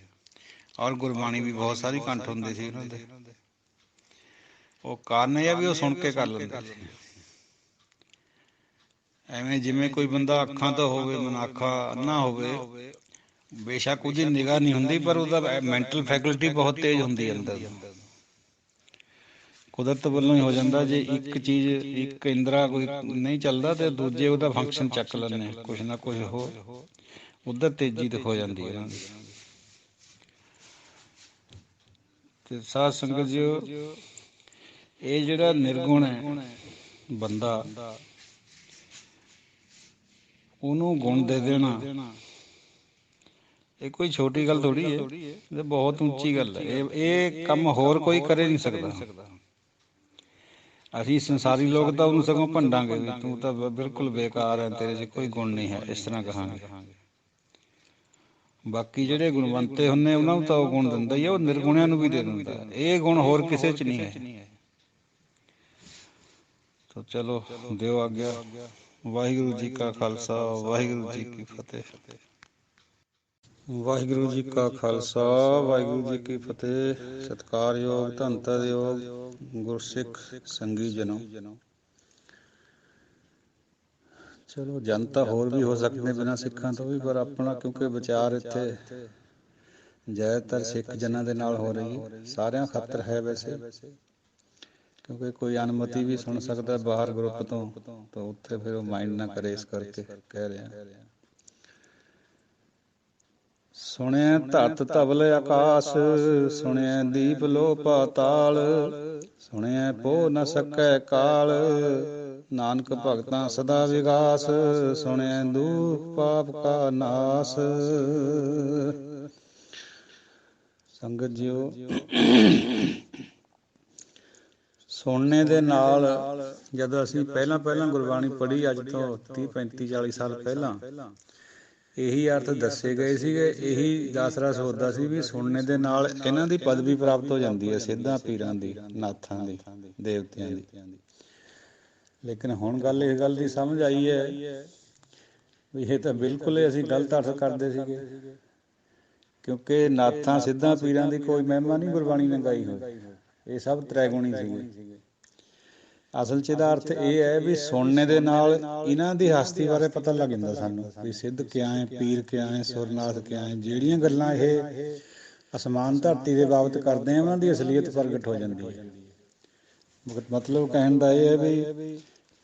Speaker 2: ਔਰ ਗੁਰਬਾਣੀ ਵੀ ਬਹੁਤ ਸਾਰੀ ਕੰਠ ਹੁੰਦੀ ਸੀ ਉਹਨਾਂ ਦੇ। ਉਹ ਕਾਰਨ ਇਹ ਆ ਵੀ ਉਹ ਸੁਣ ਕੇ ਕਰ ਲੈਂਦੇ ਸੀ। ਐਵੇਂ ਜਿਵੇਂ ਕੋਈ ਬੰਦਾ ਅੱਖਾਂ ਤੋਂ ਹੋਵੇ, ਮਨਾਖਾ ਅੰਨਾ ਹੋਵੇ, ਬੇਸ਼ੱਕ ਉਹਦੀ ਨਿਗਾਹ ਨਹੀਂ ਹੁੰਦੀ, ਪਰ ਉਹਦਾ ਮੈਂਟਲ ਫੈਕਲਟੀ ਬਹੁਤ ਤੇਜ਼ ਹੁੰਦੀ ਹੈ ਅੰਦਰ। ਕੁਦਰਤ ਵੱਲੋਂ ਹੀ ਹੋ ਜਾਂਦਾ। ਜੇ ਇੱਕ ਚੀਜ਼, ਇੱਕ ਇੰਦਰਾ ਕੋਈ ਨਹੀਂ ਚੱਲਦਾ ਤੇ ਦੂਜੇ ਉਹਦਾ ਫੰਕਸ਼ਨ ਚੱਕ ਲੈਂਦੇ, ਕੁਛ ਨਾ ਕੁਛ ਹੋ ਉੱਧਰ ਤੇਜ਼ੀ ਹੋ ਜਾਂਦੀ ਹੈ। ਤੇ ਸਾਧ ਸੰਗਤ ਜੀਓ, ਇਹ ਜਿਹੜਾ ਨਿਰਗੁਣ ਹੈ ਬੰਦਾ, ਉਹਨੂੰ ਗੁਣ ਦੇ ਦੇਣਾ ਇਹ ਕੋਈ ਛੋਟੀ ਗੱਲ ਥੋੜੀ ਹੈ, ਇਹ ਬਹੁਤ ਉੱਚੀ ਗੱਲ ਹੈ। ਇਹ ਕੰਮ ਹੋਰ ਕੋਈ ਕਰੇ ਨਹੀਂ ਸਕਦਾ। ਅਸੀਂ ਸੰਸਾਰੀ ਲੋਕ ਤਾਂ ਉਹਨੂੰ ਸਗੋਂ ਭੰਡਾਂਗੇ ਵੀ ਤੂੰ ਤਾਂ ਬਿਲਕੁਲ ਬੇਕਾਰ ਹੈ, ਤੇਰੇ 'ਚ ਕੋਈ ਗੁਣ ਨਹੀਂ ਹੈ, ਇਸ ਤਰ੍ਹਾਂ ਕਹਾਂਗੇ। ਬਾਕੀ ਜਿਹੜੇ ਗੁਣਵੰਤੇ ਹੁੰਦੇ ਉਹਨਾਂ ਨੂੰ ਤਾਂ ਉਹ ਗੁਣ ਦਿੰਦਾ ਹੀ ਆ, ਉਹ ਨਿਰਗੁਣਿਆਂ ਨੂੰ ਵੀ ਦੇ ਦਿੰਦਾ। ਇਹ ਗੁਣ ਹੋਰ ਕਿਸੇ 'ਚ ਨਹੀਂ ਹੈ। ਤਾਂ ਚਲੋ ਦਿਓ ਆਗਿਆ। ਵਾਹਿਗੁਰੂ ਜੀ ਕਾ ਖਾਲਸਾ, ਵਾਹਿਗੁਰੂ ਜੀ ਕੀ ਫਤਿਹ। ਵਾਹਿਗੁਰੂ ਜੀ ਕਾ ਖਾਲਸਾ, ਵਾਹਿਗੁਰੂ ਜੀ ਕੀ ਫਤਿਹ। ਸਤਿਕਾਰਯੋਗ ਧੰਨ ਧੰਨਯੋਗ ਗੁਰਸਿੱਖ ਸੰਗੀ ਜਨੋ, ਚਲੋ ਜਨਤਾ ਹੋਰ ਵੀ ਹੋ ਸਕਦੇ ਬਿਨਾਂ ਸਿੱਖਾਂ ਤੋਂ ਵੀ, ਪਰ ਆਪਣਾ ਕਿਉਂਕਿ ਵਿਚਾਰ ਇੱਥੇ ਜ਼ਿਆਦਾਤਰ ਸਿੱਖ ਜਨਾਂ ਦੇ ਨਾਲ ਹੋ ਰਹੀ ਹੈ। ਸਾਰਿਆਂ ਖਾਤਰ ਹੈ ਵੈਸੇ, ਕਿਉਂਕਿ ਕੋਈ ਅਨੁਮਤੀ ਵੀ ਸੁਣ ਸਕਦਾ ਬਾਹਰ ਗਰੁੱਪ ਤੋਂ, ਤਾਂ ਉੱਥੇ ਫਿਰ ਉਹ ਮਾਈਂਡ ਨਾ ਕਰੇ, ਇਸ ਕਰਕੇ ਕਹਿ ਰਿਹਾ। ਸੁਣਿਆ ਧਰਤ ਧਵਲ ਆਕਾਸ਼, ਸੁਣਿਆ ਦੀਪ ਲੋ ਪਾਤਾਲ, ਸੁਣਿਆ ਪੋ ਨ ਸਕੈ ਕਾਲ, ਨਾਨਕ ਭਗਤਾਂ ਸਦਾ ਵਿਗਾਸ, ਸੁਣਿਆ ਦੁਖ ਪਾਪ ਕਾ ਨਾਸ। ਸੰਗਤ ਜੀਓ, ਸੁਣਨੇ ਦੇ ਨਾਲ ਜਦੋਂ ਅਸੀਂ ਪਹਿਲਾਂ ਗੁਰਬਾਣੀ ਪੜ੍ਹੀ, ਅੱਜ ਤੋਂ 30 35 40 ਸਾਲ ਪਹਿਲਾਂ, ਇਹੀ ਅਰਥ ਦੱਸੇ ਗਏ ਸੀਗੇ। ਇਹੀ ਦਾਸਰਾ ਸੋਚਦਾ ਸੀ ਵੀ ਸੁਣਨੇ ਦੇ ਨਾਲ ਇਹਨਾਂ ਦੀ ਪਦਵੀ ਪ੍ਰਾਪਤ ਹੋ ਜਾਂਦੀ ਹੈ, ਸਿੱਧਾਂ ਪੀਰਾਂ ਦੀ, ਨਾਥਾਂ ਦੀ, ਦੇਵਤਿਆਂ ਦੀ। ਲੇਕਿਨ ਹੁਣ ਗੱਲ ਇਸ ਗੱਲ ਦੀ ਸਮਝ ਆਈ ਹੈ ਵੀ ਇਹ ਤਾਂ ਬਿਲਕੁਲ ਹੀ ਅਸੀਂ ਗਲਤ ਅਰਥ ਕਰਦੇ ਸੀਗੇ, ਕਿਉਂਕਿ ਨਾਥਾਂ ਸਿੱਧਾਂ ਪੀਰਾਂ ਦੀ ਕੋਈ ਮਹਿਮਾ ਨਹੀਂ ਗੁਰਬਾਣੀ ਨੇ ਗਾਈ ਹੋਈ। ਇਹ ਸਭ ਤ੍ਰੈਗੁਣੀ ਸੀਗੇ। ਅਸਲ 'ਚ ਇਹਦਾ ਅਰਥ ਇਹ ਹੈ ਵੀ ਸੁਣਨੇ ਦੇ ਨਾਲ ਇਹਨਾਂ ਦੀ ਹਸਤੀ ਬਾਰੇ ਪਤਾ ਲੱਗ ਜਾਂਦਾ ਸਾਨੂੰ, ਵੀ ਸਿੱਧ ਕਿਆ ਹੈ, ਪੀਰ ਕਿਆ ਹੈ, ਸੁਰਨਾਥ ਕਿਆ ਹੈ। ਜਿਹੜੀਆਂ ਗੱਲਾਂ ਇਹ ਅਸਮਾਨ ਧਰਤੀ ਦੇ ਬਾਬਤ ਕਰਦੇ ਆ, ਉਹਨਾਂ ਦੀ ਅਸਲੀਅਤ ਪ੍ਰਗਟ ਹੋ ਜਾਂਦੀ ਹੈ। ਮਤਲਬ ਕਹਿਣ ਦਾ ਇਹ ਹੈ ਵੀ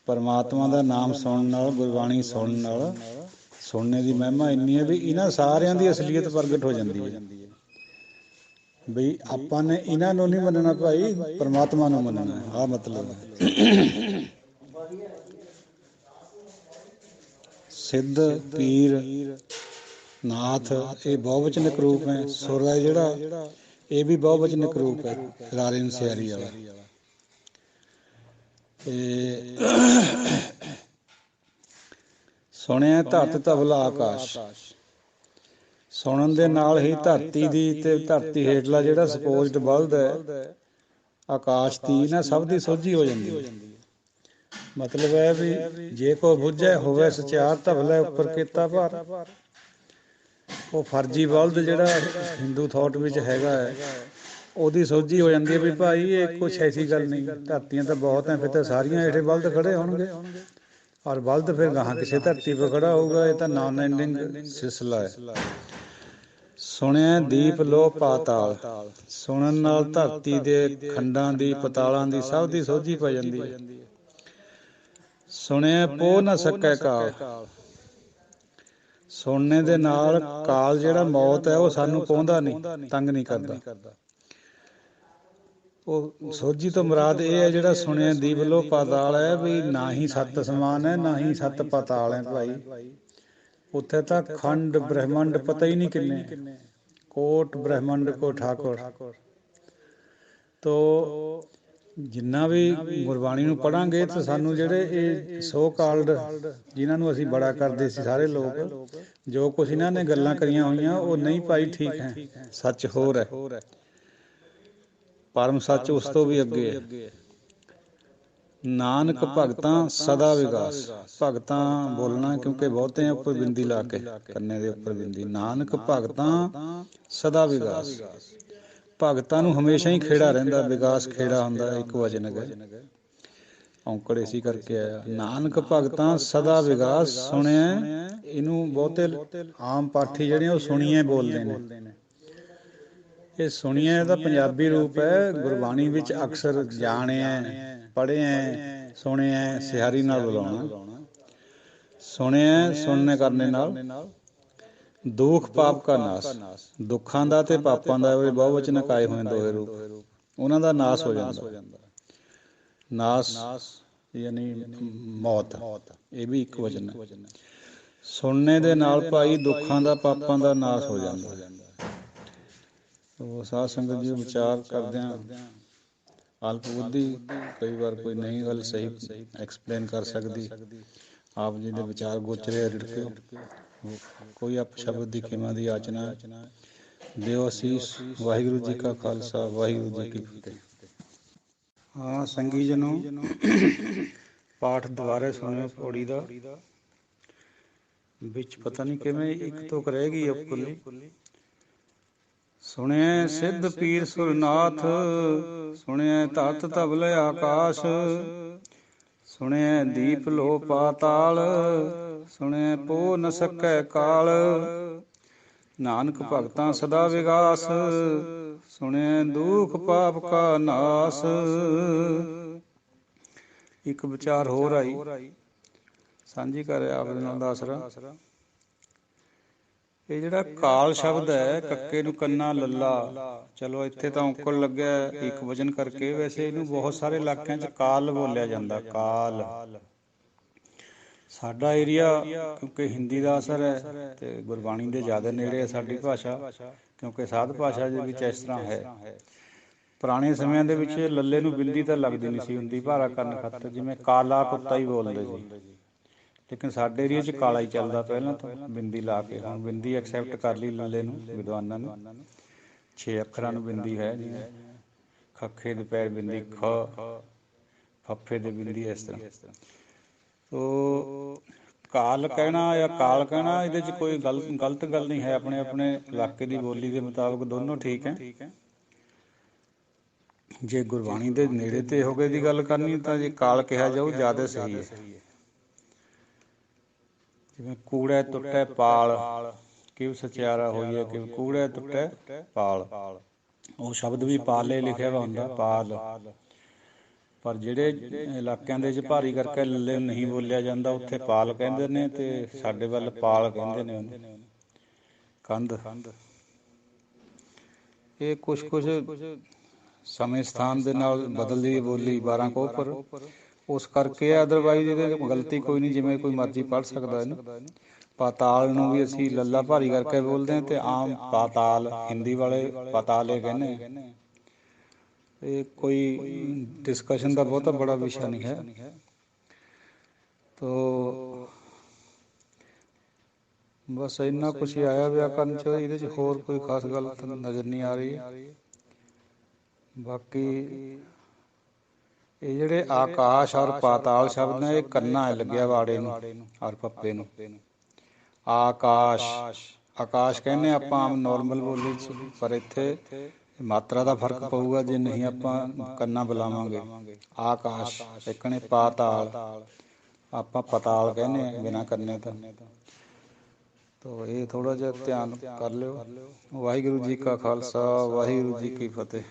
Speaker 2: ਪਰਮਾਤਮਾ ਦਾ ਨਾਮ ਸੁਣਨ ਨਾਲ, ਗੁਰਬਾਣੀ ਸੁਣਨ ਨਾਲ, ਸੁਣਨੇ ਦੀ ਮਹਿਮਾ ਇੰਨੀ ਹੈ ਵੀ ਇਹਨਾਂ ਸਾਰਿਆਂ ਦੀ ਅਸਲੀਅਤ ਪ੍ਰਗਟ ਹੋ ਜਾਂਦੀ ਹੈ। ਬਈ ਆਪਾਂ ਨੇ ਇਹਨਾਂ ਨੂੰ ਨਹੀਂ ਮੰਨਣਾ ਭਾਈ, ਪਰਮਾਤਮਾ ਨੂੰ ਮੰਨਣਾ, ਆਹ ਮਤਲਬ ਹੈ। ਸਿੱਧ, ਪੀਰ, ਨਾਥ ਇਹ ਬਹੁਵਚਨਕ ਰੂਪ ਹੈ। ਸੁਰ ਹੈ ਜਿਹੜਾ, ਇਹ ਵੀ ਬਹੁਵਚਨਕ ਰੂਪ ਹੈ, ਰਾਰੇ ਨਸਿਆਰੀ ਵਾਲਾ। ਸੁਣਿਆ ਧਰਤ ਧਵਲ ਆਕਾਸ਼, ਸੁਣਨ ਦੇ ਨਾਲ ਹੀ ਧਰਤੀ ਦੀ ਤੇ ਧਰਤੀ ਹੇਠਲਾ ਜਿਹੜਾ ਸਪੋਜ਼ਡ ਬਲਦ ਹੈ, ਆਕਾਸ਼ ਦੀ, ਇਹਨਾਂ ਸਭ ਦੀ ਸੋਝੀ ਹੋ ਜਾਂਦੀ ਹੈ। ਮਤਲਬ ਹੈ ਵੀ ਜੇ ਕੋਈ ਬੁੱਝੇ ਹੋਵੇ ਸਚਿਆਰ, ਧਵਲ ਉੱਪਰ ਕੀਤਾ ਭਾਰ। ਉਹ ਫਰਜੀ ਬਲਦ ਜਿਹੜਾ ਹਿੰਦੂ ਥੋਟ ਵਿੱਚ ਹੈਗਾ ਹੈ, ਉਹਦੀ ਸੋਝੀ ਹੋ ਜਾਂਦੀ ਹੈ ਵੀ ਭਾਈ ਇਹ ਕੁਛ ਐਸੀ ਗੱਲ ਨਹੀਂ, ਧਰਤੀਆਂ ਤਾਂ ਬਹੁਤ ਹੈ, ਫਿਰ ਤਾਂ ਸਾਰੀਆਂ ਹੇਠੇ ਬਲਦ ਖੜੇ ਹੋਣਗੇ, ਔਰ ਬਲਦ ਫਿਰ ਗਾਹਾਂ ਕਿਸੇ ਧਰਤੀ 'ਤੇ ਖੜਾ ਹੋਊਗਾ। ਇਹ ਤਾਂ ਨਾਨ ਐਂਡਿੰਗ ਸਿਲਸਿਲਾ ਹੈ। ਸੁਣਿਆ ਦੀਪ ਲੋ ਪਾਤਾਲ, ਸੁਣਨ ਨਾਲ ਧਰਤੀ ਦੇ ਖੰਡਾਂ ਦੀ, ਪਤਾਲਾਂ ਦੀ, ਸਭ ਦੀ ਸੋਝੀ ਪੈ ਜਾਂਦੀ ਹੈ। ਸੁਣਿਆ ਪੋ ਨ ਸਕੈ ਕਾਲ, ਸੁਣਨੇ ਦੇ ਨਾਲ ਕਾਲ ਜਿਹੜਾ ਮੌਤ ਹੈ, ਉਹ ਸਾਨੂੰ ਪਾਉਂਦਾ ਨਹੀਂ, ਤੰਗ ਨਹੀਂ ਕਰਦਾ। ਉਹ ਸੋਝੀ ਤੋਂ ਮੁਰਾਦ ਇਹ ਹੈ ਜਿਹੜਾ ਸੁਣਿਆ ਦੀਪ ਲੋ ਪਾਤਾਲ ਹੈ, ਵੀ ਨਾ ਹੀ ਸੱਤ ਅਸਮਾਨ ਹੈ, ਨਾ ਹੀ ਸੱਤ ਪਾਤਾਲ ਹੈ ਭਾਈ। ਉੱਥੇ ਤਾਂ ਖੰਡ ਬ੍ਰਹਿਮੰਡ ਪਤਾ ਹੀ ਨਹੀਂ ਕਿੰਨੇ, ਕੋਟ ਬ੍ਰਹਿਮੰਡ ਕੋ ਠਾਕੁਰ। ਤੋ ਜਿੰਨਾ ਵੀ ਗੁਰਬਾਣੀ ਨੂੰ ਪੜ੍ਹਾਂਗੇ ਤਾਂ ਸਾਨੂੰ ਜਿਹੜੇ ਇਹ ਸੋ ਕਾਲਡ, ਜਿਨ੍ਹਾਂ ਨੂੰ ਅਸੀਂ ਬੜਾ ਕਰਦੇ ਸੀ ਸਾਰੇ ਲੋਕ, ਜੋ ਕੁਛ ਇਹਨਾਂ ਨੇ ਗੱਲਾਂ ਕਰੀਆਂ ਹੋਈਆਂ ਉਹ ਨਹੀਂ ਭਾਈ ਠੀਕ ਹੈ। ਸੱਚ ਹੋਰ ਹੈ, ਪਰਮ ਸੱਚ ਉਸ ਤੋਂ ਵੀ ਅੱਗੇ ਹੈ। ਨਾਨਕ ਭਗਤਾਂ ਸਦਾ ਵਿਗਾਸ, ਭਗਤਾਂ ਬੋਲਣਾ ਕਿਉਂਕਿ ਬਹੁਤਿਆਂ ਉੱਪਰ ਬਿੰਦੀ ਲਾ ਕੇ, ਕੰਨੇ ਦੇ ਉੱਪਰ ਬਿੰਦੀ। ਨਾਨਕ ਭਗਤਾਂ ਸਦਾ ਵਿਗਾਸ, ਭਗਤਾਂ ਨੂੰ ਹਮੇਸ਼ਾ ਹੀ ਖੇੜਾ ਰਹਿੰਦਾ। ਵਿਗਾਸ ਖੇੜਾ ਹੁੰਦਾ, ਇੱਕ ਵਚਨ ਹੈ, ਔਂਕੜ ਇਸੀ ਕਰਕੇ ਆਇਆ। ਨਾਨਕ ਭਗਤਾਂ ਸਦਾ ਵਿਗਾਸ, ਸੁਣਿਆ, ਇਹਨੂੰ ਬਹੁਤੇ ਆਮ ਪਾਠੀ ਜਿਹੜੇ ਉਹ ਸੁਣੀਏ ਬੋਲਦੇ ਨੇ। ਇਹ ਸੁਣੀਏ ਇਹਦਾ ਪੰਜਾਬੀ ਰੂਪ ਹੈ। ਗੁਰਬਾਣੀ ਵਿੱਚ ਅਕਸਰ ਜਾਣਿਆ, ਪੜ੍ਹਿਆ, ਸੁਣਿਆ ਸਿਹਾਰੀ ਨਾਲ ਬੁਲਾਉਣਾ। ਸੁਣਿਆ ਸੁਣਨੇ ਕਰਨੇ ਨਾਲ ਦੁੱਖ ਪਾਪ ਕਾ ਨਾਸ, ਦੁੱਖਾਂ ਦਾ ਤੇ ਪਾਪਾਂ ਦਾ ਬਹੁਵਚਨਕ ਆਏ ਹੋਏ ਦੋਹੇ ਰੂਪ, ਉਹਨਾਂ ਦਾ ਨਾਸ ਹੋ ਜਾਂਦਾ। ਨਾਸ ਯਾਨੀ ਮੌਤ, ਇਹ ਵੀ ਇੱਕ ਵਚਨ ਹੈ।
Speaker 1: ਸੁਣਨੇ ਦੇ ਨਾਲ ਭਾਈ ਦੁੱਖਾਂ ਦਾ ਪਾਪਾਂ ਦਾ ਨਾਸ ਹੋ ਜਾਂਦਾ ਹੈ। ਉਹ ਸਾਧ ਸੰਗਤ ਜੀ ਵਿਚਾਰ ਕਰਦਿਆਂ ਅਲਪ ਬੁੱਧੀ ਕਈ ਵਾਰ ਕੋਈ ਨਹੀਂ ਗੱਲ ਸਹੀ ਐਕਸਪਲੇਨ ਕਰ ਸਕਦੀ, ਆਪ ਜੀ ਦੇ ਵਿਚਾਰ ਗੋਚਰੇ ਰਿੜਕਿਓ, ਕੋਈ ਅਪਸ਼ਬਦ ਦੀ ਖਿਮਾ ਦੀ ਆਚਨਾ ਦਿਓ ਅਸੀਸ। ਵਾਹਿਗੁਰੂ ਜੀ ਕਾ ਖਾਲਸਾ, ਵਾਹਿਗੁਰੂ ਜੀ ਕੀ ਫਤਿਹ। ਹਾਂ ਸੰਗੀ ਜਨੋ, ਪਾਠ ਦੁਬਾਰੇ ਸੁਣਿਓ ਪੌੜੀ ਦਾ। ਵਿੱਚ ਪਤਾ ਨਹੀਂ ਕਿਵੇਂ ਇੱਕ ਤੁਕ ਰਹਿ ਗਈ ਅਪੁੱਲੀ। ਸੁਣਿਐ ਸਿੱਧ ਪੀਰ ਸੁਰਨਾਥ, ਸੁਣਿਐ ਤਤ ਧਵਲ ਆਕਾਸ਼, ਸੁਣਿਐ ਦੀਪ ਲੋ ਪਾਤਾਲ, ਸੁਣਿਐ ਪੋ ਨ ਸਕੈ ਕਾਲ, ਨਾਨਕ ਭਗਤਾਂ ਸਦਾ ਵਿਗਾਸ, ਸੁਣਿਐ ਦੁਖ ਪਾਪ ਕਾ ਨਾਸ। ਇੱਕ ਵਿਚਾਰ ਹੋਰ ਆਈ, ਸਾਂਝੀ ਕਰ ਆਪ ਦੇ ਨਾਲ ਦਾ ਆਸਰਾ। ਇਹ ਜਿਹੜਾ ਕਾਲ ਸ਼ਬਦ ਹੈ, ਕੱਕੇ ਨੂੰ ਕੰਨਾ ਲੱਲਾ, ਚਲੋ ਇੱਥੇ ਤਾਂ ਔਂਕੜ ਲੱਗਿਆ ਇੱਕ ਵਚਨ ਕਰਕੇ, ਵੈਸੇ ਇਹਨੂੰ ਬਹੁਤ ਸਾਰੇ ਇਲਾਕਿਆਂ 'ਚ ਕਾਲ ਬੋਲਿਆ ਜਾਂਦਾ। ਕਾਲ ਸਾਡਾ ਏਰੀਆ ਕਿਉਂਕਿ ਹਿੰਦੀ ਦਾ ਅਸਰ ਹੈ ਤੇ ਗੁਰਬਾਣੀ ਦੇ ਜ਼ਿਆਦਾ ਨੇੜੇ ਹੈ ਸਾਡੀ ਭਾਸ਼ਾ, ਕਿਉਂਕਿ ਸਾਧ ਭਾਸ਼ਾ ਦੇ ਵਿੱਚ ਇਸ ਤਰ੍ਹਾਂ ਹੈ। ਪੁਰਾਣੇ ਸਮਿਆਂ ਦੇ ਵਿੱਚ ਲੱਲੇ ਨੂੰ ਬਿੰਦੀ ਤਾਂ ਲੱਗਦੀ ਨਹੀਂ ਸੀ ਹੁੰਦੀ ਭਾਰਾ ਕਰਨ ਖਾਤਰ, ਜਿਵੇਂ ਕਾਲਾ ਕੁੱਤਾ ਹੀ ਬੋਲਦੇ ਸੀ, ਲੇਕਿਨ ਸਾਡੇ ਏਰੀਏ 'ਚ ਕਾਲਾ ਹੀ ਚੱਲਦਾ ਪਹਿਲਾਂ ਤੋਂ ਬਿੰਦੀ ਲਾ ਕੇ। ਹੁਣ ਬਿੰਦੀ ਐਕਸੈਪਟ ਕਰ ਲਈ ਲੱਲੇ ਨੂੰ, ਵਿਦਵਾਨਾਂ ਨੂੰ 6 ਅੱਖਰਾਂ ਨੂੰ ਬਿੰਦੀ ਹੈ, ਜਿਵੇਂ ਖੱਖੇ ਦੇ ਪੈਰ ਬਿੰਦੀ ਖ, ਫੱਫੇ ਦੇ ਬਿੰਦੀ, ਇਸ ਤਰ੍ਹਾਂ। ਤੋ ਕਾਲ ਕਹਿਣਾ ਜਾਂ ਕਾਲ ਕਹਿਣਾ, ਇਹਦੇ 'ਚ ਕੋਈ ਗਲਤ ਗੱਲ ਨਹੀਂ ਹੈ। ਆਪਣੇ ਆਪਣੇ ਇਲਾਕੇ ਦੀ ਬੋਲੀ ਦੇ ਮੁਤਾਬਕ ਦੋਨੋਂ ਠੀਕ ਹੈ। ਜੇ ਗੁਰਬਾਣੀ ਦੇ ਨੇੜੇ ਤੇ ਹੋ ਗਏ ਦੀ ਗੱਲ ਕਰਨੀ ਤਾਂ ਜੇ ਕਾਲ ਕਿਹਾ ਜਾਊ ਜ਼ਿਆਦਾ ਸਹੀ ਹੈ। ਜਿਵੇਂ ਕੂੜੈ ਟੁੱਟੈ ਪਾਲ, ਕਿਵ ਸਚਿਆਰਾ ਹੋਈਐ, ਕਿਵ ਕੂੜੈ ਟੁੱਟੈ ਪਾਲ। ਉਹ ਸ਼ਬਦ ਵੀ ਪਾਲੇ ਲਿਖਿਆ ਵਾ ਹੁੰਦਾ, ਪਾਲ। ਪਰ ਜਿਹੜੇ ਇਲਾਕਿਆਂ ਦੇ 'ਚ ਭਾਰੀ ਕਰਕੇ ਲੱਲੇ ਨੂੰ ਨਹੀਂ ਬੋਲਿਆ ਜਾਂਦਾ, ਉੱਥੇ ਪਾਲ ਕਹਿੰਦੇ ਨੇ, ਤੇ ਸਾਡੇ ਵੱਲ ਪਾਲ ਕਹਿੰਦੇ ਨੇ ਉਹਨੂੰ, ਕੰਧ। ਇਹ ਕੁਛ ਸਮੇਂ ਸਥਾਨ ਦੇ ਨਾਲ ਬਦਲਦੀ ਬੋਲੀ 12 ਕੋਪਰ, ਉਸ ਕਰਕੇ ਅਦਰਵਾਈਜ਼ ਇਹਦੇ ਗਲਤੀ ਕੋਈ ਨਹੀਂ, ਜਿਵੇਂ ਕੋਈ ਮਰਜ਼ੀ ਪੜ੍ਹ ਸਕਦਾ ਇਹਨੂੰ। ਪਾਤਾਲ ਨੂੰ ਵੀ ਅਸੀਂ ਲੱਲਾ ਭਾਰੀ ਕਰਕੇ ਬੋਲਦੇ ਹਾਂ, ਤੇ ਆਮ ਪਾਤਾਲ ਹਿੰਦੀ ਵਾਲੇ ਪਾਤਾਲੇ ਕਹਿੰਦੇ। ਇਹ ਕੋਈ ਡਿਸਕਸ਼ਨ ਦਾ ਬਹੁਤਾ ਬੜਾ ਵਿਸ਼ਾ ਨਹੀਂ ਹੈ। ਤੋ ਬਸ ਇੰਨਾ ਕੁਛ ਹੀ ਆਇਆ ਵਿਆਕਰਨ 'ਚ, ਇਹਦੇ 'ਚ ਹੋਰ ਕੋਈ ਖਾਸ ਗੱਲ ਤਾਂ ਨਜ਼ਰ ਨਹੀਂ ਆ ਰਹੀ। ਬਾਕੀ ਇਹ ਜਿਹੜੇ ਆਕਾਸ਼ ਔਰ ਪਾਤਾਲ ਸ਼ਬਦ ਨੇ, ਇਹ ਕੰਨਾ ਹੈ ਲੱਗਿਆ ਵਾੜੇ ਨੂੰ ਔਰ ਪੱਪੇ ਨੂੰ। ਆਕਾਸ਼, ਆਕਾਸ਼ ਕਹਿੰਦੇ ਆਪਾਂ ਆਮ ਨੋਰਮਲ ਬੋਲੀ 'ਚ, ਪਰ ਇੱਥੇ ਮਾਤਰਾ ਦਾ ਫਰਕ ਪਊਗਾ ਜੇ ਨਹੀਂ ਆਪਾਂ ਕੰਨਾ ਬੁਲਾਵਾਂਗੇ। ਆਕਾਸ਼ ਇੱਕਣੇ, ਪਾਤਾਲ ਆਪਾਂ ਪਤਾਲ ਕਹਿੰਦੇ ਹਾਂ ਬਿਨਾਂ ਕੰਨੇ ਤੋਂ। ਤੋ ਇਹ ਥੋੜ੍ਹਾ ਜਿਹਾ ਧਿਆਨ ਕਰ ਲਿਓ। ਵਾਹਿਗੁਰੂ ਜੀ ਕਾ ਖਾਲਸਾ, ਵਾਹਿਗੁਰੂ ਜੀ ਕੀ ਫਤਿਹ।